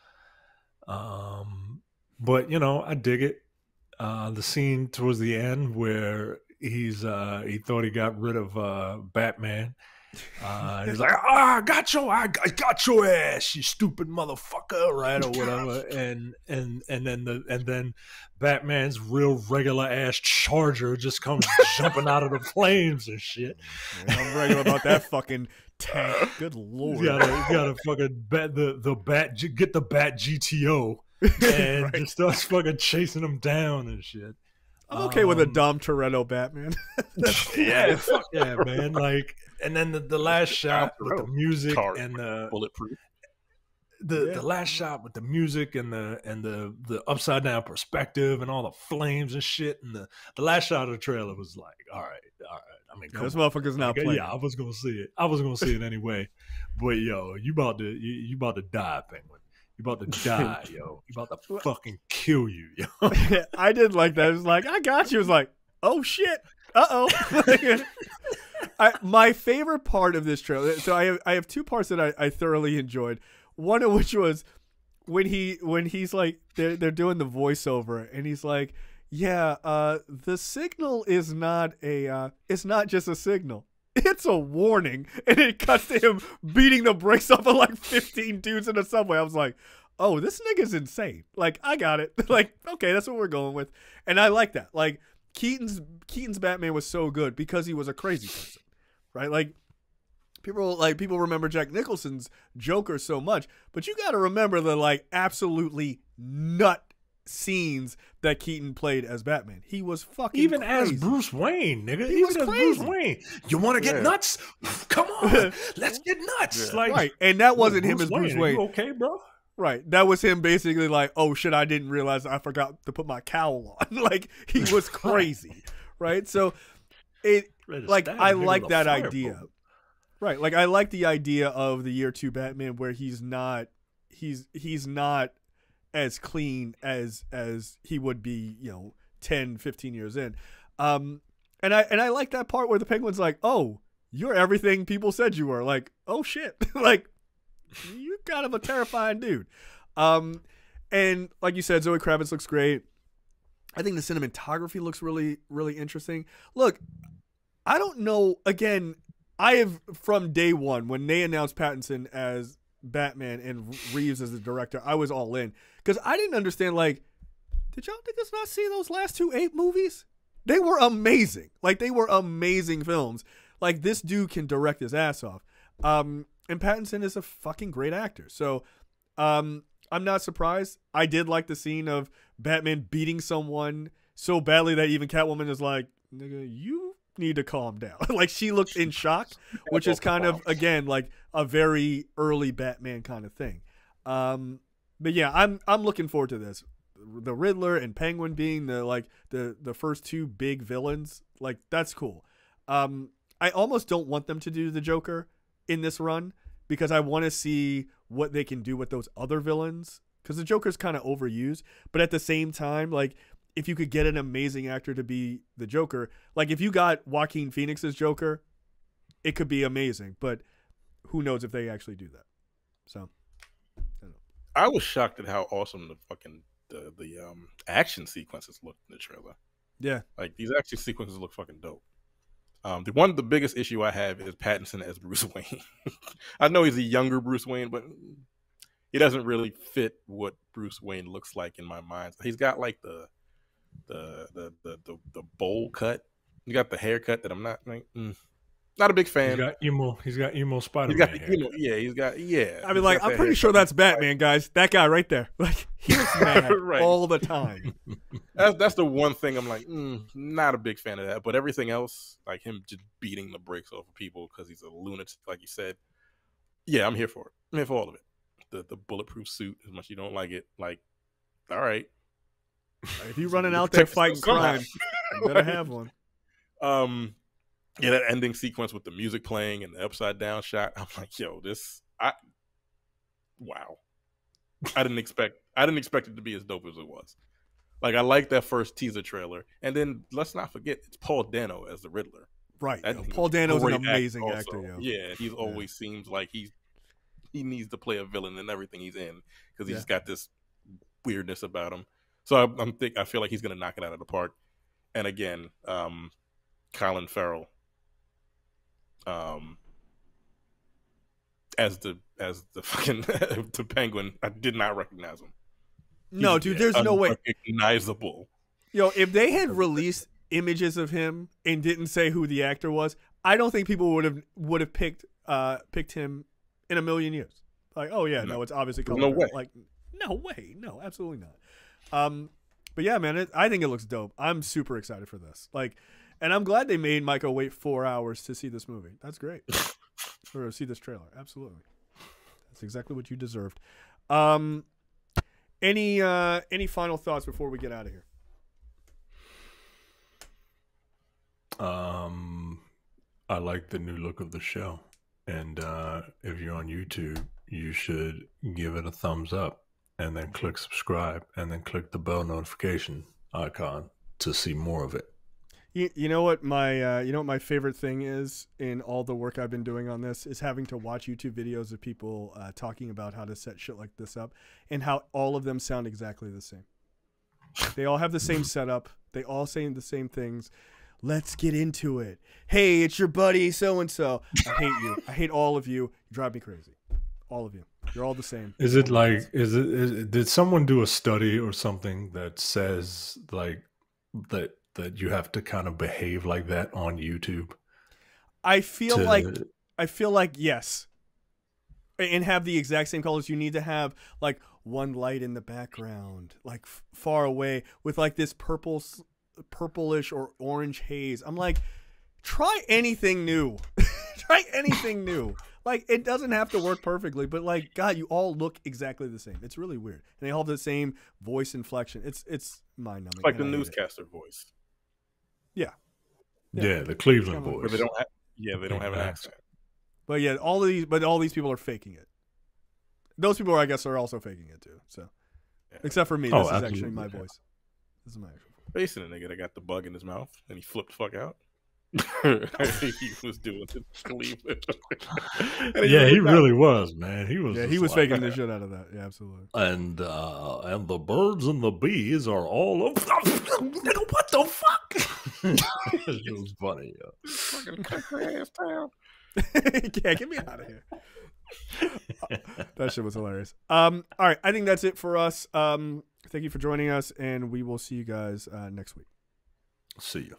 But I dig it. The scene towards the end where he thought he got rid of Batman. He's like, I got your ass, you stupid motherfucker, right, or whatever. And then Batman's real regular ass Charger just comes jumping out of the flames and shit. I'm regular about that fucking tank. Good lord, you gotta fucking get the Bat GTO and just starts fucking chasing him down and shit. I'm okay with a Dom Toretto Batman. Yeah, fuck yeah, man. Like, and then the last shot with the music and the bulletproof. The last shot with the music and the upside down perspective and all the flames and shit, and the last shot of the trailer was like, all right. I mean, this motherfucker's not playing. Yeah, I was gonna see it anyway. But yo, you about to die, Penguin. You about to die, yo. You about to fucking kill you, yo. I did like that. It was like, I got you. It was like, oh shit. Uh-oh. My favorite part of this trailer. So I have two parts that I thoroughly enjoyed. One of which was when he's like they're doing the voiceover and he's like, yeah, the signal is not it's not just a signal. It's a warning. And it cuts to him beating the brakes off of like 15 dudes in the subway. I was like, oh, this nigga's insane. Like, I got it. Like, okay, that's what we're going with. And I like that. Like, Keaton's Batman was so good because he was a crazy person, right? Like, people remember Jack Nicholson's Joker so much, but you got to remember the like absolutely nut scenes that Keaton played as Batman. He was fucking even crazy. as Bruce Wayne, nigga. He was even as crazy. Bruce Wayne. You want to get nuts? Come on, let's get nuts. Yeah. Like, right, and that wasn't him as Bruce Wayne. You okay, bro? Right, that was him basically like, oh shit, I didn't realize I forgot to put my cowl on. Like he was crazy, right? So it like I like that idea. Right, like I like the idea of the year 2 Batman where he's not as clean as he would be, 10, 15 years in. And I like that part where the Penguin's like, "Oh, you're everything people said you were." Like, "Oh shit." Like you're kind of a terrifying dude. And like you said, Zoe Kravitz looks great. I think the cinematography looks really, really interesting. Look, I don't know. Again, I have from day one when they announced Pattinson as Batman and Reeves as the director, I was all in because I didn't understand. Like, did y'all niggas not see those last 2 Ape movies? They were amazing. Like, they were amazing films. Like, this dude can direct his ass off. And Pattinson is a fucking great actor. So, I'm not surprised. I did like the scene of Batman beating someone so badly that even Catwoman is like, nigga, you need to calm down. Like, she looked in shock, which is kind of, again, like a very early Batman kind of thing. But yeah, I'm looking forward to this. The Riddler and Penguin being the first 2 big villains, like that's cool. I almost don't want them to do the Joker in this run because I want to see what they can do with those other villains because the Joker's kind of overused. But at the same time, like if you could get an amazing actor to be the Joker, like if you got Joaquin Phoenix's Joker, it could be amazing. But who knows if they actually do that? So I don't know. I was shocked at how awesome the fucking the action sequences looked in the trailer. Yeah, like these action sequences look fucking dope. The biggest issue I have is Pattinson as Bruce Wayne. I know he's a younger Bruce Wayne, but he doesn't really fit what Bruce Wayne looks like in my mind. He's got like the bowl cut. He got the haircut that I'm not like. Not a big fan. He's got emo Spider-Man. He's got. I mean, like, I'm pretty sure that's Batman, guys. That guy right there. Like, he looks mad right. all the time. That's the one thing I'm like, not a big fan of that. But everything else, like him just beating the brakes off of people because he's a lunatic, like you said. Yeah, I'm here for it. I'm here for all of it. The bulletproof suit, as much as you don't like it, like, all right. If you're running out there fighting crime, you better have one. Yeah, that ending sequence with the music playing and the upside down shot. I'm like, yo, wow. I didn't expect it to be as dope as it was. Like, I like that first teaser trailer, and then let's not forget it's Paul Dano as the Riddler. Right, Paul Dano's an amazing actor. Yo. Yeah, he always seems like he needs to play a villain in everything he's in because he's got this weirdness about him. So I feel like he's gonna knock it out of the park. And again, Colin Farrell. As the fucking the Penguin, I did not recognize him. No, dude, there's no way. Recognizable. Yo, if they had released images of him and didn't say who the actor was, I don't think people would have picked him in a million years. Like, oh yeah, no, it's obviously Colin Farrell. Way. Like, no way, no, absolutely not. But yeah, man, I think it looks dope. I'm super excited for this. Like. And I'm glad they made Michael wait 4 hours to see this movie. That's great. Or see this trailer. Absolutely. That's exactly what you deserved. Any final thoughts before we get out of here? I like the new look of the show. And if you're on YouTube, you should give it a thumbs up and then click subscribe and then click the bell notification icon to see more of it. You know what my favorite thing is in all the work I've been doing on this is having to watch YouTube videos of people talking about how to set shit like this up and how all of them sound exactly the same. They all have the same setup. They all say the same things. Let's get into it. Hey, it's your buddy so-and-so. I hate you. I hate all of you. You drive me crazy. All of you. You're all the same. Did someone do a study or something that says like that you have to kind of behave like that on YouTube? I feel like yes. and have the exact same colors. You need to have like one light in the background, like far away, with like this purplish or orange haze. I'm like, try anything new. Try anything new. Like, it doesn't have to work perfectly, but like, God, you all look exactly the same. It's really weird, and they all have the same voice inflection. It's mind numbing. It's like the newscaster voice. Yeah, the Cleveland voice. But they don't have an accent. But yeah, all these people are faking it. Those people, I guess, are also faking it too. So, except for me, this is actually my voice. This is my actual voice. Facing a nigga that got the bug in his mouth and he flipped the fuck out. He was doing it in Cleveland. Yeah, he really was, man. He was. Yeah, he was faking the shit out of that. Yeah, absolutely. And the birds and the bees are all over. Nigga, what the fuck? It was funny. Fucking country ass town. Yeah, get me out of here. That shit was hilarious. All right, I think that's it for us. Thank you for joining us, and we will see you guys next week. See you.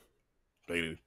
Later.